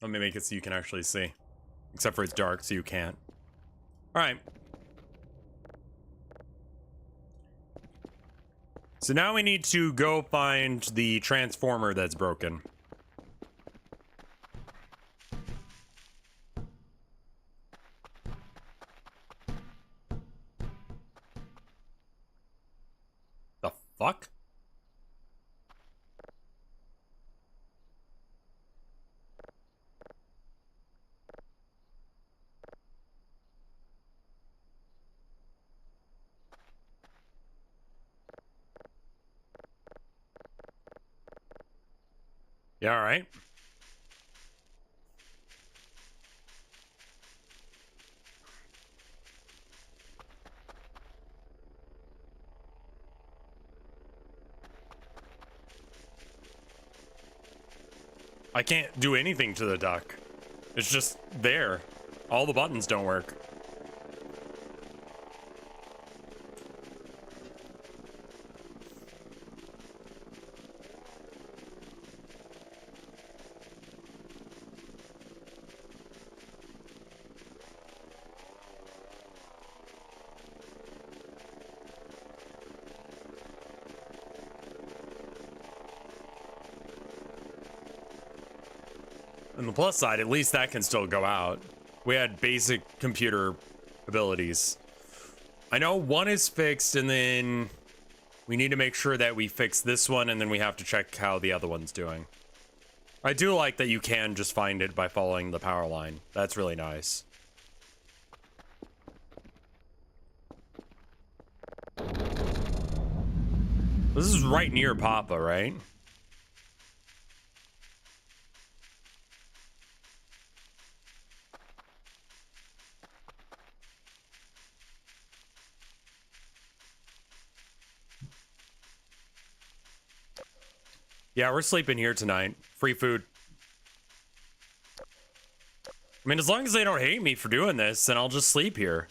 S1: Let me make it so you can actually see. Except for it's dark, so you can't. All right. So now we need to go find the transformer that's broken. The fuck? Yeah, all right. I can't do anything to the duck. It's just there. All the buttons don't work. On the plus side, at least that can still go out. We had basic computer abilities. I know one is fixed, and then we need to make sure that we fix this one, and then we have to check how the other one's doing. I do like that you can just find it by following the power line. That's really nice. This is right near Papa, right? Yeah, we're sleeping here tonight. Free food. I mean, as long as they don't hate me for doing this, then I'll just sleep here.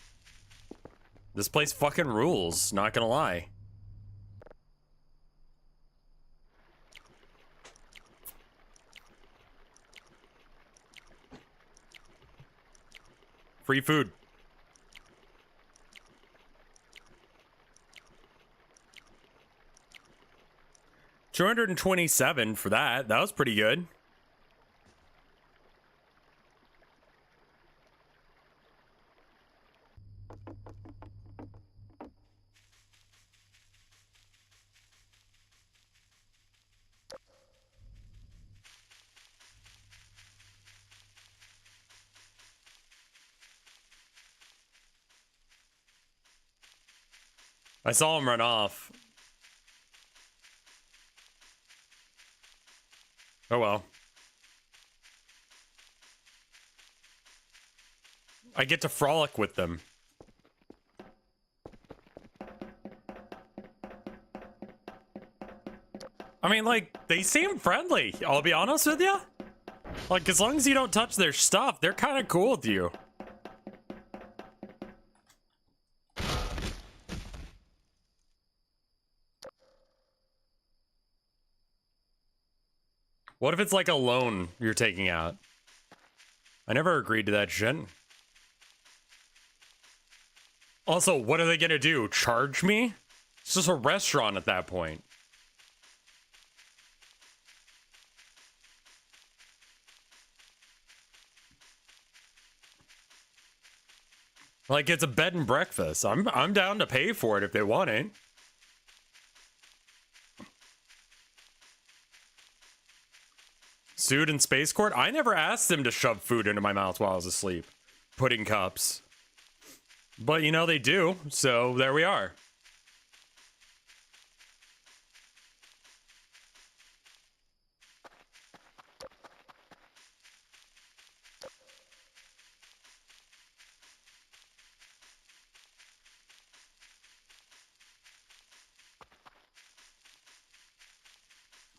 S1: This place fucking rules, not gonna lie. Free food. $227 for that. That was pretty good. I saw him run off. Oh well. I get to frolic with them. I mean, like, they seem friendly, I'll be honest with you. Like, as long as you don't touch their stuff, they're kind of cool with you. What if it's like a loan you're taking out? I never agreed to that shit. Also, what are they gonna do? Charge me? It's just a restaurant at that point. Like, it's a bed and breakfast. I'm down to pay for it if they want it. Sued in Space Court? I never asked them to shove food into my mouth while I was asleep. Pudding cups. But, you know, they do, so there we are.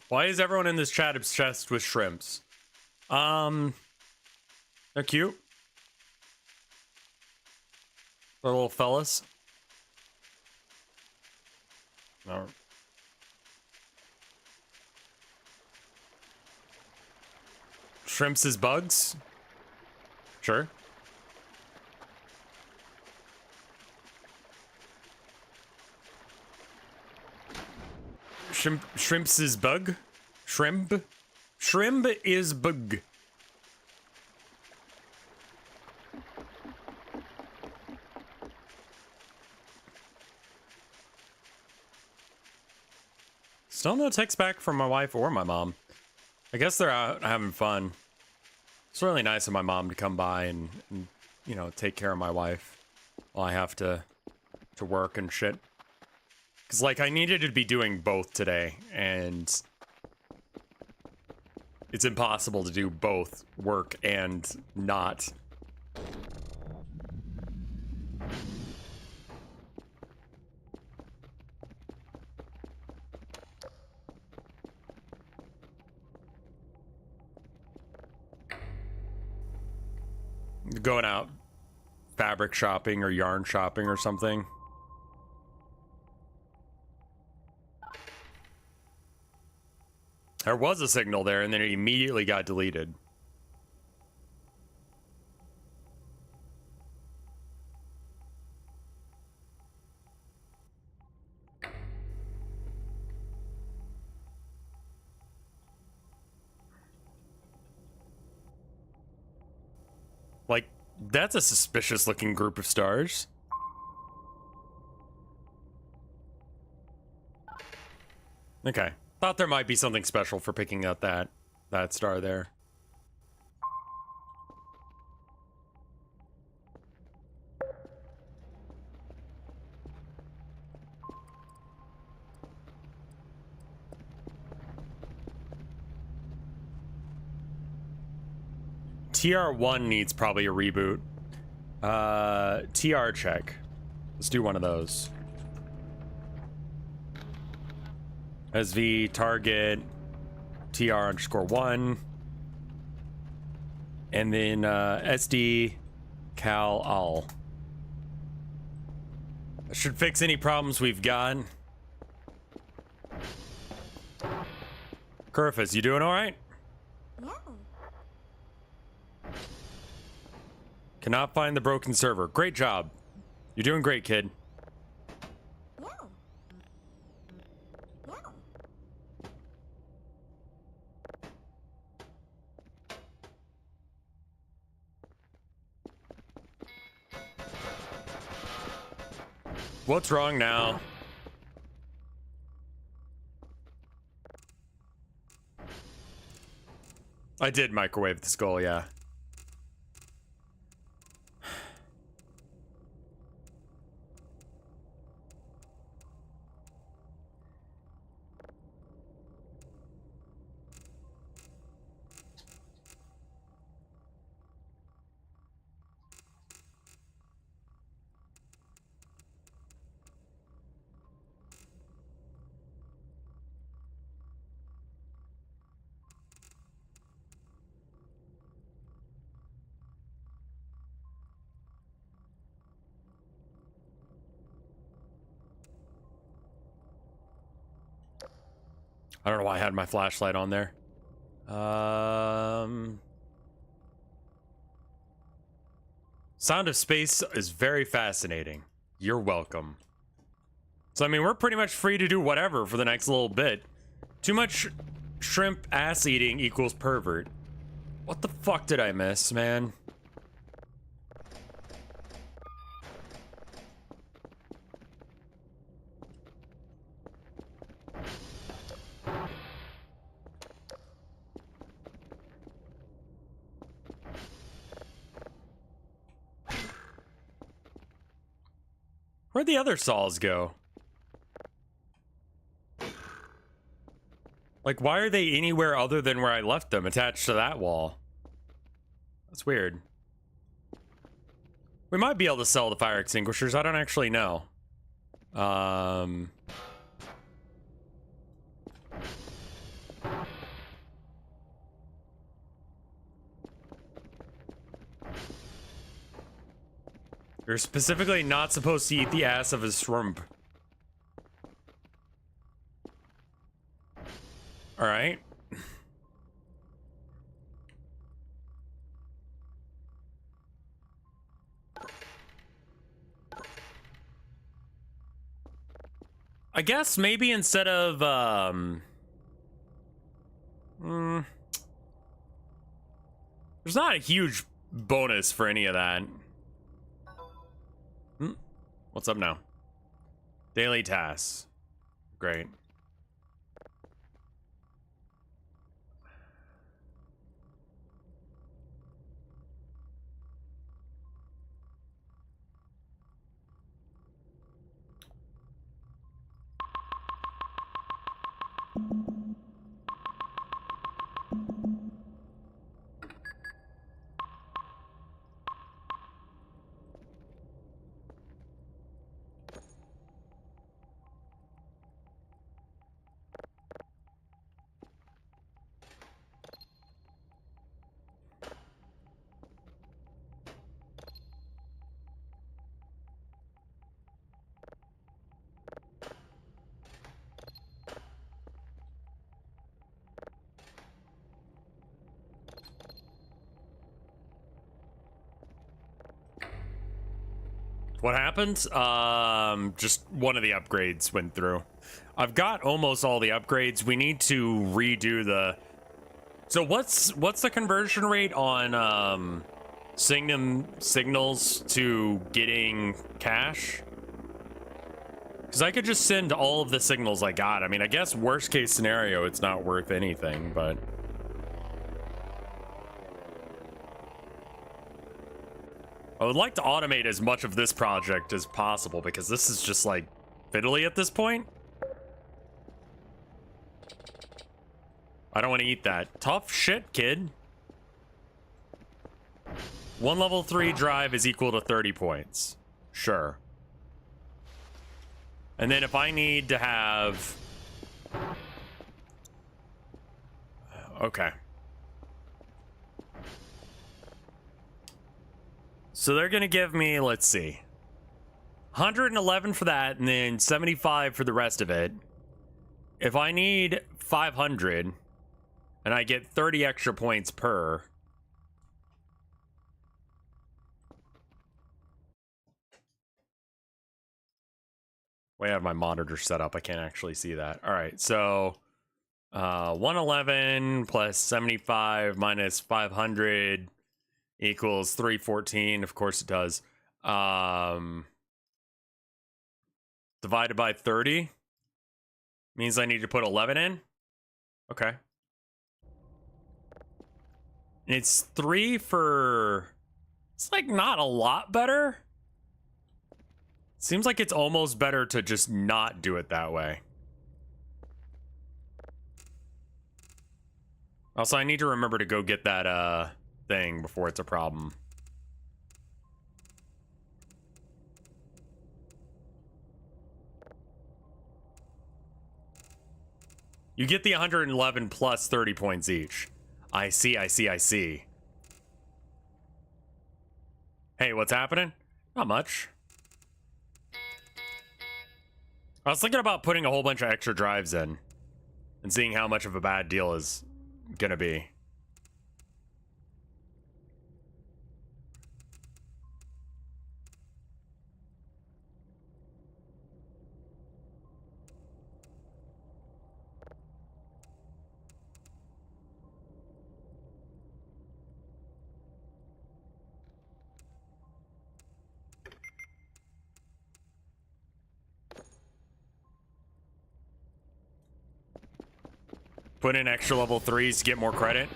S1: Why is everyone in this chat obsessed with shrimps? They're cute. They're little fellas. No. Shrimps is bugs? Sure. Shrimps is bug? Shrimp? Shrimp is bug. Still no text back from my wife or my mom. I guess they're out having fun. It's really nice of my mom to come by and you know, take care of my wife while I have to work and shit. Because, like, I needed to be doing both today, and it's impossible to do both work and not. Going out fabric shopping or yarn shopping or something. There was a signal there, and then it immediately got deleted. Like, that's a suspicious looking group of stars. Okay. Thought there might be something special for picking out that star there. TR1 needs probably a reboot. TR check. Let's do one of those. SV target TR_1. And then SD cal all. That should fix any problems we've got. Kurfus, you doing alright?
S2: Yeah.
S1: Cannot find the broken server. Great job. You're doing great, kid.
S2: Yeah. Yeah.
S1: What's wrong now? I did microwave the skull, yeah. I don't know why I had my flashlight on there. Sound of Space is very fascinating. You're welcome. So, I mean, we're pretty much free to do whatever for the next little bit. Too much shrimp ass eating equals pervert. What the fuck did I miss, man? Where'd the other saws go? Like, why are they anywhere other than where I left them, attached to that wall? That's weird. We might be able to sell the fire extinguishers. I don't actually know. You're specifically not supposed to eat the ass of a shrimp. Alright. I guess maybe instead of, there's not a huge bonus for any of that. What's up now? Daily tasks. Great. What happened? Just one of the upgrades went through. I've got almost all the upgrades. We need to redo the... So what's the conversion rate on signals to getting cash. Because I could just send all of the signals I got. I mean, I guess worst case scenario, it's not worth anything, but... I would like to automate as much of this project as possible because this is just like fiddly at this point. I don't want to eat that. Tough shit, kid. One level 3 drive is equal to 30 points. Sure. And then if I need to have... Okay. So they're going to give me, let's see, 111 for that and then 75 for the rest of it. If I need 500 and I get 30 extra points per... I have my monitor set up. I can't actually see that. All right, so 111 plus 75 minus 500 equals 314. Of course it does. Divided by 30 means I need to put 11 in. Okay. It's 3 for... It's like not a lot better. Seems like it's almost better to just not do it that way. Also, I need to remember to go get that thing before it's a problem. You get the 111 plus 30 points each. I see, I see, I see. Hey, what's happening? Not much. I was thinking about putting a whole bunch of extra drives in and seeing how much of a bad deal is gonna be. Put in extra level 3s to get more credit.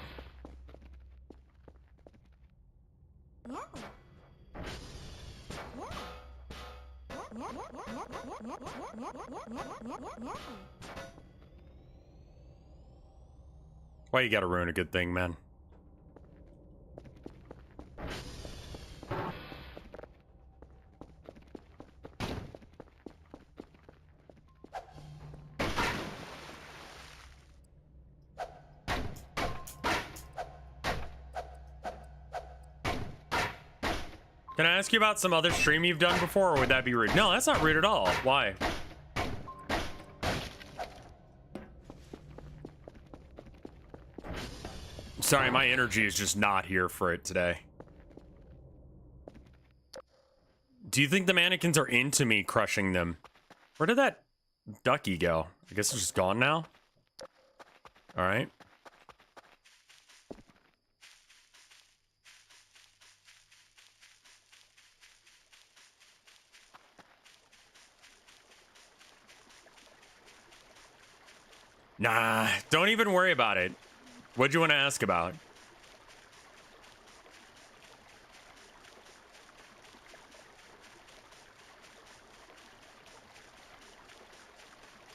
S1: Why you gotta ruin a good thing, man? Can I ask you about some other stream you've done before, or would that be rude? No, that's not rude at all. Why? Sorry, my energy is just not here for it today. Do you think the mannequins are into me crushing them? Where did that ducky go? I guess it's just gone now? Alright. Nah, don't even worry about it. What'd you want to ask about?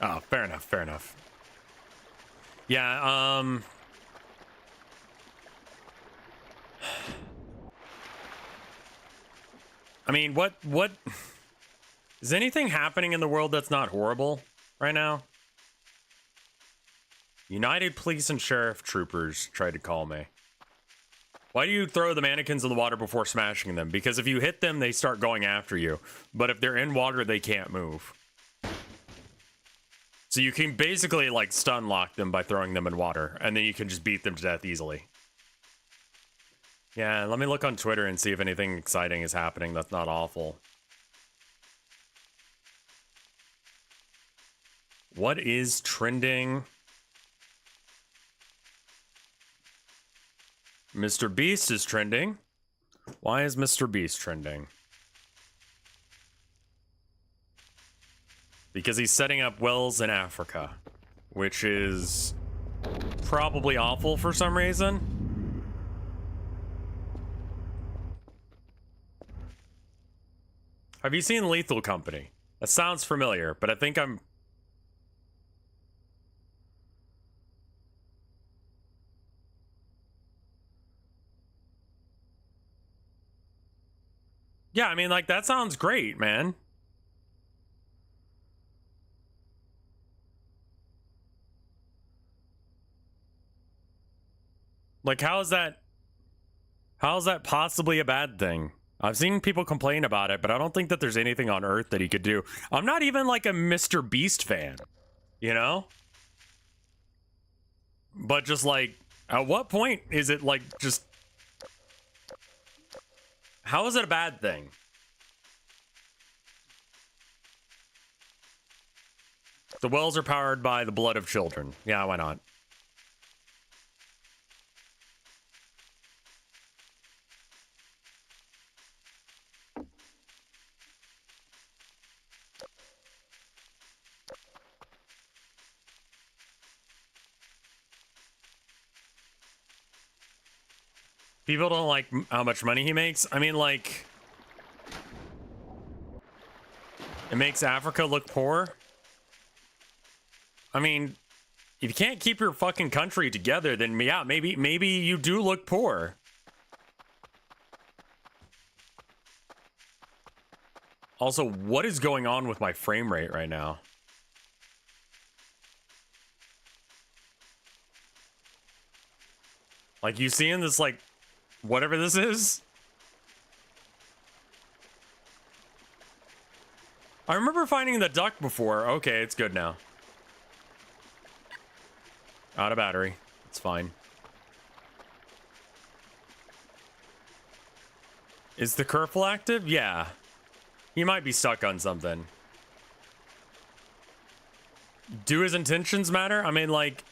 S1: Oh, fair enough, fair enough. Yeah, I mean, what is anything happening in the world that's not horrible right now? United Police and Sheriff Troopers tried to call me. Why do you throw the mannequins in the water before smashing them? Because if you hit them, they start going after you. But if they're in water, they can't move. So you can basically, like, stun lock them by throwing them in water. And then you can just beat them to death easily. Yeah, let me look on Twitter and see if anything exciting is happening that's not awful. What is trending? Mr. Beast is trending. Why is Mr. Beast trending? Because he's setting up wells in Africa, which is probably awful for some reason. Have you seen Lethal Company? That sounds familiar, but I think I'm... Yeah, I mean, like, that sounds great, man. Like, how is that possibly a bad thing? I've seen people complain about it, but I don't think that there's anything on Earth that he could do. I'm not even like a Mr. Beast fan, you know? But just like, at what point is it like just... How is it a bad thing? The wells are powered by the blood of children. Yeah, why not? People don't like how much money he makes. I mean, like... It makes Africa look poor. I mean, if you can't keep your fucking country together, then yeah, maybe you do look poor. Also, what is going on with my frame rate right now? Like, you seeing this, like, whatever this is? I remember finding the duck before. Okay, it's good now. Out of battery. It's fine. Is the Kerfl active? Yeah. He might be stuck on something. Do his intentions matter? I mean, like...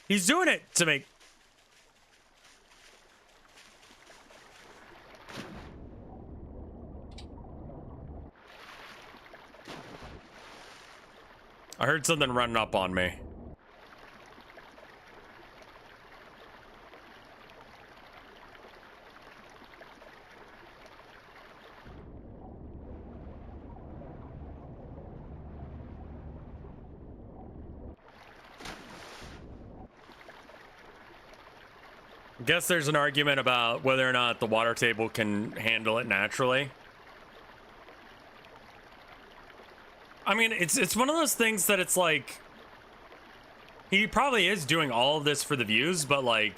S1: He's doing it to make... I heard something running up on me. I guess there's an argument about whether or not the water table can handle it naturally. I mean, it's one of those things that it's like... He probably is doing all of this for the views, but like...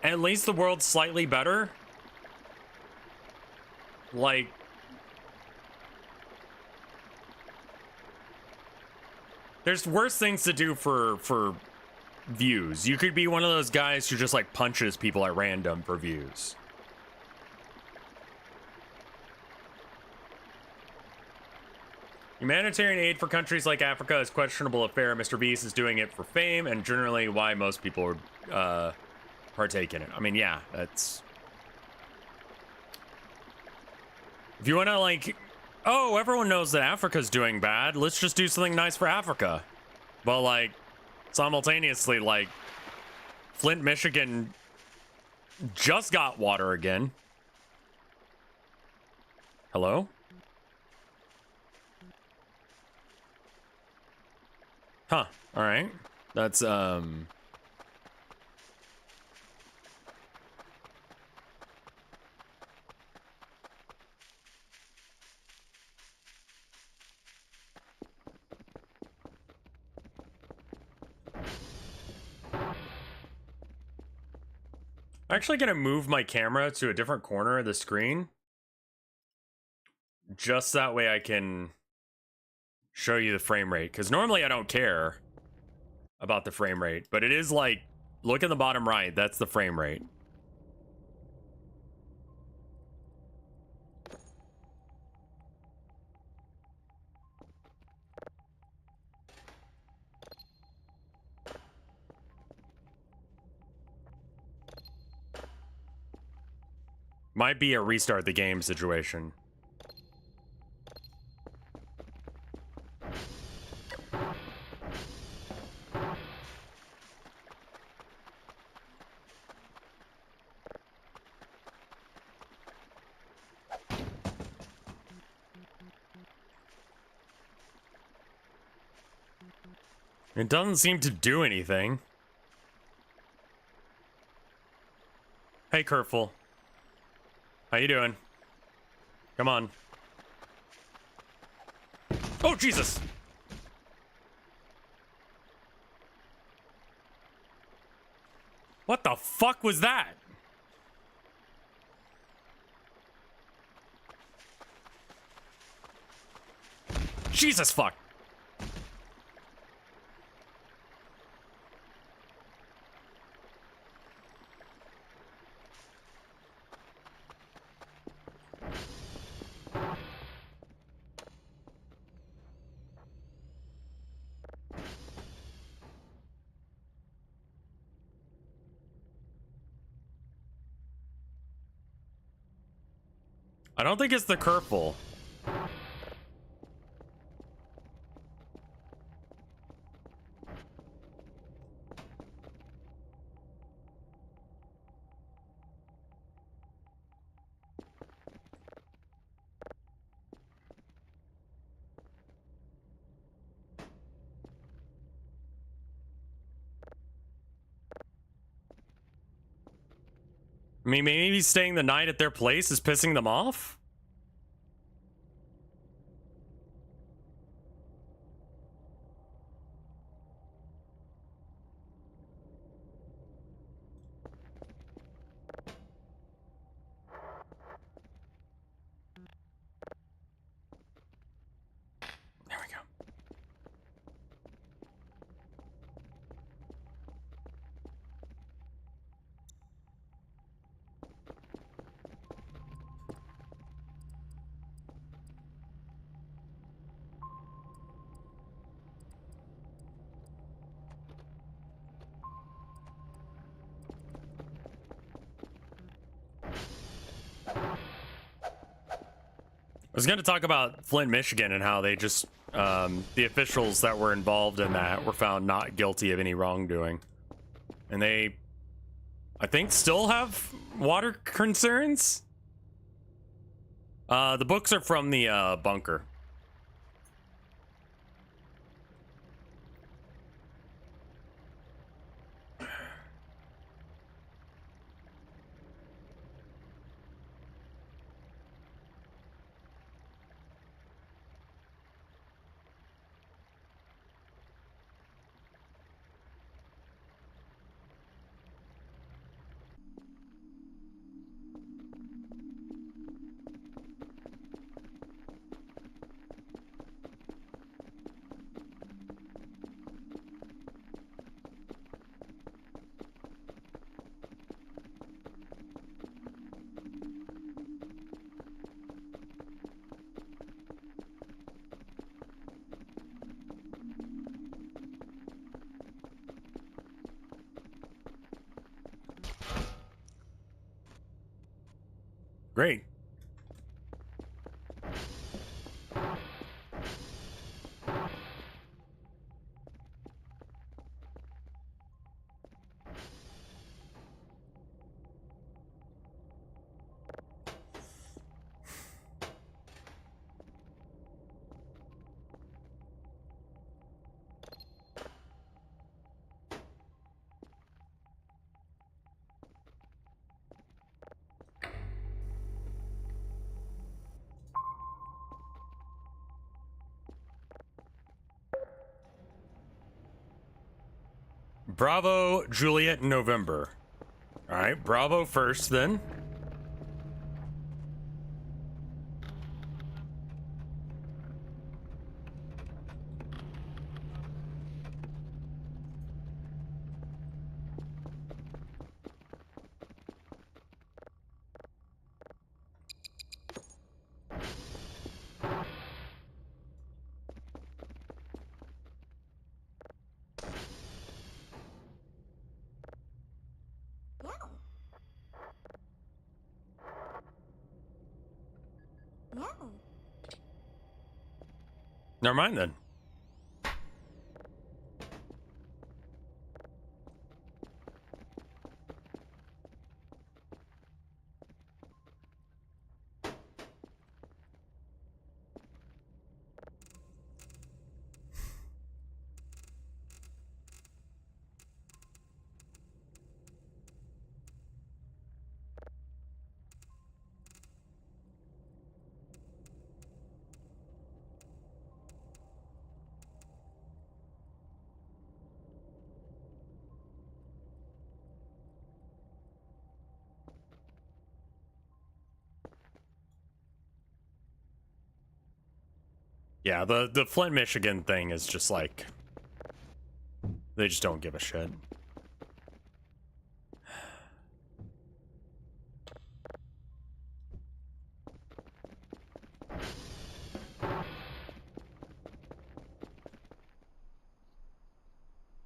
S1: At least the world's slightly better. Like... There's worse things to do for views. You could be one of those guys who just like punches people at random for views. Humanitarian aid for countries like Africa is questionable affair. Mr. Beast is doing it for fame and generally why most people would partake in it. I mean, yeah, that's... If you want to like... Oh, everyone knows that Africa's doing bad. Let's just do something nice for Africa. But like, simultaneously, like, Flint, Michigan just got water again. Hello? Huh. All right. That's, I'm actually gonna move my camera to a different corner of the screen. Just that way I can show you the frame rate. Because normally I don't care about the frame rate. But it is like, look at the bottom right. That's the frame rate. Might be a restart the game situation. It doesn't seem to do anything. Hey, Kurtful. How you doing? Come on. Oh, Jesus! What the fuck was that? Jesus fuck! I don't think it's the Kurtful. I mean, maybe staying the night at their place is pissing them off? There we go. I was going to talk about Flint, Michigan, and how they just, the officials that were involved in that were found not guilty of any wrongdoing. And they, I think, still have water concerns? The books are from the, bunker. Great. Bravo, Juliet, November. All right, Bravo first, then. Never mind then. Yeah, the Flint, Michigan thing is just like, they just don't give a shit.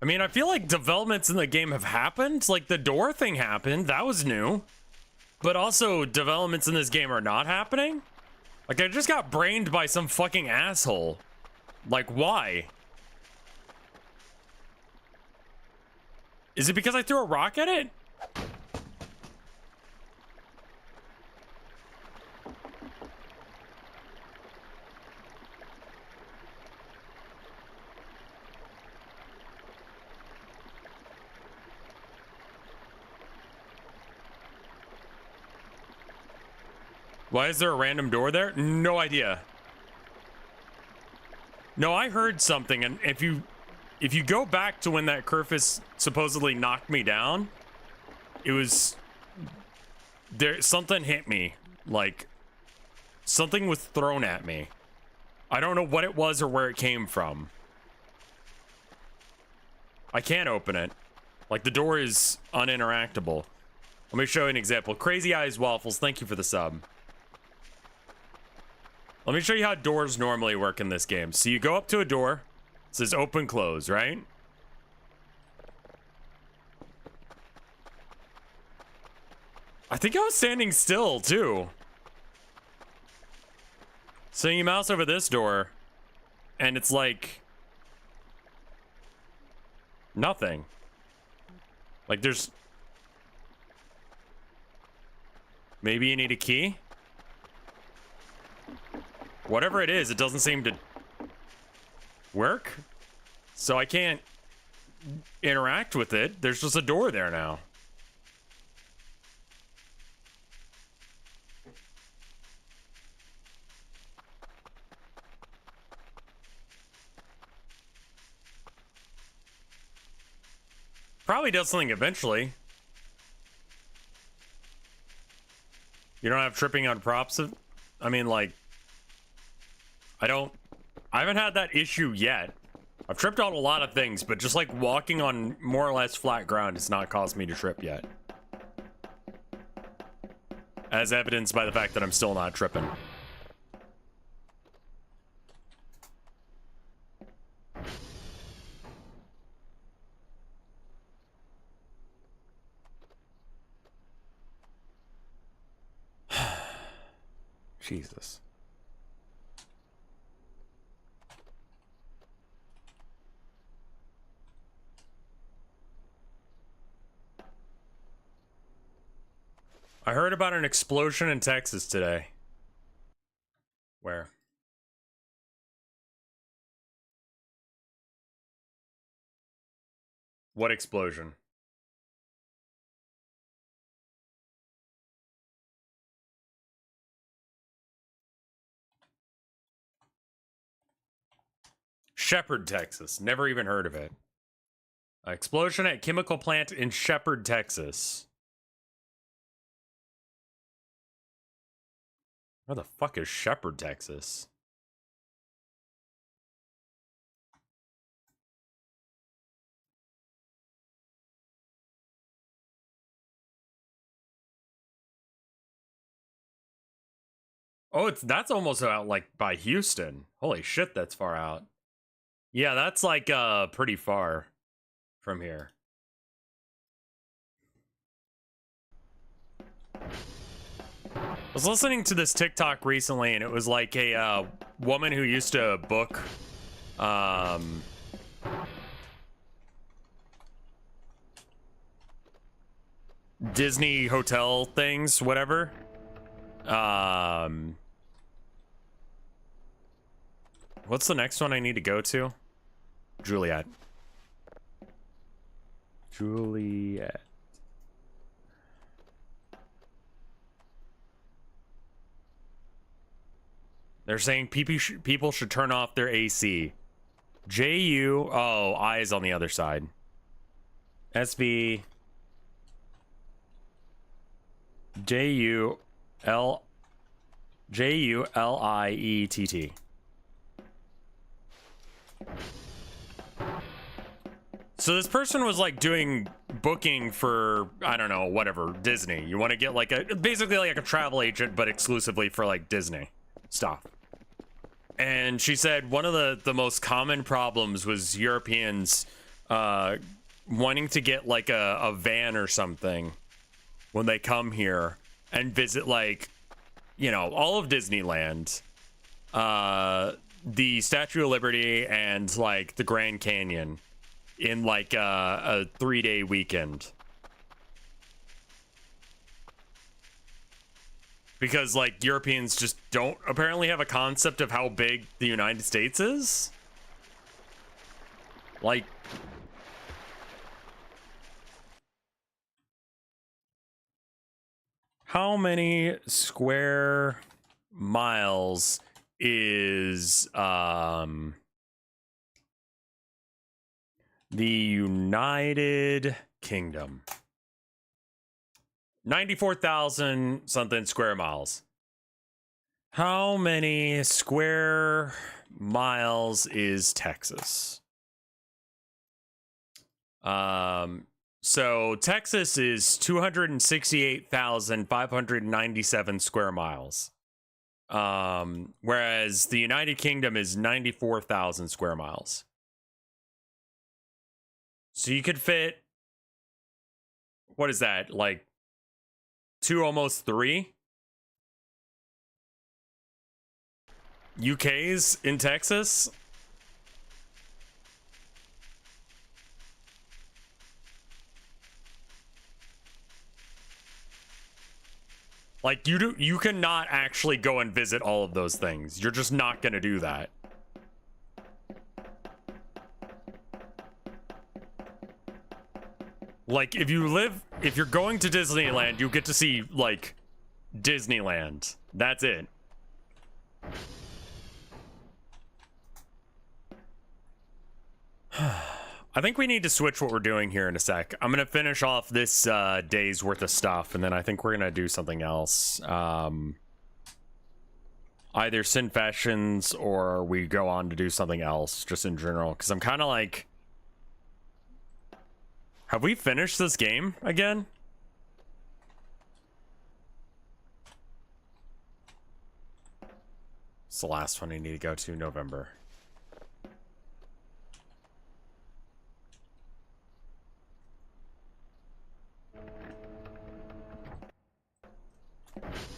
S1: I mean, I feel like developments in the game have happened. Like, the door thing happened. That was new. But also, developments in this game are not happening? Like, I just got brained by some fucking asshole. Like, why? Is it because I threw a rock at it? Why is there a random door there? No idea. No, I heard something, and if you go back to when that Kerfus supposedly knocked me down, it was there, something hit me. Like, something was thrown at me. I don't know what it was or where it came from. I can't open it. Like, the door is uninteractable. Let me show you an example. Crazy Eyes Waffles, thank you for the sub. Let me show you how doors normally work in this game. So you go up to a door. It says open, close, right? I think I was standing still, too. So you mouse over this door, and it's like nothing. Like, there's... Maybe you need a key? Whatever it is, it doesn't seem to work. So I can't interact with it. There's just a door there now. Probably does something eventually. You don't have tripping on props? I mean, like... I haven't had that issue yet. I've tripped on a lot of things, but just like walking on more or less flat ground has not caused me to trip yet. As evidenced by the fact that I'm still not tripping. Jesus. I heard about an explosion in Texas today. Where? What explosion? Shepherd, Texas. Never even heard of it. Explosion at chemical plant in Shepherd, Texas. Where the fuck is Shepherd, Texas? Oh, that's almost out like by Houston. Holy shit, that's far out. Yeah, that's like pretty far from here. I was listening to this TikTok recently, and it was like a woman who used to book Disney hotel things, whatever. What's the next one I need to go to? Juliet. Juliet. They're saying people should turn off their AC. JU. Oh, I is on the other side. SV. JULIETT. So this person was like doing booking for, I don't know, whatever, Disney. You want to get like basically like a travel agent, but exclusively for like Disney stuff. And she said one of the most common problems was Europeans wanting to get like a van or something when they come here and visit, like, you know, all of Disneyland, the Statue of Liberty, and like the Grand Canyon in like a 3-day weekend. Because like Europeans just don't apparently have a concept of how big the United States is. Like, how many square miles is the United Kingdom? 94,000 something square miles. How many square miles is Texas? So Texas is 268,597 square miles. Whereas the United Kingdom is 94,000 square miles. So you could fit, what is that, like 2, almost 3 UKs in Texas? Like, you cannot actually go and visit all of those things. You're just not gonna do that. Like, if you're going to Disneyland, you get to see, like, Disneyland. That's it. I think we need to switch what we're doing here in a sec. I'm gonna finish off this day's worth of stuff, and then I think we're gonna do something else. Either Sinfessions, or we go on to do something else, just in general, because I'm kind of like, have we finished this game again? It's the last one I need to go to, November.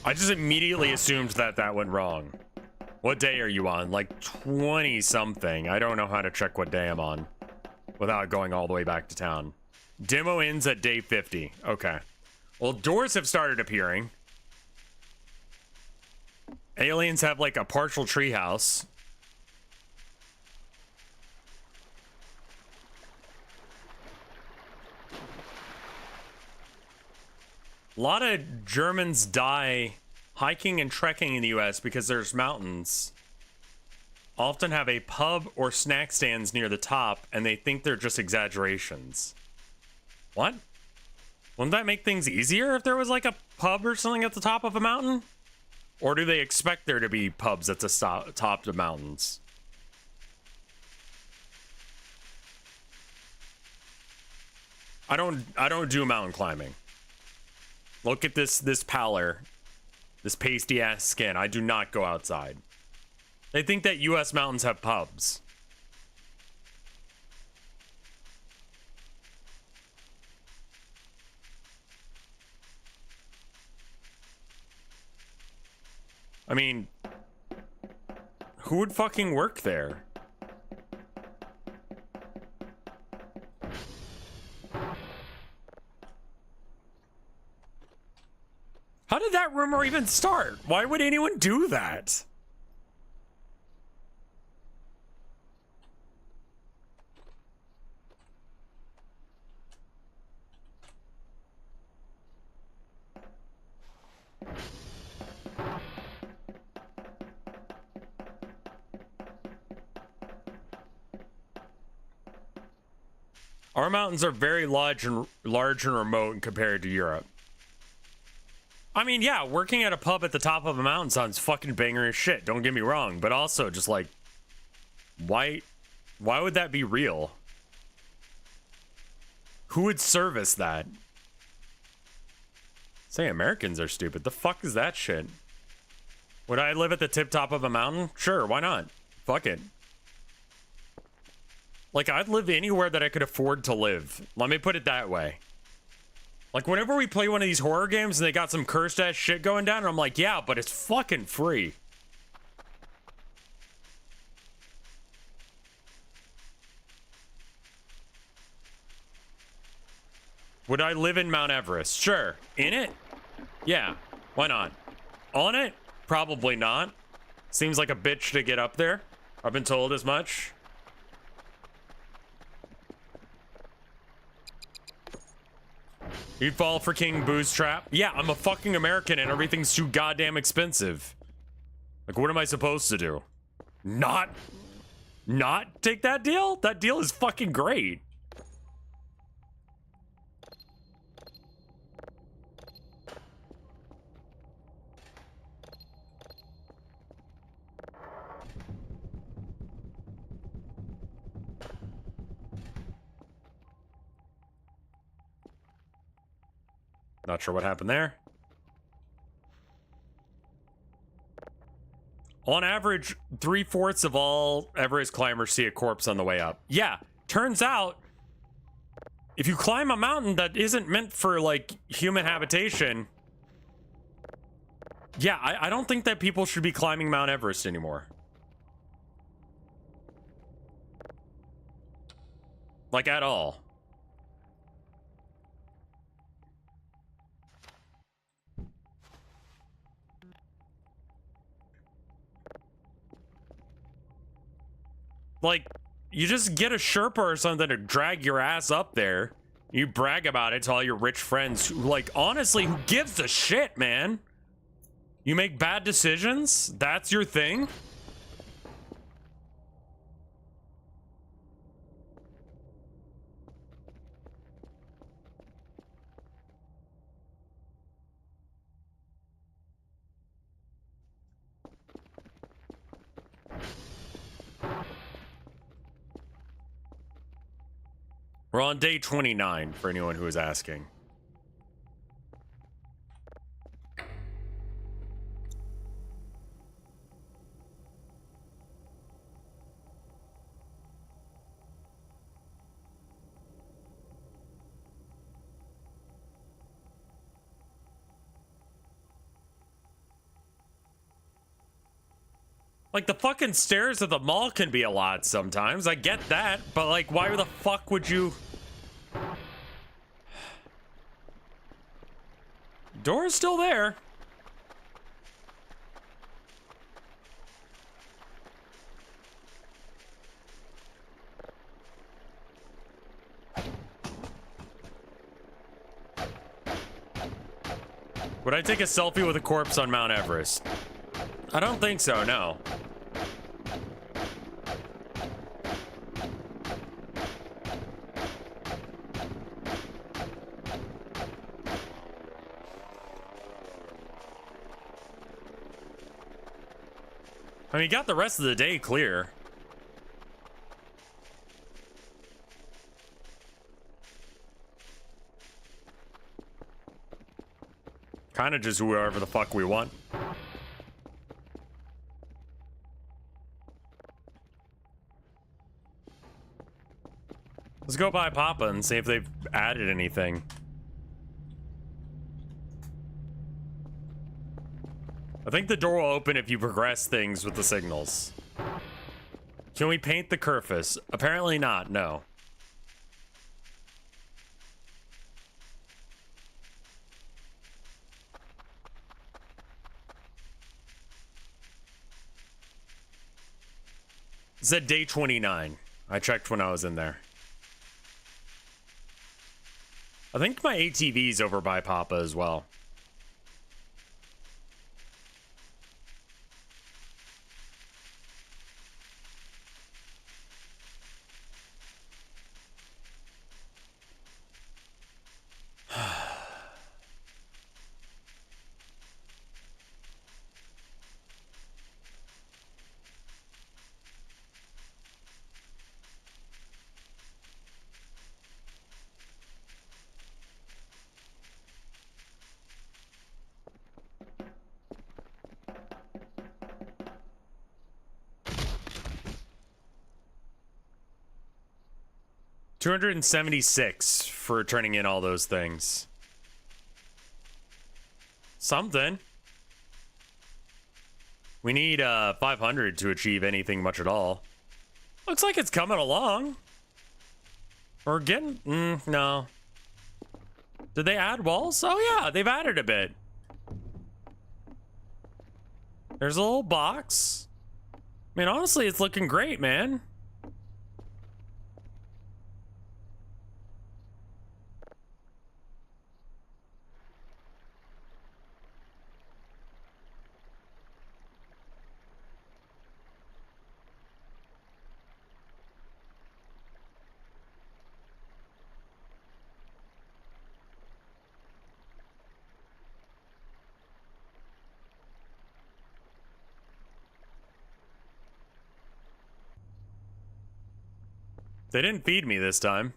S1: I just immediately assumed that went wrong. What day are you on? Like 20 something. I don't know how to check what day I'm on without going all the way back to town. Demo ends at day 50. Okay. Well, doors have started appearing. Aliens have like a partial treehouse. A lot of Germans die hiking and trekking in the US because there's mountains. Often have a pub or snack stands near the top, and they think they're just exaggerations. What? Wouldn't that make things easier if there was like a pub or something at the top of a mountain? Or do they expect there to be pubs at the top of mountains? I don't do mountain climbing. Look at this pallor. This pasty ass skin. I do not go outside. They think that US mountains have pubs. I mean, who would fucking work there? did that rumor even start? Why would anyone do that? Our mountains are very large and remote compared to Europe. I mean, yeah, working at a pub at the top of a mountain sounds fucking banger as shit. Don't get me wrong, but also just like, why would that be real? Who would service that? Say Americans are stupid. The fuck is that shit? Would I live at the tip top of a mountain? Sure, why not? Fuck it. Like, I'd live anywhere that I could afford to live. Let me put it that way. Like, whenever we play one of these horror games and they got some cursed ass shit going down, I'm like, yeah, but it's fucking free. Would I live in Mount Everest? Sure. In it? Yeah. Why not? On it? Probably not. Seems like a bitch to get up there. I've been told as much. You'd fall for King Booze Trap? Yeah, I'm a fucking American and everything's too goddamn expensive. Like, what am I supposed to do? Not take that deal? That deal is fucking great. Not sure what happened there. On average, 3/4 of all Everest climbers see a corpse on the way up. Yeah, turns out, if you climb a mountain that isn't meant for, like, human habitation, yeah, I don't think that people should be climbing Mount Everest anymore. Like, at all. Like, you just get a Sherpa or something to drag your ass up there. You brag about it to all your rich friends who, like, honestly, who gives a shit, man? You make bad decisions? That's your thing? We're on day 29, for anyone who is asking. Like, the fucking stairs at the mall can be a lot sometimes. I get that, but, like, why the fuck would you... Door's still there. Would I take a selfie with a corpse on Mount Everest? I don't think so, no. I mean, you got the rest of the day clear. Kind of just whoever the fuck we want. Let's go by Papa and see if they've added anything. I think the door will open if you progress things with the signals. Can we paint the Kerfus? Apparently not, no. said day 29. I checked when I was in there. I think my ATV's over by Papa as well. $276 for turning in all those things. Something. We need 500 to achieve anything much at all. Looks like it's coming along. We're getting... no. Did they add walls? Oh yeah, they've added a bit. There's a little box. I mean, honestly, it's looking great, man. They didn't feed me this time.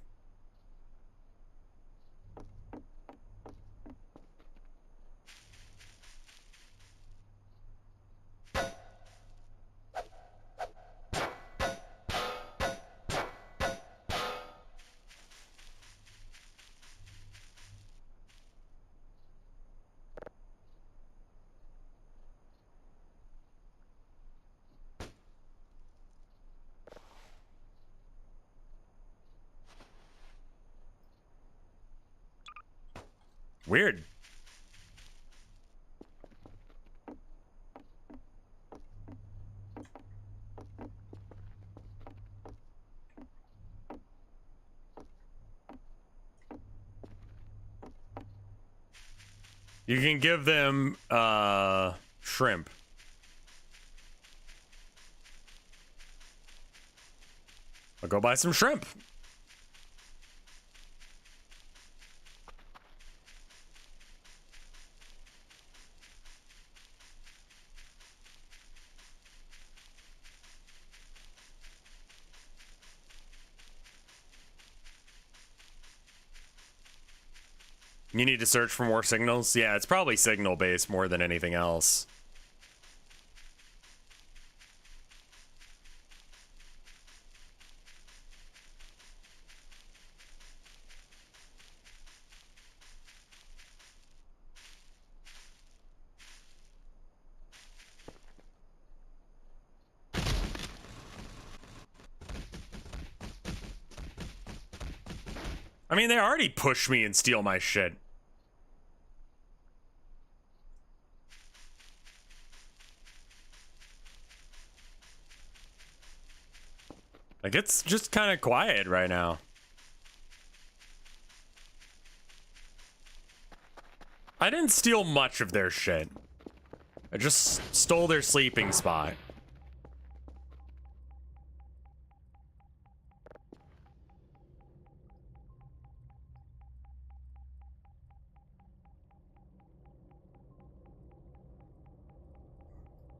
S1: Weird. You can give them shrimp. I'll go buy some shrimp. You need to search for more signals? Yeah, it's probably signal based more than anything else. I mean, they already push me and steal my shit. Like, it's just kind of quiet right now. I didn't steal much of their shit. I just stole their sleeping spot.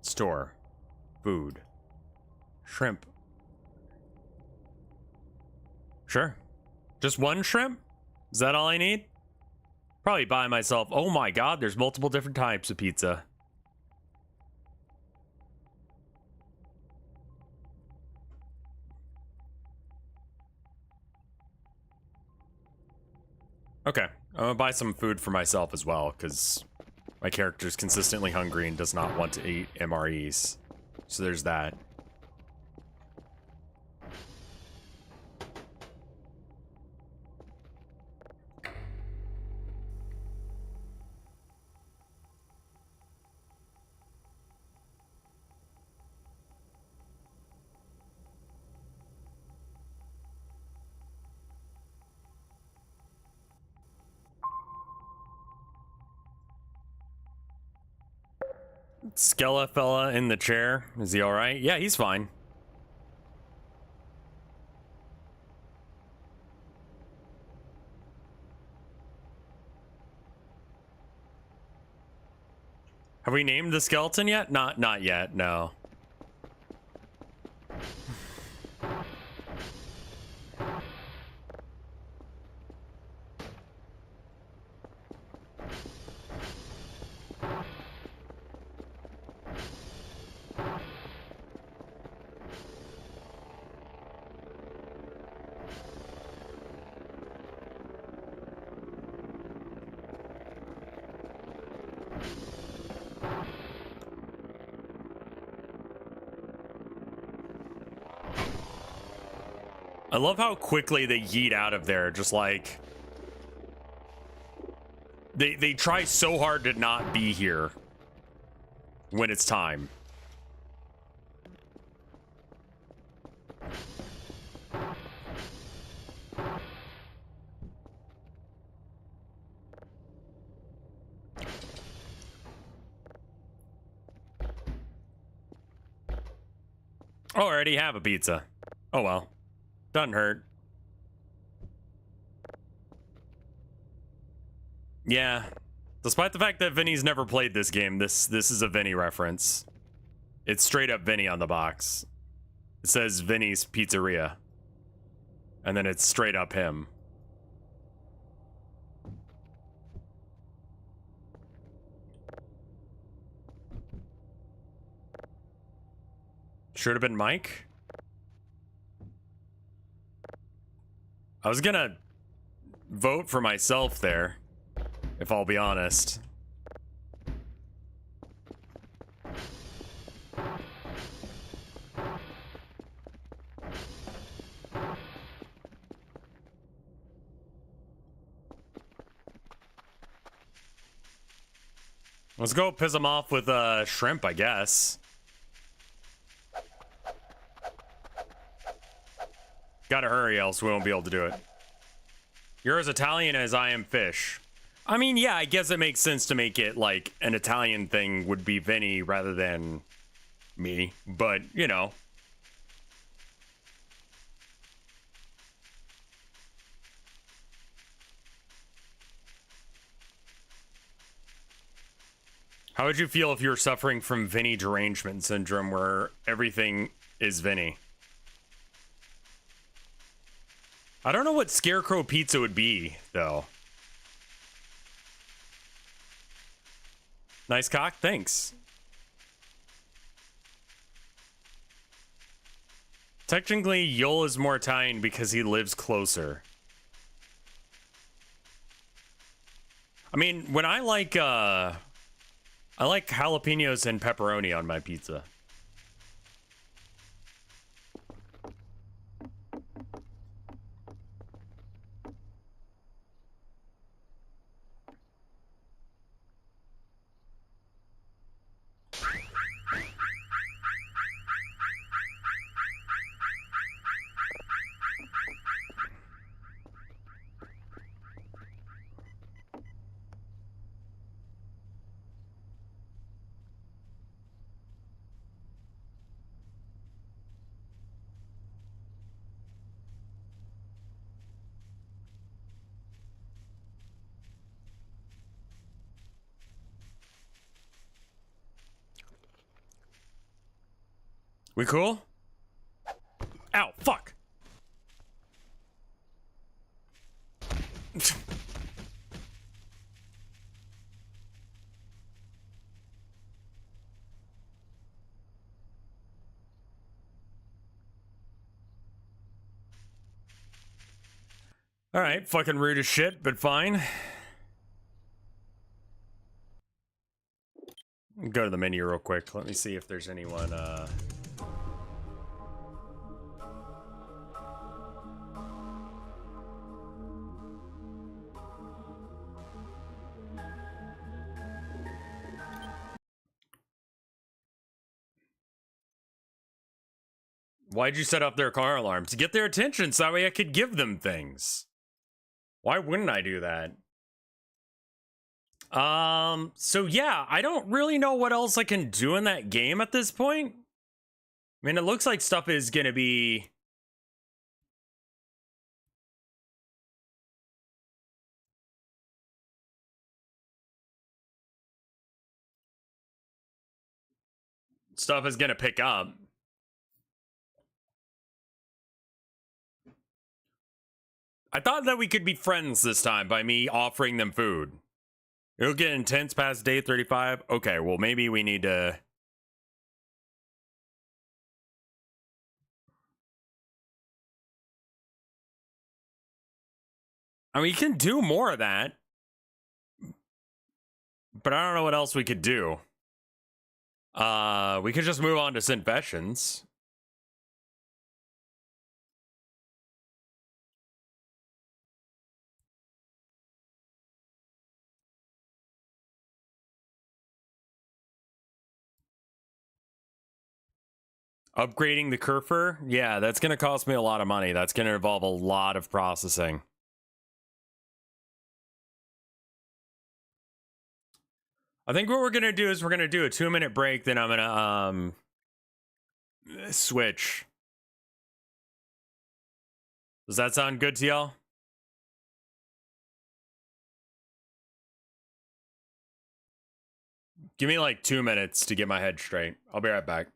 S1: Store. Food. Shrimp. Sure. Just one shrimp? Is that all I need? Probably buy myself... Oh my god, there's multiple different types of pizza. Okay, I'm gonna buy some food for myself as well, because my character's consistently hungry and does not want to eat MREs. So there's that. Skella fella in the chair. Is he all right? Yeah, he's fine. Have we named the skeleton yet? Not yet, no. I love how quickly they yeet out of there, just like... They try so hard to not be here when it's time. Oh, I already have a pizza. Oh well. Doesn't hurt. Yeah. Despite the fact that Vinny's never played this game, this is a Vinny reference. It's straight up Vinny on the box. It says Vinny's Pizzeria. And then it's straight up him. Should have been Mike. I was gonna vote for myself there, if I'll be honest. Let's go piss him off with shrimp, I guess. Gotta hurry, else we won't be able to do it. You're as Italian as I am fish. I mean, yeah, I guess it makes sense to make it like an Italian thing would be Vinny rather than me, but you know. How would you feel if you were suffering from Vinny derangement syndrome where everything is Vinny? I don't know what Scarecrow pizza would be, though. Nice cock, thanks. Technically, Yul is more Italian because he lives closer. I mean, when I like jalapenos and pepperoni on my pizza. We cool? Ow, fuck. All right, fucking rude as shit, but fine. Go to the menu real quick. Let me see if there's anyone, Why'd you set up their car alarm? To get their attention so that way I could give them things. Why wouldn't I do that? So yeah, I don't really know what else I can do in that game at this point. I mean, it looks like stuff is gonna be... Stuff is gonna pick up. I thought that we could be friends this time by me offering them food. It'll get intense past day 35. Okay, well, maybe we need to... I mean, we can do more of that. But I don't know what else we could do. We could just move on to Confessions. Upgrading the Kerfer? Yeah, that's going to cost me a lot of money. That's going to involve a lot of processing. I think what we're going to do is we're going to do a 2-minute break, then I'm going to switch. Does that sound good to y'all? Give me like 2 minutes to get my head straight. I'll be right back.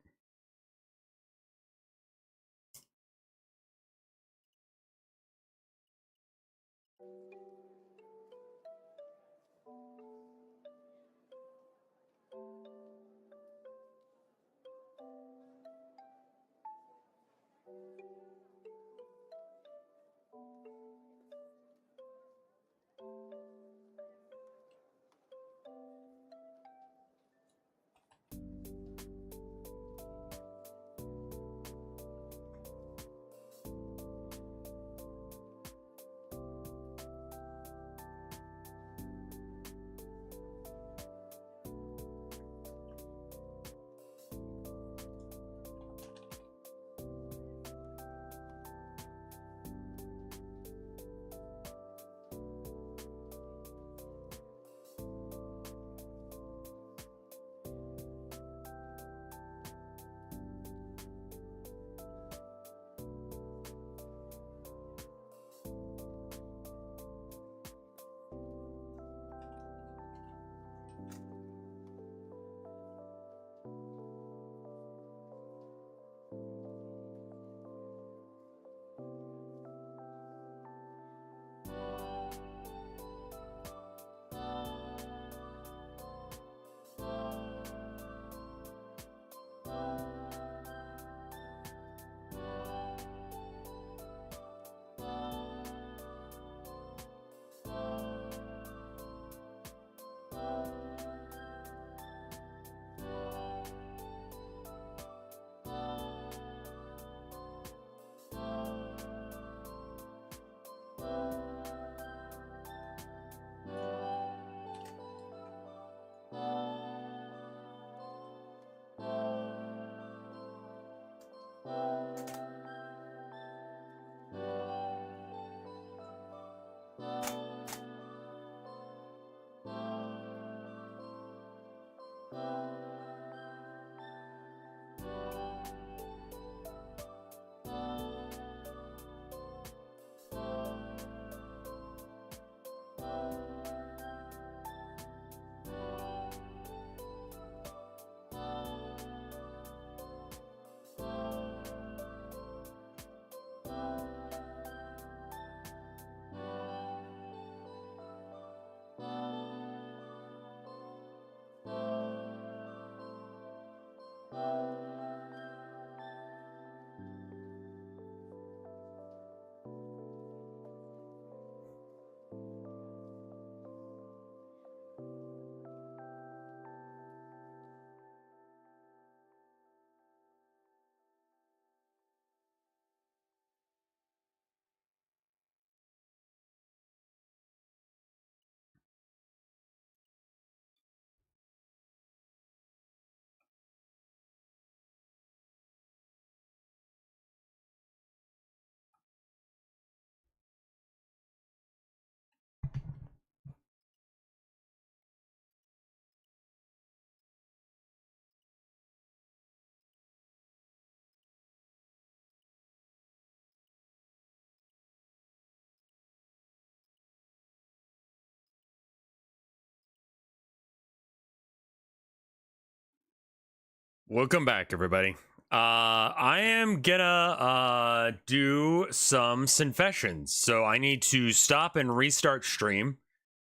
S1: Welcome back, everybody. I am gonna do some confessions. So I need to stop and restart stream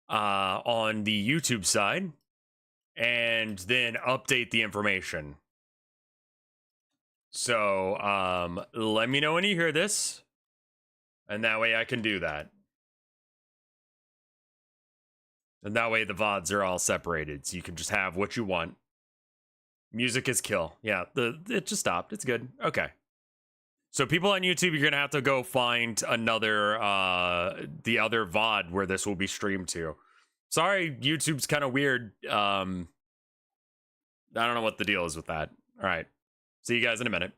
S1: on the YouTube side and then update the information. So let me know when you hear this, and that way I can do that. And that way the VODs are all separated, so you can just have what you want. Music is kill. Yeah, it just stopped. It's good. Okay. So people on YouTube, you're gonna have to go find another the other VOD where this will be streamed to. Sorry, YouTube's kind of weird. I don't know what the deal is with that. All right. See you guys in a minute.